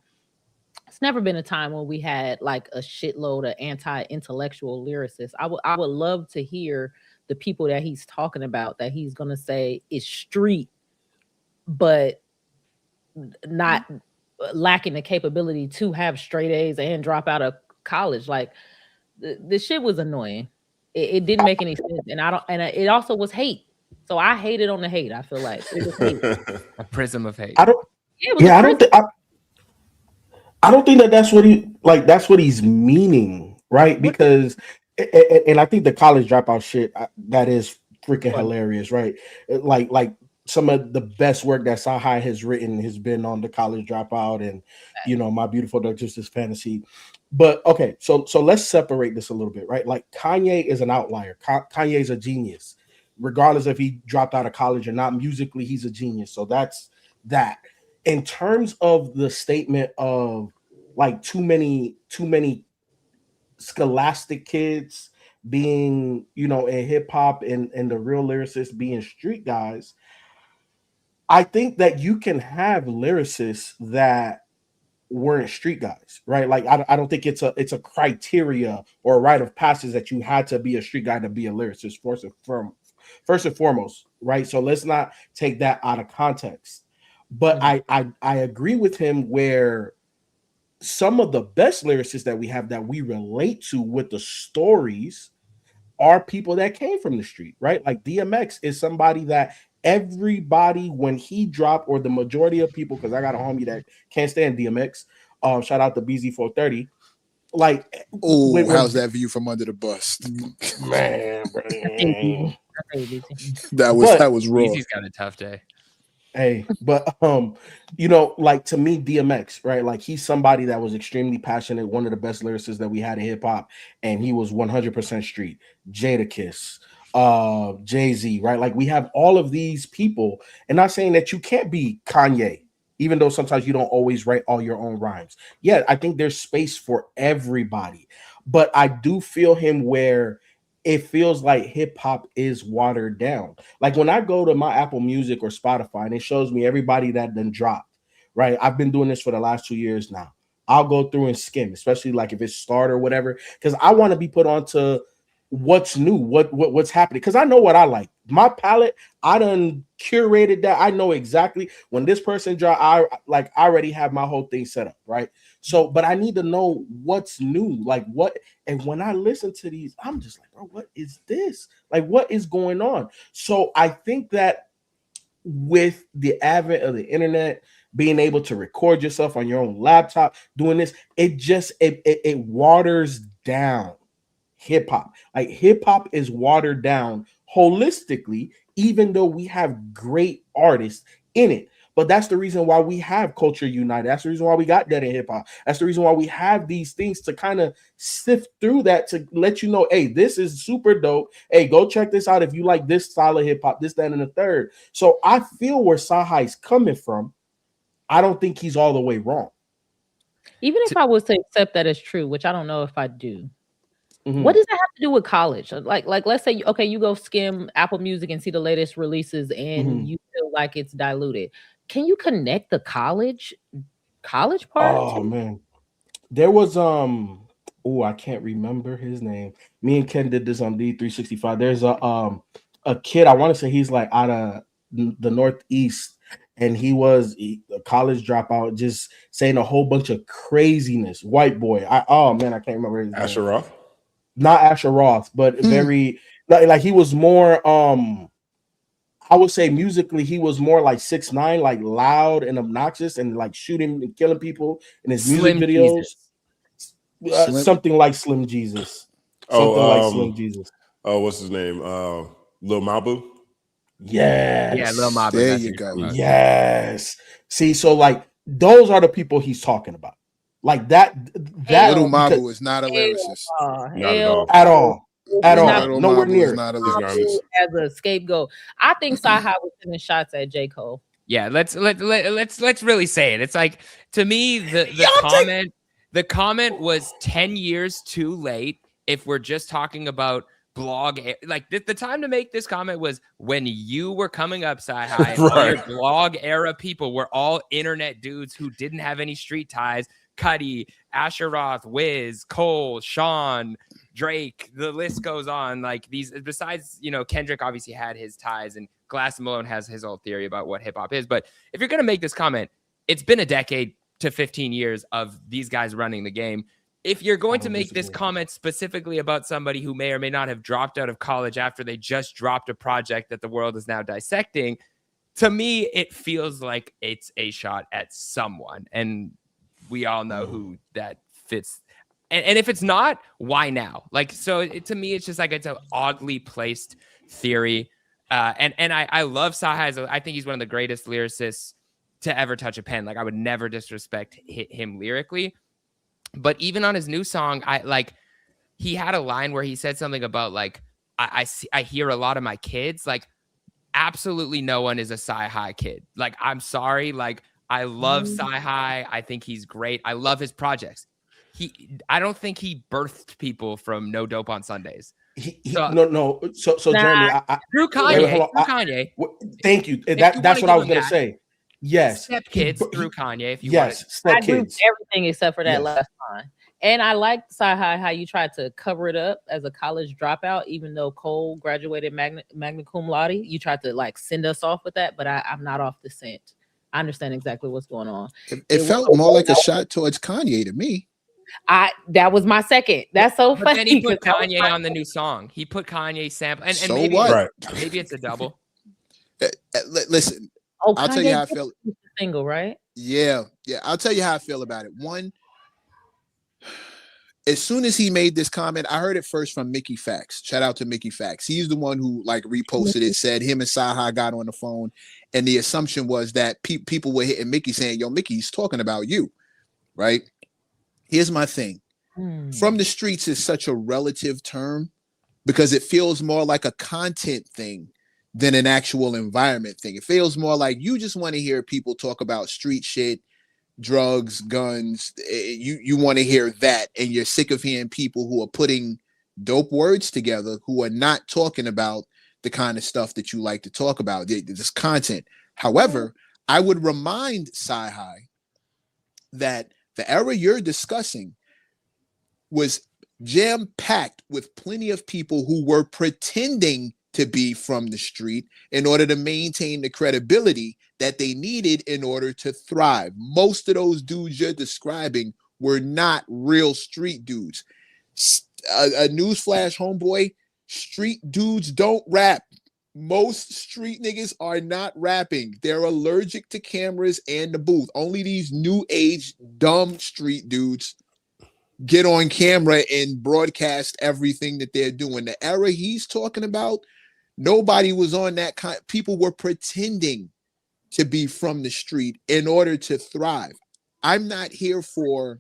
It's never been a time when we had like a shitload of anti-intellectual lyricists. I would love to hear the people that he's talking about, that he's going to say is street, but not lacking the capability to have straight A's and drop out of college. Like the shit was annoying. It didn't make any sense. And it also was hate. So I hated on the hate. I feel like it was hate. A prism of hate. I don't think that's what he's meaning, right? Because, and I think the college dropout shit, that is freaking hilarious, right? Like some of the best work that CyHi has written has been on the college dropout and, My Beautiful Dark Twisted Fantasy. But okay, so let's separate this a little bit, right? Like Kanye is an outlier. Kanye's a genius, regardless if he dropped out of college or not. Musically, he's a genius. So that's that. In terms of the statement of like too many scholastic kids being, in hip hop and the real lyricists being street guys, I think that you can have lyricists that weren't street guys, right? Like I don't think it's a criteria or a rite of passage that you had to be a street guy to be a lyricist first and foremost, right? So let's not take that out of context. But I agree with him where some of the best lyricists that we have that we relate to with the stories are people that came from the street, right? Like DMX is somebody that everybody, when he dropped, or the majority of people, because I got a homie that can't stand DMX. Shout out to BZ430. Like, how's that view from under the bus? Man, that was raw. BZ's got a tough day. Hey, but like to me, DMX, right? Like he's somebody that was extremely passionate, one of the best lyricists that we had in hip hop, and he was 100% street. Jadakiss, Jay-Z, right? Like we have all of these people, and not saying that you can't be Kanye, even though sometimes you don't always write all your own rhymes. Yeah, I think there's space for everybody, but I do feel him where it feels like hip hop is watered down. Like when I go to my Apple Music or Spotify and it shows me everybody that done dropped, right? I've been doing this for the last 2 years now. I'll go through and skim, especially like if it's start or whatever, because I want to be put onto what's new, what's happening. Because I know what I like. My palette, I done curated that. I know exactly when this person drop. I already have my whole thing set up, right? So, but I need to know what's new, like what. And when I listen to these, I'm just like, bro, what is this? Like, what is going on? So I think that with the advent of the internet, being able to record yourself on your own laptop, doing this, it waters down hip hop. Like hip hop is watered down holistically, even though we have great artists in it. But that's the reason why we have Culture United. That's the reason why we got Dead in Hip Hop. That's the reason why we have these things to kind of sift through that to let you know, hey, this is super dope. Hey, go check this out if you like this style of hip hop, this, that, and the third. So I feel where CyHi's coming from. I don't think he's all the way wrong. Even if I was to accept that as true, which I don't know if I do. What does that have to do with college? Like let's say, okay, you go skim Apple Music and see the latest releases and you feel like it's diluted. Can you connect the college part? Oh man. There was I can't remember his name. Me and Ken did this on D365. There's a kid, I want to say he's like out of the Northeast, and he was a college dropout, just saying a whole bunch of craziness. White boy. I can't remember his Asher name. Roth? Not Asher Roth, but very like he was more I would say musically he was more like 6ix9ine, like loud and obnoxious and like shooting and killing people in his music videos. Something like Slim Jesus. Like Slim Jesus. Oh, what's his name? Lil Mabu. Yes. Yeah, Lil Mabu. There you go. Yes. See, so like those are the people he's talking about. Like that Little Mabu is not a lyricist. At all. Nowhere near. Not a lyricist. As a scapegoat. I think CyHi was sending shots at J. Cole. Yeah, let's really say it. It's like, to me, the comment was 10 years too late. If we're just talking about blog, like the time to make this comment was when you were coming up, CyHi, and all your blog era people were all internet dudes who didn't have any street ties. Cuddy, Asher Roth, Wiz, Cole, Sean, Drake, the list goes on. Like these, besides, Kendrick obviously had his ties, and Glass Malone has his own theory about what hip hop is. But if you're going to make this comment, it's been a decade to 15 years of these guys running the game. If you're going to make this comment specifically about somebody who may or may not have dropped out of college after they just dropped a project that the world is now dissecting, to me, it feels like it's a shot at someone. And we all know who that fits. And if it's not, why now? Like, so to me, it's just like, it's an oddly placed theory. And I love CyHi's. I think he's one of the greatest lyricists to ever touch a pen. Like, I would never disrespect him lyrically. But even on his new song, he had a line where he said something about like, I hear a lot of my kids. Like, absolutely no one is a CyHi kid. Like, I'm sorry. Like, I love CyHi. I think he's great. I love his projects. I don't think he birthed people from No Dope on Sundays. No. So Jeremy, through Kanye. Thank you. That's what I was gonna say. Yes, Step Kids through Kanye. If you Step I agree with everything except for that last line. And I like CyHi how you tried to cover it up as a college dropout, even though Cole graduated magna cum laude. You tried to like send us off with that, but I'm not off the scent. I understand exactly what's going on. It felt more like a shot towards Kanye to me. That was my second. That's so funny. But then he put Kanye on the new song. He put Kanye sample, and so maybe what? Maybe it's a double. Listen, I'll tell you how I feel. Single, right? Yeah. I'll tell you how I feel about it. One, as soon as he made this comment, I heard it first from Mickey Fax. Shout out to Mickey Fax. He's the one who like reposted it, said him and CyHi got on the phone. And the assumption was that people were hitting Mickey saying, yo, Mickey, he's talking about you, right? Here's my thing. From the streets is such a relative term because it feels more like a content thing than an actual environment thing. It feels more like you just want to hear people talk about street shit, drugs, guns. You want to hear that, and you're sick of hearing people who are putting dope words together who are not talking about the kind of stuff that you like to talk about. This content. However, I would remind CyHi that the era you're discussing was jam-packed with plenty of people who were pretending to be from the street in order to maintain the credibility that they needed in order to thrive. Most of those dudes you're describing were not real street dudes. A newsflash, homeboy, street dudes don't rap. Most street niggas are not rapping. They're allergic to cameras and the booth. Only these new age dumb street dudes get on camera and broadcast everything that they're doing. The era he's talking about, nobody was on that kind. People were pretending to be from the street in order to thrive. I'm not here for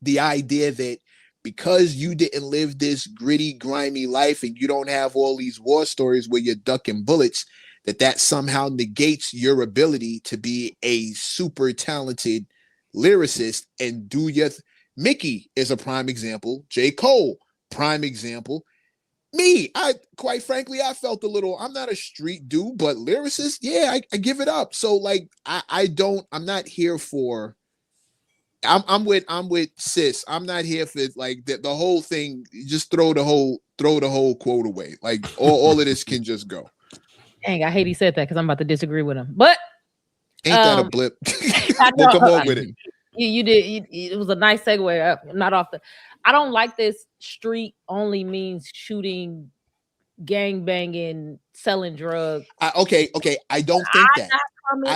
the idea that because you didn't live this gritty, grimy life and you don't have all these war stories where you're ducking bullets, that somehow negates your ability to be a super talented lyricist and do your Mickey is a prime example. J. Cole, prime example. Me, quite frankly, I felt a little, I'm not a street dude, but lyricist, yeah, I give it up. So like, I'm not here for, I'm with sis. I'm not here for like the whole thing. Just throw the whole quote away. Like all of this can just go. Dang, I hate he said that because I'm about to disagree with him. But ain't that a blip? We'll come on with it. You did. It was a nice segue. Not off the. I don't like this. Street only means shooting, gang banging, selling drugs. Okay. I don't think that.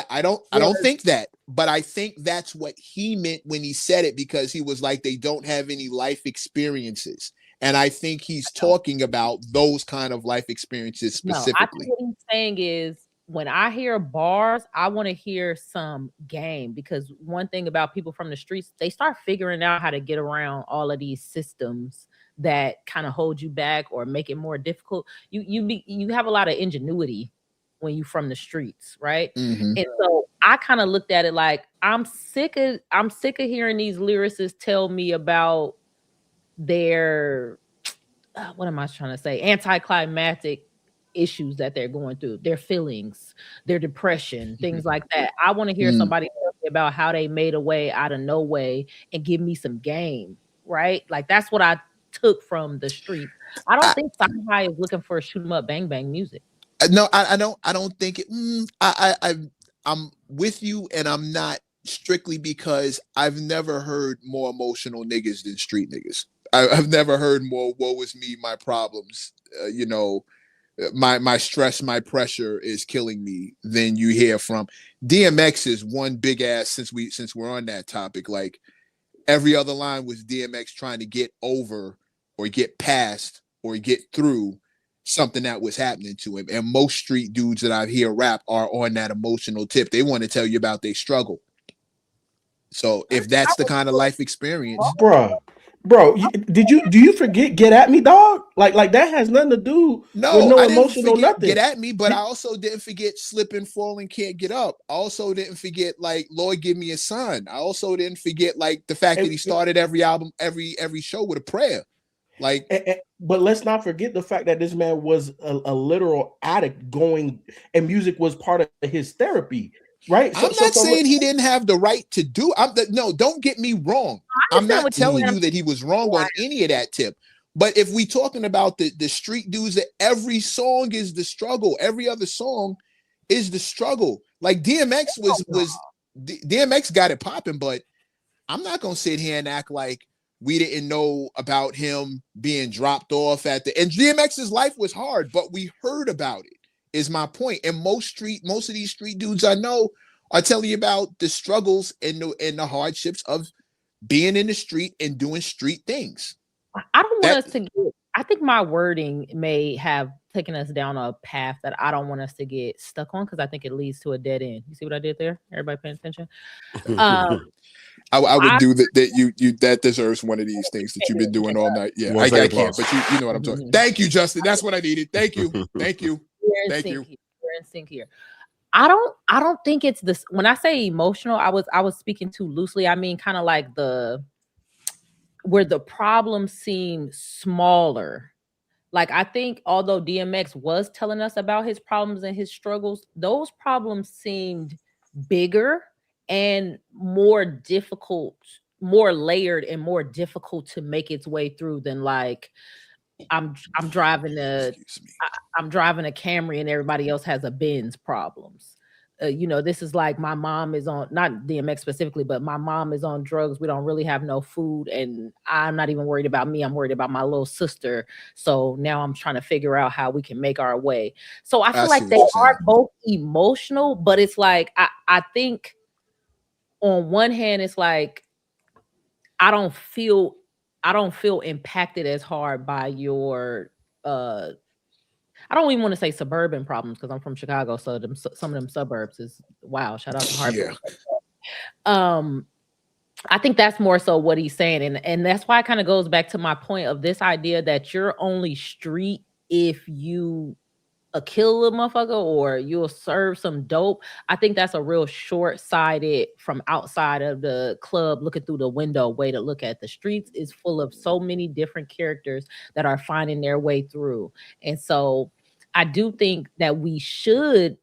I don't think that. But I think that's what he meant when he said it, because he was like, they don't have any life experiences. And I think he's talking about those kind of life experiences specifically. No, I think what he's saying is, when I hear bars, I want to hear some game, because one thing about people from the streets, they start figuring out how to get around all of these systems that kind of hold you back or make it more difficult. You have a lot of ingenuity when you from the streets, right? Mm-hmm. And so I kind of looked at it like, I'm sick of hearing these lyricists tell me about their what am I trying to say? Anticlimactic issues that they're going through, their feelings, their depression, things like that. I want to hear somebody tell me about how they made a way out of no way and give me some game, right? Like that's what I took from the street. I don't think CyHi is looking for shoot 'em up, bang bang music. No, I don't think it. I'm with you, and I'm not, strictly because I've never heard more emotional niggas than street niggas. I've never heard more woe is me, my problems, my stress, my pressure is killing me than you hear from DMX. Is one big ass, since we're on that topic, like every other line was DMX trying to get over or get past or get through something that was happening to him. And most street dudes that I hear rap are on that emotional tip. They want to tell you about their struggle. So if that's the kind of life experience, bro, do you forget Get At Me, dog? Like that has nothing to do with no emotional nothing. Get At Me, but I also didn't forget Slip and Fall and Can't Get Up. I also didn't forget like Lord Give Me a Sign. I also didn't forget like the fact that he started every album, every show with a prayer. Like, but let's not forget the fact that this man was a literal addict going, and music was part of his therapy. Right. I'm not saying he didn't have the right to do. No, don't get me wrong. I'm not telling you that he was wrong on any of that tip. But if we talking about the street dudes, that every song is the struggle. Every other song is the struggle. Like DMX DMX got it popping, but I'm not gonna sit here and act like we didn't know about him being dropped off and DMX's life was hard, but we heard about it. Is my point. And most of these street dudes I know are telling you about the struggles and the hardships of being in the street and doing street things. I don't want us to get, I think my wording may have taken us down a path that I don't want us to get stuck on, because I think it leads to a dead end. You see what I did there? Everybody paying attention? I would do that. You that deserves one of these things that you've been doing all night. Yeah, I can't, but you know what I'm talking. Thank you, Justin. That's what I needed. Thank you. Thank you. Thank you. We're in sync here. I don't think it's this. When I say emotional, I was speaking too loosely. I mean, kind of like where the problems seem smaller. Like, I think although DMX was telling us about his problems and his struggles, those problems seemed bigger and more difficult, more layered and more difficult to make its way through than like I'm driving a Camry and everybody else has a Benz problems. This is like my mom is on, not DMX specifically, but my mom is on drugs. We don't really have no food, and I'm not even worried about me. I'm worried about my little sister. So now I'm trying to figure out how we can make our way. So I feel like they are both emotional, but it's like I think on one hand, it's like I don't feel impacted as hard by your I don't even want to say suburban problems, because I'm from Chicago, so some of them suburbs is wow. Shout out to Hartford. Yeah. I think that's more so what he's saying, and that's why it kind of goes back to my point of this idea that you're only street if you kill a motherfucker or you'll serve some dope. I think that's a real short-sighted, from outside of the club looking through the window way to look at the streets. Is full of so many different characters that are finding their way through. And so I do think that we should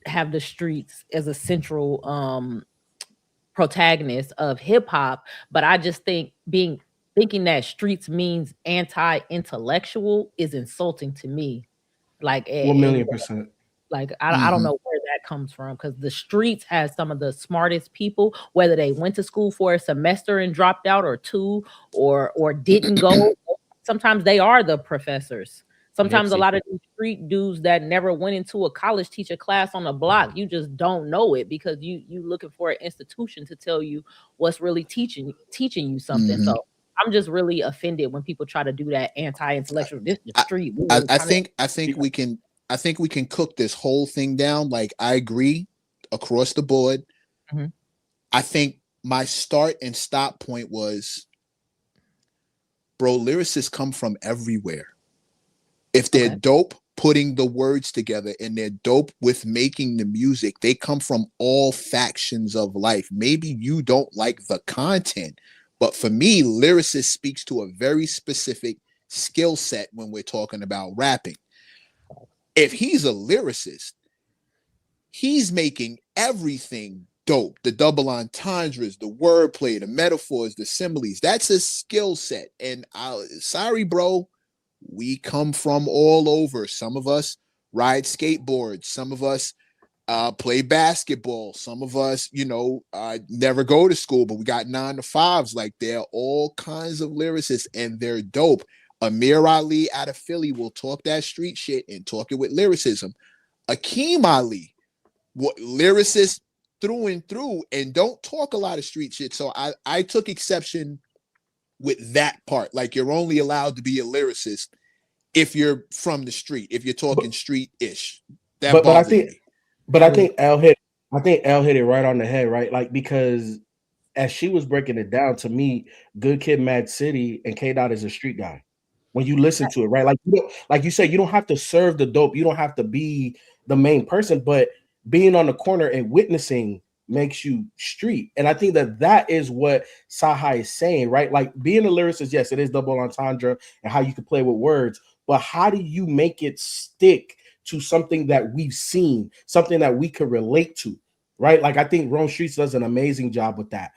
have the streets as a central protagonist of hip hop, but I just think thinking that streets means anti-intellectual is insulting to me. Like 1,000,000%. Like I don't know where that comes from, because the streets has some of the smartest people, whether they went to school for a semester and dropped out or two, or didn't go. Sometimes they are the professors. Sometimes a lot of these street dudes that never went into a college teach a class on the block. You just don't know it because you looking for an institution to tell you what's really teaching you something. So I'm just really offended when people try to do that anti-intellectual. This is the street. I think we can cook this whole thing down. Like, I agree across the board. Mm-hmm. I think my start and stop point was, bro, lyricists come from everywhere. If they're dope putting the words together and they're dope with making the music, they come from all factions of life. Maybe you don't like the content, but for me, lyricist speaks to a very specific skill set when we're talking about rapping. If he's a lyricist, he's making everything dope. The double entendres, the wordplay, the metaphors, the similes. That's a skill set. And sorry, bro, we come from all over. Some of us ride skateboards. Some of us play basketball. Some of us, never go to school, but we got 9 to 5s. Like, they're all kinds of lyricists, and they're dope. Amir Ali out of Philly will talk that street shit and talk it with lyricism. Akeem Ali, lyricist through and through, and don't talk a lot of street shit. So I took exception with that part. Like, you're only allowed to be a lyricist if you're from the street, if you're talking street-ish. But I think L hit it right on the head, right? Like, because as she was breaking it down, to me, Good Kid, Mad City and K-Dot is a street guy. When you listen to it, right? Like you said, you don't have to serve the dope. You don't have to be the main person, but being on the corner and witnessing makes you street. And I think that is what CyHi is saying, right? Like, being a lyricist, yes, it is double entendre and how you can play with words, but how do you make it stick to something that we've seen, something that we could relate to, right? Like, I think Rome Streets does an amazing job with that.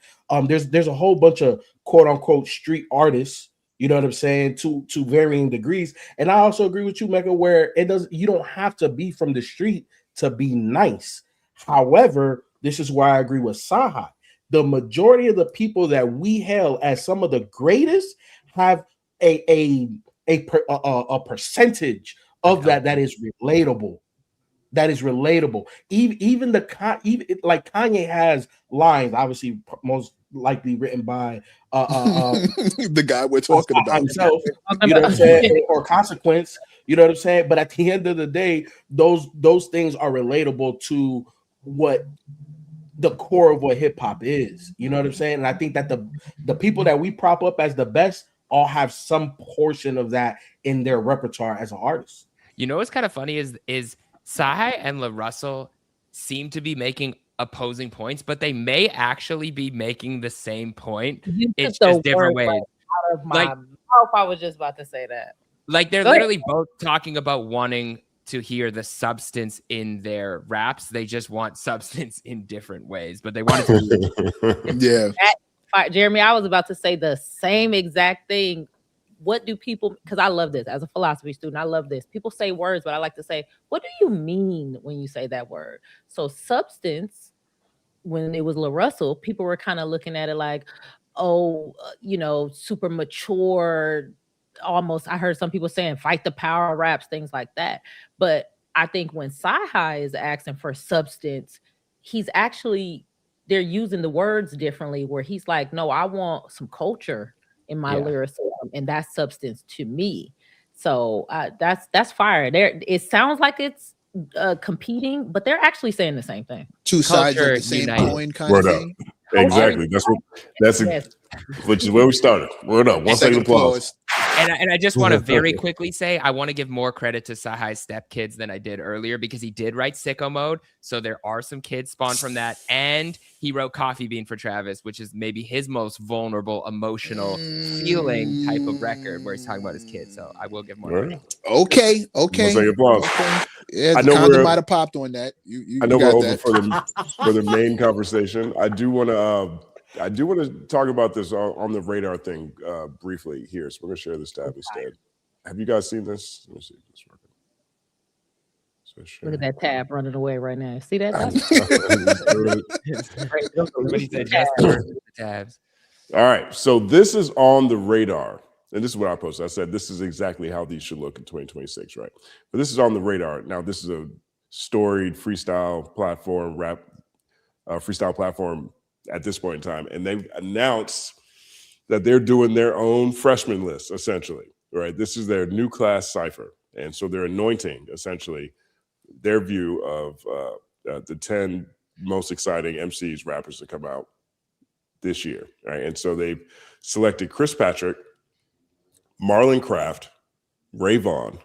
There's a whole bunch of quote unquote street artists, you know what I'm saying, to varying degrees. And I also agree with you, Mecca, where you don't have to be from the street to be nice. However, this is why I agree with CyHi. The majority of the people that we hail as some of the greatest have a percentage of that is relatable. that is relatable. Even like Kanye has lines, obviously most likely written by the guy we're talking about himself, you know what I'm saying, or Consequence, you know what I'm saying. But at the end of the day, those things are relatable to what the core of what hip hop is. You know what I'm saying? And I think that the people that we prop up as the best all have some portion of that in their repertoire as an artist. You know what's kind of funny is CyHi and LaRussell seem to be making opposing points, but they may actually be making the same point. It's just different ways. Out of my mouth, I was just about to say that. Like they're literally both talking about wanting to hear the substance in their raps. They just want substance in different ways, but they want it to be Jeremy, I was about to say the same exact thing. What do people, because I love this as a philosophy student, I love this. People say words, but I like to say, what do you mean when you say that word? So substance, when it was LaRussell, people were kind of looking at it like, oh, super mature, almost. I heard some people saying fight the power raps, things like that. But I think when CyHi is asking for substance, they're using the words differently, where he's like, no, I want some culture in my lyricism, and that's substance to me. So that's fire. It sounds like it's competing, but they're actually saying the same thing. Two sides of the same coin kind of thing. Exactly. Which is where we started. Word up. One second applause. And I just want to very quickly say, I want to give more credit to CyHi's stepkids than I did earlier, because he did write Sicko Mode. So there are some kids spawned from that. And he wrote Coffee Bean for Travis, which is maybe his most vulnerable, emotional feeling type of record, where he's talking about his kids. So I will give more credit. Okay. One second applause. Yeah, I know condom might have popped on that. I know we're open for the main conversation. I do want to talk about this on the radar thing briefly here. So we're going to share this tab instead. Have you guys seen this? Let me see if this is working. So look at that tab running away right now. See that? Tabs. All right. So this is on the radar. And this is what I posted. I said, this is exactly how these should look in 2026, right? But this is on the radar. Now, this is a storied freestyle platform, freestyle platform at this point in time. And they've announced that they're doing their own freshman list, essentially, right? This is their new class cipher. And so they're anointing, essentially, their view of the 10 most exciting MCs, rappers to come out this year, right? And so they've selected Chris Patrick, Marlon Craft, Ray Vaughn,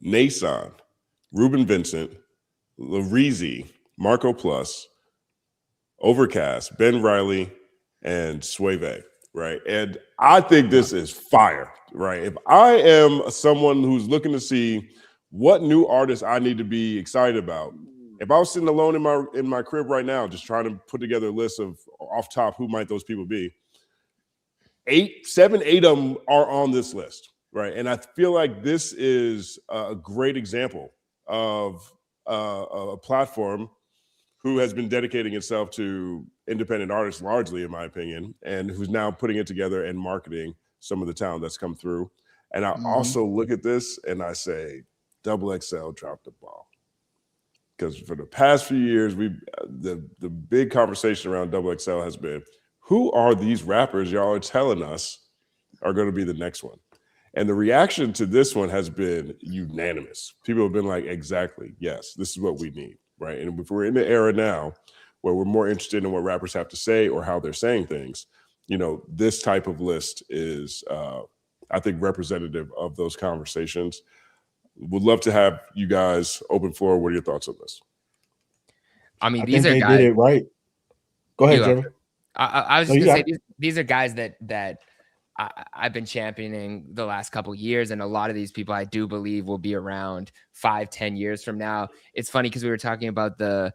Nason, Ruben Vincent, Lareezy, Marco Plus, Overcast, Ben Riley, and Suave, right? And I think this is fire, right? If I am someone who's looking to see what new artists I need to be excited about, if I was sitting alone in my crib right now, just trying to put together a list of off top, who might those people be? 7, 8 of them are on this list, right? And I feel like this is a great example of a platform who has been dedicating itself to independent artists largely, in my opinion, and who's now putting it together and marketing some of the talent that's come through. And I also look at this and I say, XXL dropped the ball. Because for the past few years, the big conversation around XXL has been, who are these rappers y'all are telling us are going to be the next one? And the reaction to this one has been unanimous. People have been like, exactly, yes, this is what we need, right? And if we're in the era now where we're more interested in what rappers have to say or how they're saying things, this type of list is, I think, representative of those conversations. Would love to have you guys open floor. What are your thoughts on this? I mean, these are guys. Did it right. Go ahead, Jeremy. I was just going to say, these are guys that I've been championing the last couple of years, and a lot of these people I do believe will be around 5-10 years from now. It's funny because we were talking about the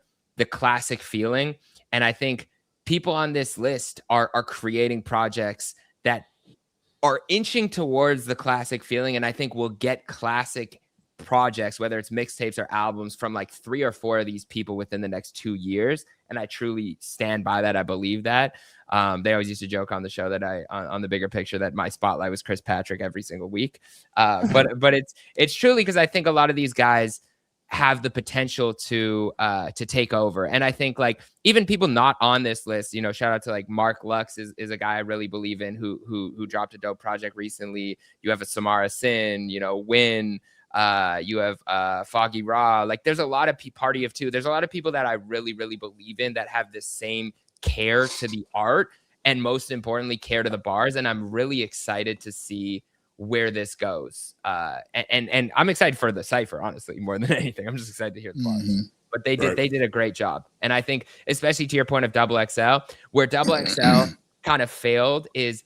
classic feeling, and I think people on this list are creating projects that are inching towards the classic feeling, and I think we'll get classic projects, whether it's mixtapes or albums, from like 3 or 4 of these people within the next 2 years. And I truly stand by that. I believe that. They always used to joke on the show that on the bigger picture, that my spotlight was Chris Patrick every single week. But it's truly because I think a lot of these guys have the potential to take over. And I think like even people not on this list, you know, shout out to like Mark Lux is a guy I really believe in who dropped a dope project recently. You have a Samara Sin, you know, Win, you have Foggy Raw. Like there's a lot of Party of Two. There's a lot of people that I really, really believe in that have the same care to the art and most importantly care to the bars. And I'm really excited to see where this goes. And I'm excited for the cypher, honestly, more than anything. I'm just excited to hear the bars. But they did a great job. And I think, especially to your point of Double XL, where Double XL kind of failed is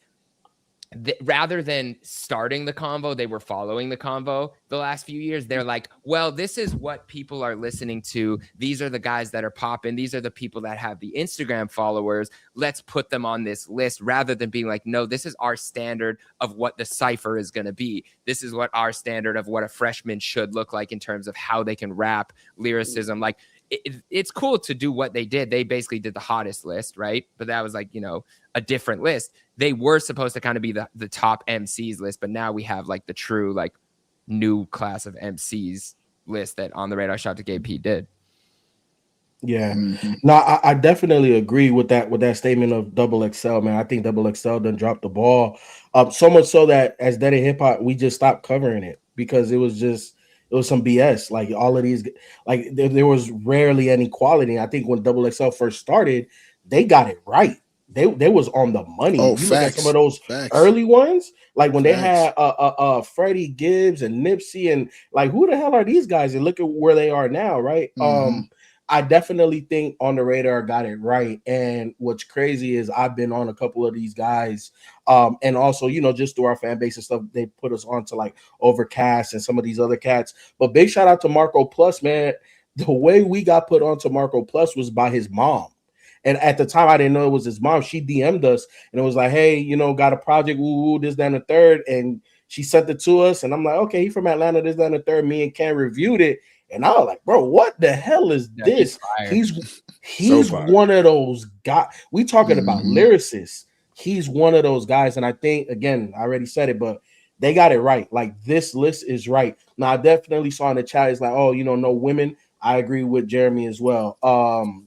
rather than starting the convo, they were following the convo the last few years. They're like, well, this is what people are listening to. These are the guys that are popping. These are the people that have the Instagram followers. Let's put them on this list, rather than being like, no, this is our standard of what the cypher is going to be. This is what our standard of what a freshman should look like in terms of how they can rap, lyricism. Like it's cool to do what they did. They basically did the hottest list, right? But that was like, you know, a different list. They were supposed to kind of be the top MCs list, but now we have like the true like new class of MCs list that On the Radar Shot to KP did. Yeah, no, I definitely agree with that statement of Double XL, man. I think Double XL done dropped the ball, so much so that as Dead Hip Hop, we just stopped covering it because it was some BS. Like all of these, like there was rarely any quality. I think when Double XL first started, they got it right. They was on the money. Oh, you look at some of those early ones, like when they had Freddie Gibbs and Nipsey, and like who the hell are these guys? And look at where they are now, right? I definitely think On the Radar got it right. And what's crazy is I've been on a couple of these guys, and also, you know, just through our fan base and stuff, they put us on to like Overcast and some of these other cats. But big shout out to Marco Plus, man. The way we got put onto Marco Plus was by his mom. And at the time, I didn't know it was his mom. She DM'd us and it was like, hey, you know, got a project, woo, this, that, and the third. And she sent it to us. And I'm like, okay, he from Atlanta, this, that, and the third. Me and Ken reviewed it. And I was like, bro, what the hell is this? He's so one of those guys. We talking about lyricists. He's one of those guys. And I think, again, I already said it, but they got it right. Like this list is right. Now, I definitely saw in the chat, it's like, oh, you know, no women. I agree with Jeremy as well.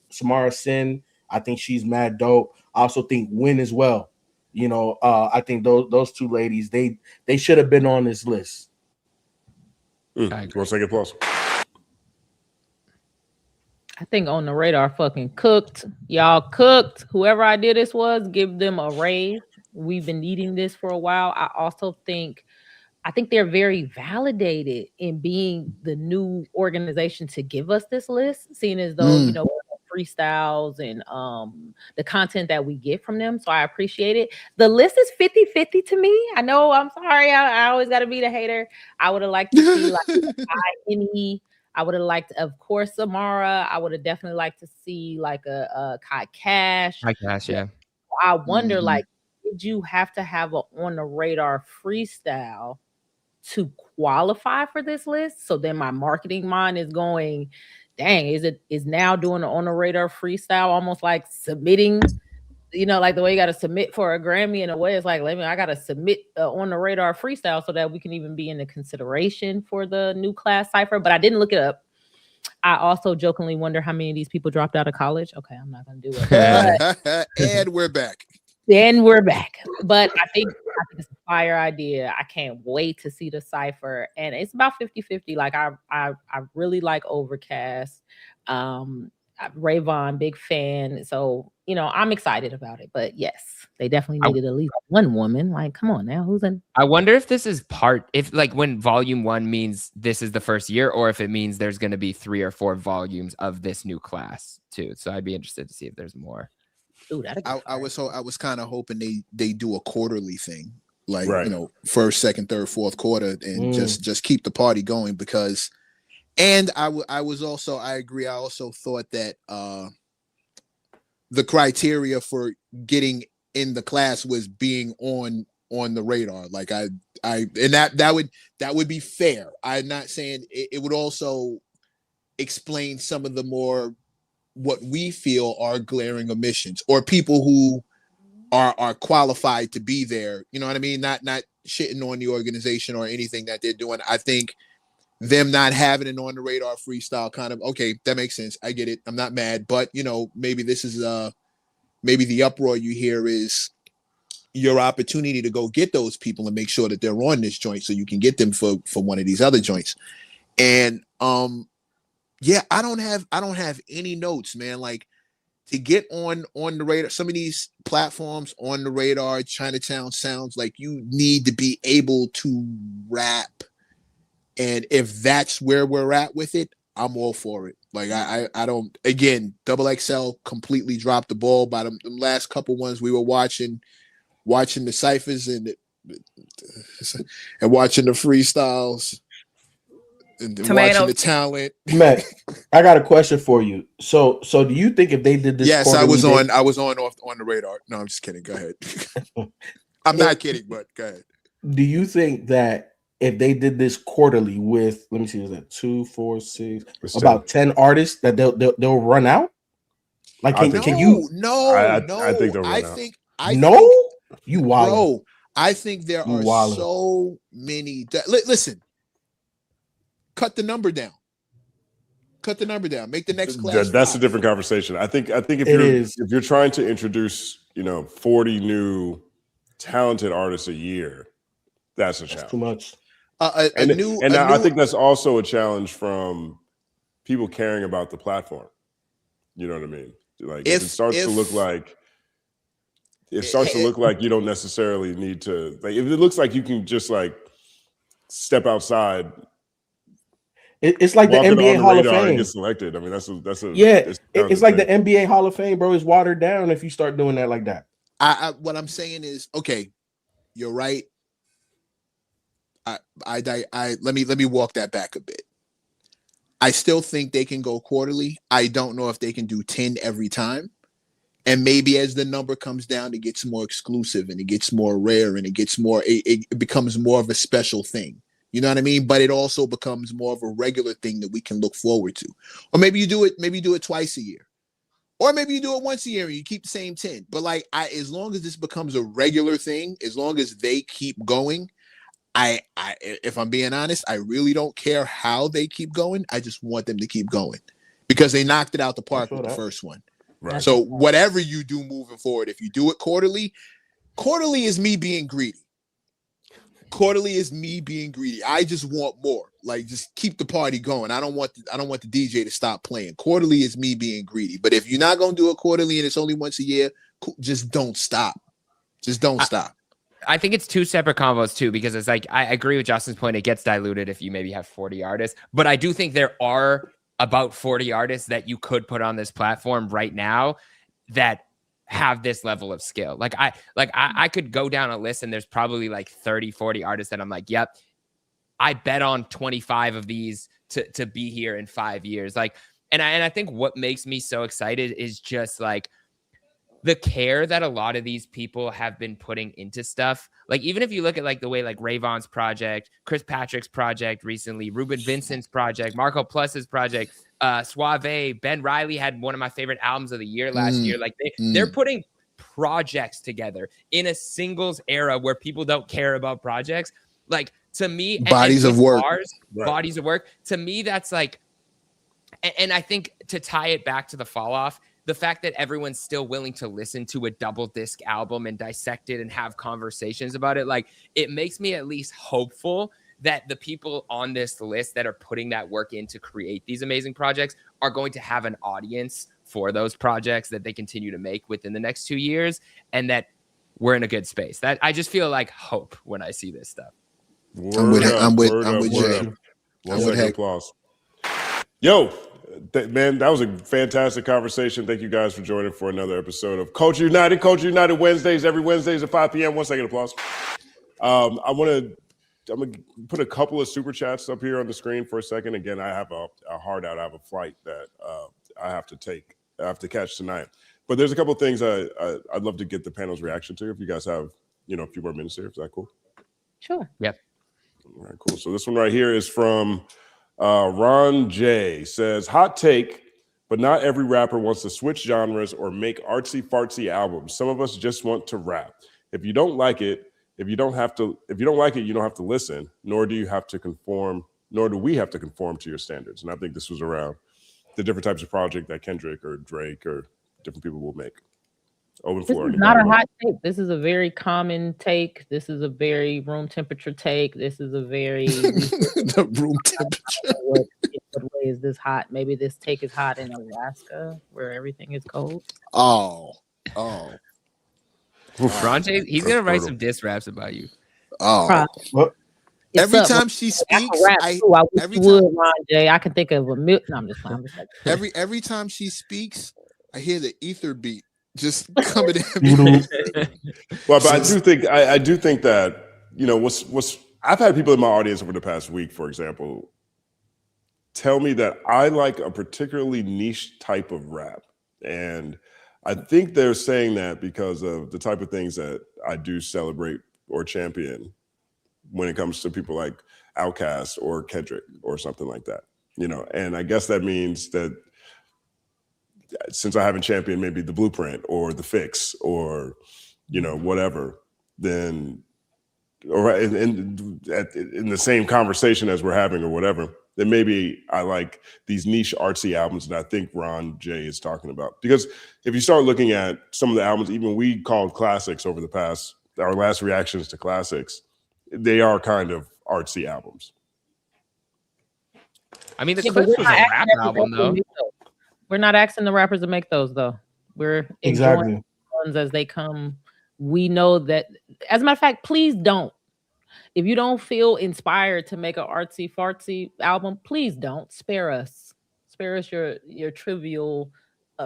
Samara Sin, I think she's mad dope. I also think Win as well. You know, I think those two ladies, they should have been on this list. 1 second plus. I think On the Radar fucking cooked. Y'all cooked. Whoever idea this was, give them a raise. We've been needing this for a while. I think they're very validated in being the new organization to give us this list, seeing as though, you know, freestyles and the content that we get from them. So I appreciate it. The list is 50-50 to me. I know, I'm sorry. I always got to be the hater. I would have liked to see like I would have liked, of course, Samara. I would have definitely liked to see like a Kai Cash. Kai Cash, yeah. I wonder, like, did you have to have a On the Radar freestyle to qualify for this list? So then my marketing mind is going, dang, is now doing an On the Radar freestyle almost like submitting, you know, like the way you got to submit for a Grammy in a way. It's like, I got to submit On the Radar freestyle so that we can even be in the consideration for the new class cypher. But I didn't look it up. I also jokingly wonder how many of these people dropped out of college. Okay, I'm not going to do it. And we're back. But I think it's a fire idea. I can't wait to see the cypher. And it's about 50-50. Like I really like Overcast. Rayvon, big fan. So, you know, I'm excited about it. But yes, they definitely needed at least one woman. Like, come on now, who's in? I wonder if this is if like when volume 1 means this is the first year, or if it means there's going to be 3 or 4 volumes of this new class too. So I'd be interested to see if there's more. Ooh, I was kind of hoping they do a quarterly thing, like you know, first, second, third, fourth quarter, and just keep the party going. Because, and I agree. I also thought that the criteria for getting in the class was being on the radar. Like and that would be fair. I'm not saying it would also explain some of the more what we feel are glaring omissions, or people who are qualified to be there. You know what I mean? Not shitting on the organization or anything that they're doing. I think them not having an on the radar freestyle kind of, okay, that makes sense. I get it. I'm not mad, but you know, maybe this is maybe the uproar you hear is your opportunity to go get those people and make sure that they're on this joint so you can get them for one of these other joints. And yeah, I don't have any notes, man. Like, to get on the radar, some of these platforms on the radar, Chinatown sounds like you need to be able to rap. And if that's where we're at with it, I'm all for it. Like, I don't, again, Double XL completely dropped the ball by the last couple ones we were watching the ciphers and watching the freestyles and watching the talent. Matt, I got a question for you. So do you think if they did this? Yes, I was on the radar. No, I'm just kidding. Go ahead. I'm not kidding, but go ahead. Do you think that if they did this quarterly with, let me see, is that 2, 4, 6, about 10 artists, that they'll run out? Like, can you? No, I think they'll run out. You wild. Bro, I think there are so many. Listen, cut the number down. Make the next class. That's a different conversation. I think if you're trying to introduce 40 new talented artists a year, that's a challenge. That's too much. I think that's also a challenge from people caring about the platform. You know what I mean? Like, it starts to look like you don't necessarily need to. Like, if it looks like you can just like step outside. It's like the NBA Hall of Fame. And get selected. I mean, that's a yeah. It's like the NBA Hall of Fame, bro. It's watered down if you start doing that like that. What I'm saying is, okay, you're right. Let me walk that back a bit. I still think they can go quarterly. I don't know if they can do 10 every time. And maybe as the number comes down, it gets more exclusive and it gets more rare and it becomes more of a special thing. You know what I mean? But it also becomes more of a regular thing that we can look forward to. Or maybe you do it twice a year. Or maybe you do it once a year and you keep the same 10. But like, as long as this becomes a regular thing, as long as they keep going, if I'm being honest, I really don't care how they keep going. I just want them to keep going because they knocked it out the park with the first one. Right. So whatever you do moving forward, if you do it quarterly is me being greedy. I just want more. Like, just keep the party going. I don't want the DJ to stop playing. Quarterly is me being greedy. But if you're not gonna do it quarterly and it's only once a year, just don't stop. Stop. I think it's two separate combos too, because it's like, I agree with Justin's point. It gets diluted if you maybe have 40 artists, but I do think there are about 40 artists that you could put on this platform right now that have this level of skill. Like I could go down a list and there's probably like 30, 40 artists that I'm like, yep, I bet on 25 of these to be here in 5 years. Like, and I think what makes me so excited is just like the care that a lot of these people have been putting into stuff. Like, even if you look at like the way like Rayvon's project, Chris Patrick's project recently, Ruben Vincent's project, Marco Plus's project, Suave, Ben Riley had one of my favorite albums of the year last year. Like they're putting projects together in a singles era where people don't care about projects. Like, to me, bodies of work. To me, that's like, and I think to tie it back to the fall off, the fact that everyone's still willing to listen to a double disc album and dissect it and have conversations about it, like, it makes me at least hopeful that the people on this list that are putting that work in to create these amazing projects are going to have an audience for those projects that they continue to make within the next 2 years, and that we're in a good space. That I just feel like hope when I see this stuff. I'm with Jay. 1 second applause. Yo, man, that was a fantastic conversation. Thank you guys for joining for another episode of Culture United. Culture United Wednesdays, every Wednesdays at 5 p.m. 1 second applause. I'm gonna put a couple of super chats up here on the screen for a second. Again, I have a hard out. I have a flight that I have to catch tonight. But there's a couple of things I'd love to get the panel's reaction to. If you guys have a few more minutes here, is that cool? Sure. Yep. All right, cool. So this one right here is from Ron J. Says, hot take, but not every rapper wants to switch genres or make artsy fartsy albums. Some of us just want to rap. If you don't like it, you don't have to listen, nor do you have to conform nor do we have to conform to your standards. And I think this was around the different types of project that Kendrick or Drake or different people will make. Open floor. This is not a hot take. This is a very common take. This is a very room temperature take. This is a very the room temperature. What way is this hot? Maybe this take is hot in Alaska where everything is cold. Oh. Ron J, he's gonna write some diss raps about you. Oh. Every time she speaks, I wish you would, Ron J. I can think of a million. No, I'm just playing. Every time she speaks, I hear the ether beat just coming in. Well, but I do think that, you know, what's I've had people in my audience over the past week, for example, tell me that I like a particularly niche type of rap. And I think they're saying that because of the type of things that I do celebrate or champion when it comes to people like Outkast or Kendrick or something like that, you know. And I guess that means that since I haven't championed maybe the Blueprint or the Fix or, you know, whatever, then, or in the same conversation as we're having or whatever, then maybe I like these niche artsy albums that I think Ron J is talking about. Because if you start looking at some of the albums, even we called classics over the past, our last reactions to classics, they are kind of artsy albums. I mean, the Clips was a rap album, though. We're not asking the rappers to make those, though. We're enjoying ones as they come. We know that, as a matter of fact, please don't. If you don't feel inspired to make an artsy fartsy album, please don't. Spare us. Spare us your trivial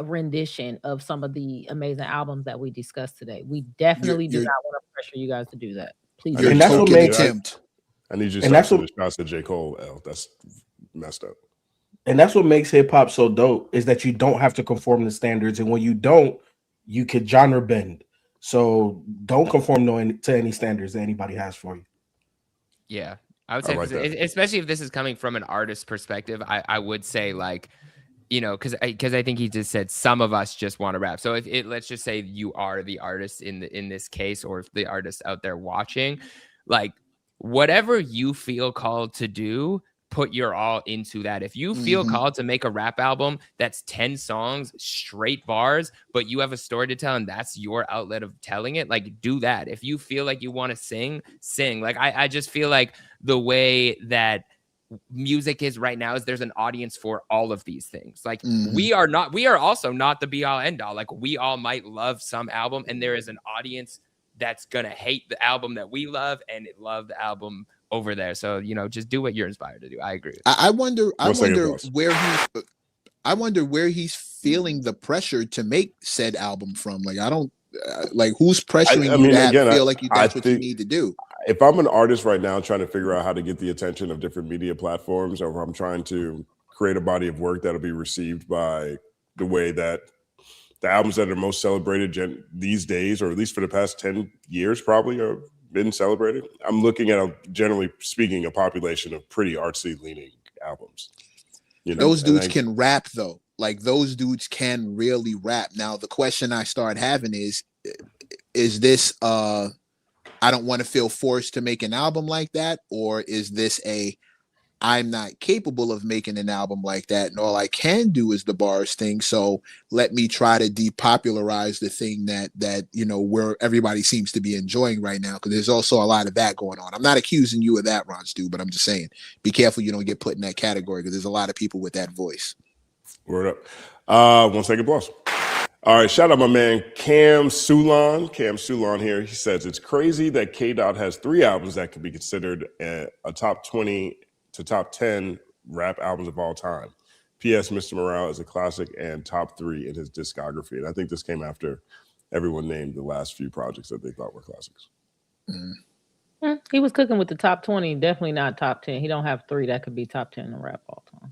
rendition of some of the amazing albums that we discussed today. We definitely do not want to pressure you guys to do that. Please. And that's what makes I need you to stop the shots at J. Cole, L. That's messed up. And that's what makes hip hop so dope, is that you don't have to conform to standards. And when you don't, you could genre bend. So don't conform to any standards that anybody has for you. Yeah, I would say, especially if this is coming from an artist perspective, I would say, like, you know, because I think he just said some of us just want to rap. So if let's just say you are the artist in this case, or if the artist out there watching, like, whatever you feel called to do, put your all into that. If you feel called to make a rap album that's 10 songs, straight bars, but you have a story to tell and that's your outlet of telling it, like, do that. If you feel like you want to sing. Like, I just feel like the way that music is right now is there's an audience for all of these things. Like, we are also not the be all end all. Like, we all might love some album and there is an audience that's gonna hate the album that we love and love the album over there. So, you know, just do what you're inspired to do. I agree. I wonder where he's feeling the pressure to make said album from. Like, I don't like, who's pressuring you to feel like that's what you need to do. If I'm an artist right now trying to figure out how to get the attention of different media platforms, or if I'm trying to create a body of work that'll be received by the way that the albums that are most celebrated these days, or at least for the past 10 years probably, are been celebrated, I'm looking at, generally speaking, a population of pretty artsy leaning albums. You know, those dudes can rap, though. Like, those dudes can really rap. Now, the question I start having is this I don't want to feel forced to make an album like that, or is this I'm not capable of making an album like that, and all I can do is the bars thing. So let me try to depopularize the thing that you know, where everybody seems to be enjoying right now, because there's also a lot of that going on. I'm not accusing you of that, Ron Stu, but I'm just saying, be careful you don't get put in that category, because there's a lot of people with that voice. Word up. 1 second, boss. All right, shout out my man Cam Sulon. Cam Sulon here. He says it's crazy that K-Dot has 3 albums that could be considered a top 20 to top 10 rap albums of all time. P.S. Mr. Morale is a classic and top 3 in his discography. And I think this came after everyone named the last few projects that they thought were classics. He was cooking with the top 20, definitely not top 10. He don't have 3 that could be top 10 in rap all time.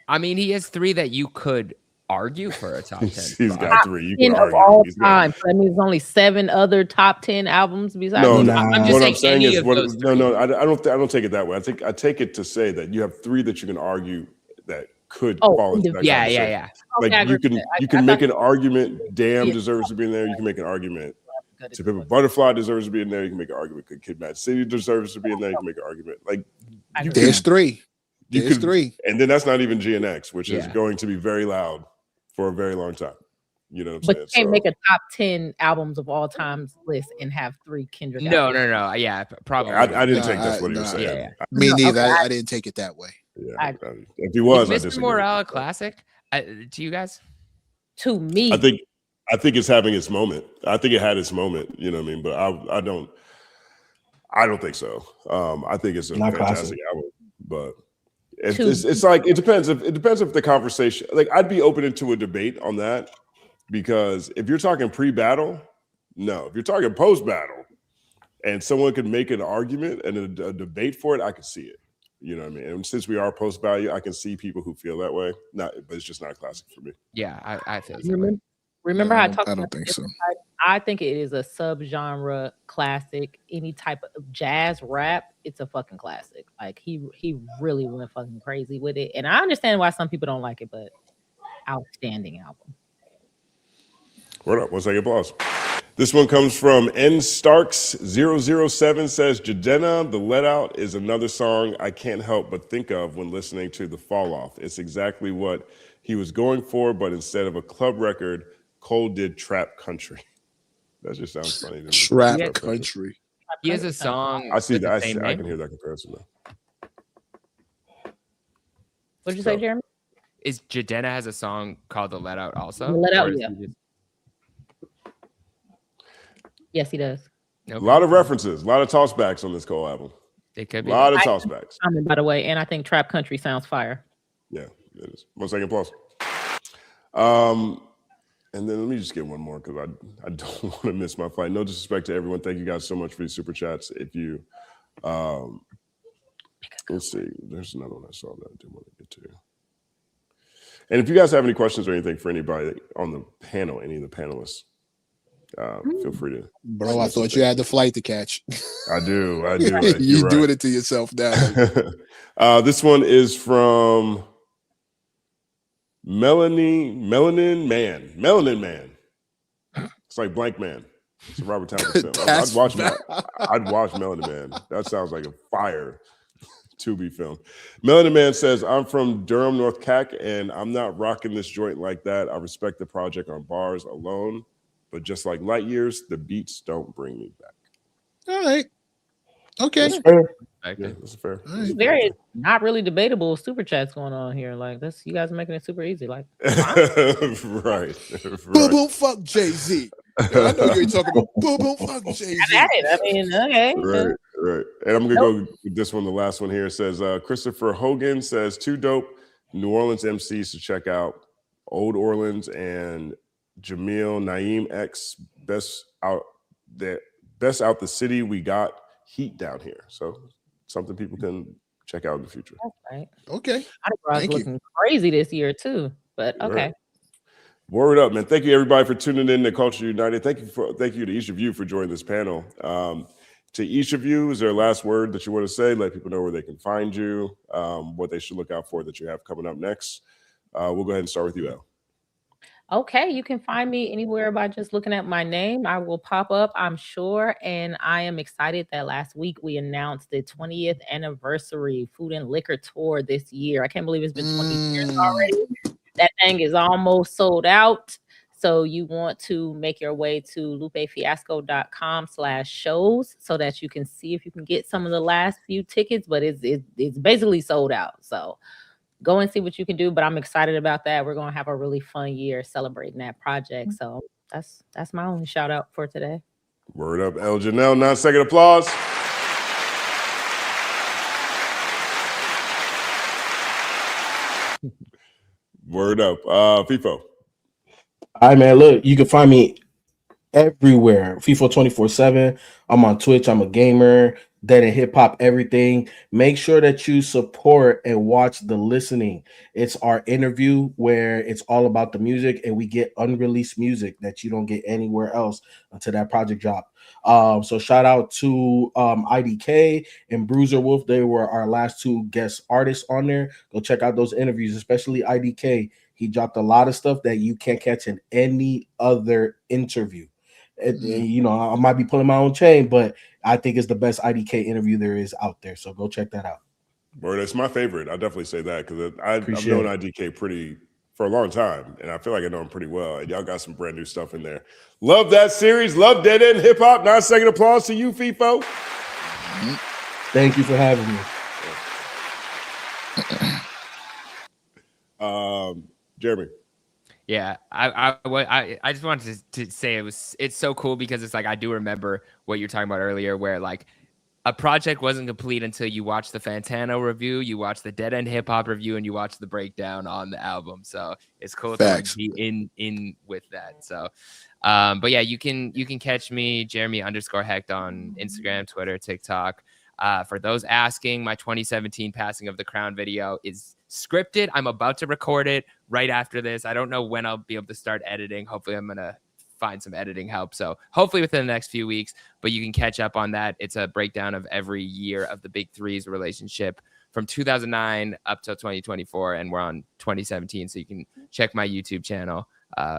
I mean, he has 3 that you could argue for a top 10. He's got 3. You can argue. All time. So that means there's only 7 other top 10 albums besides. I'm just saying any of those. No. I don't take it that way. I take it to say that you have 3 that you can argue that could fall into that conversation. Yeah. Like, you can make an argument. Damn deserves to be in there. You can make an argument. To Pimp a Butterfly deserves to be in there. You can make an argument. Kid Mad City deserves to be in there. You can make an argument. Like, You There's three. You There's could, three. and then that's not even GNX, which is Yeah. going to be very loud for a very long time. You know what I'm But saying? you can't make a top 10 albums of all times list and have 3 Kendrick No. albums. Yeah, probably. I didn't Nah, take that's what he was nah, saying. Yeah. Me No, neither. okay, I didn't take it that way. Yeah, if he was, I Is Mr. disagree. Morale a classic to you guys? To me, I think it's having its moment. I think it had its moment. You know what I mean? But I don't think so. I think it's a Not fantastic classic. album, but it's like it depends if the conversation, like, I'd be open into a debate on that, because if you're talking pre-battle, no. If you're talking post-battle and someone could make an argument and a debate for it, I could see it. You know what I mean? And since we are post-value, I can see people who feel that way. But it's just not a classic for me. Yeah, I feel the same way. remember No, how I I don't- talked I about don't think this? so. I think it is a subgenre classic. Any type of jazz rap, it's a fucking classic. Like he really went fucking crazy with it. And I understand why some people don't like it, but outstanding album. Word up. 1 second applause. This one comes from N Starks 007, says, Jadena, The Let Out is another song I can't help but think of when listening to The Fall Off. It's exactly what he was going for, but instead of a club record, Cole did trap country. That just sounds funny to me. Trap country. He has a song. I see with the that. same I name. can hear that comparison now. What'd you say, Jeremy? Is Jadena has a song called The Let Out also? The Let Out, Or is yeah. he just- Yes, he does. A lot of references, a lot of tossbacks on this Cole album. It could A be. lot of tossbacks. By the way, and I think trap country sounds fire. Yeah, it is. 1 second applause. And then let me just get one more, because I don't want to miss my flight. No disrespect to everyone. Thank you guys so much for these super chats. If you, let's see, there's another one I saw that I did want to get to. And if you guys have any questions or anything for anybody on the panel, any of the panelists, feel free to. Bro, I thought you had the flight to catch. I do. You're doing it to yourself now. This one is from Melanin Man. It's like Blank Man. It's a Robert Townsend film. I'd watch Melanin Man. That sounds like a fire to be filmed. Melanin Man says, I'm from Durham, North Cac, and I'm not rocking this joint like that. I respect the project on bars alone, but just like Light Years, the beats don't bring me back. All right. Okay. That's fair. Yeah, that's fair. It's very not really debatable super chats going on here. Like this, you guys are making it super easy. Like, right. Boom, boom, fuck Jay-Z. I know you ain't talking about boom, boom, fuck Jay-Z. I had it. I mean, okay. Right. And I'm gonna go with this one. The last one here says Christopher Hogan says 2 dope New Orleans MCs to check out: Old Orleans and Jamil Naeem X. Best out the city. We got heat down here. So something people can check out in the future. That's right. Okay. I was looking crazy this year too, but okay. Right. Word up, man. Thank you everybody for tuning in to Culture United. Thank you to each of you for joining this panel. To each of you, is there a last word that you want to say? Let people know where they can find you, what they should look out for that you have coming up next. We'll go ahead and start with you, Elle. Okay, you can find me anywhere by just looking at my name. I will pop up, I'm sure. And I am excited that last week we announced the 20th anniversary Food and Liquor Tour this year. I can't believe it's been 20 years already. That thing is almost sold out. So you want to make your way to lupefiasco.com/shows so that you can see if you can get some of the last few tickets, but it's basically sold out. So go and see what you can do. But I'm excited about that. We're going to have a really fun year celebrating that project. So that's my only shout out for today. Word up, El Janelle. 9-second applause. Word up. FIFO. All right, man. Look, you can find me everywhere. FIFO 24/7. I'm on Twitch. I'm a gamer. Dead and hip hop, everything. Make sure that you support and watch the listening. It's our interview where it's all about the music, and we get unreleased music that you don't get anywhere else until that project drop. So shout out to IDK and Bruiser Wolf. They were our last 2 guest artists on there. Go check out those interviews, especially IDK. He dropped a lot of stuff that you can't catch in any other interview. And, you know, I might be pulling my own chain, but I think it's the best IDK interview there is out there. So go check that out. Word, it's my favorite. I definitely say that because I've Appreciate known it. IDK for a long time, and I feel like I know him pretty well. And y'all got some brand new stuff in there. Love that series. Love Dead End Hip Hop. 9-second applause to you, FIFO. Thank you for having me. Jeremy. Yeah, I just wanted to say it's so cool because it's like I do remember what you're talking about earlier, where like a project wasn't complete until you watch the Fantano review, you watch the Dead End Hip Hop review, and you watch the breakdown on the album. So it's cool Facts. to like be in with that. So, but yeah, you can catch me Jeremy_Hecht on Instagram, Twitter, TikTok. For those asking, my 2017 Passing of the Crown video is scripted. I'm about to record it right after this. I don't know when I'll be able to start editing. Hopefully I'm gonna find some editing help. So hopefully within the next few weeks, but you can catch up on that. It's a breakdown of every year of the Big Three's relationship from 2009 up till 2024. And we're on 2017. So you can check my YouTube channel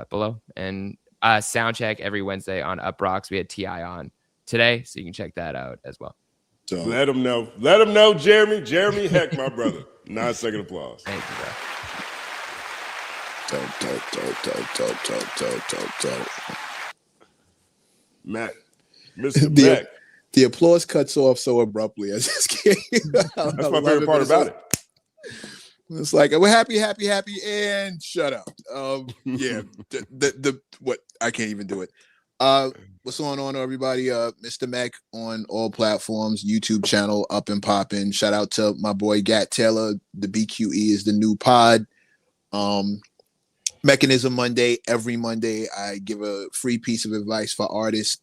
below, and soundcheck every Wednesday on Uprocks. We had T.I. on today, so you can check that out as well. So Let him know, Jeremy. Jeremy Hecht, my brother. 9-second applause. Thank you, bro. dope. Mac. Mr. Mac. The applause cuts off so abruptly. I just can't. That's my favorite part about it. It's like we're happy, and shut up. Yeah, the what I can't even do it. What's going on, everybody? Mr. Mac on all platforms, YouTube channel up and popping. Shout out to my boy Gat Taylor. The BQE is the new pod. Mechanism Monday. Every Monday, I give a free piece of advice for artists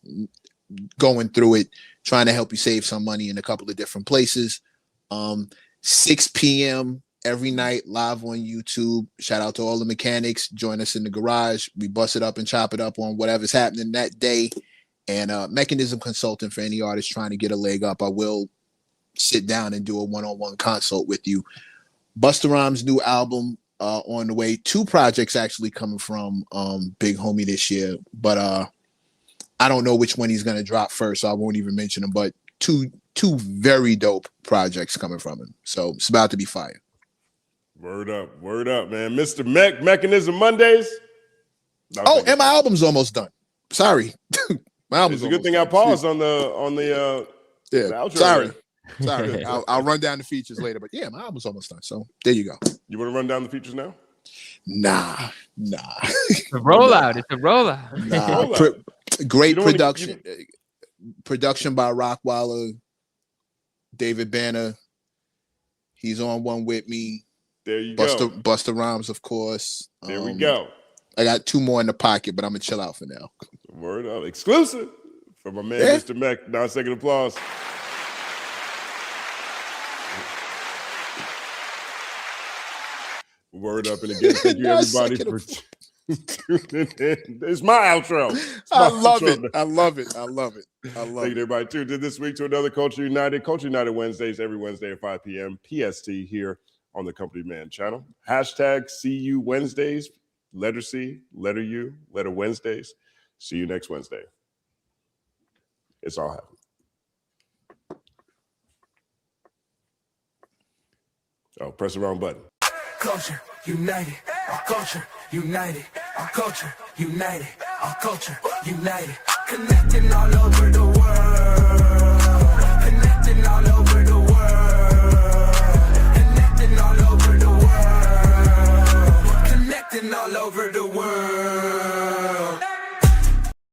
going through it, trying to help you save some money in a couple of different places. 6 p.m. every night, live on YouTube. Shout out to all the mechanics. Join us in the garage. We bust it up and chop it up on whatever's happening that day. And Mechanism Consulting for any artist trying to get a leg up. I will sit down and do a one-on-one consult with you. Busta Rhymes' new album on the way. 2 projects actually coming from Big Homie this year. But I don't know which one he's going to drop first, so I won't even mention them. But two very dope projects coming from him. So it's about to be fire. Word up, man. Mr. Mac, Mechanism Mondays. And my album's almost done. Sorry. My album's It's a good thing I paused on the outro. Sorry. I'll run down the features later. But yeah, my album's almost done. So there you go. You want to run down the features now? Nah. It's a rollout. Great production. Production by Rockwaller, David Banner. He's on one with me. There you go. Busta Rhymes, of course. There we go. I got 2 more in the pocket, but I'm gonna chill out for now. Word up. Exclusive from my man, Mr. Mac. 9-second applause. Word up. And again, thank you everybody for tuning in. It's my outro. I love it. Thank you everybody tuned in this week to another Culture United Wednesdays, every Wednesday at 5 p.m. PST here on the Company Man channel. Hashtag CU Wednesdays, letter C, letter U, letter Wednesdays. See you next Wednesday. It's all happening. Oh, press the wrong button. Culture united, our culture united, our culture united, our culture united, connecting all over the world.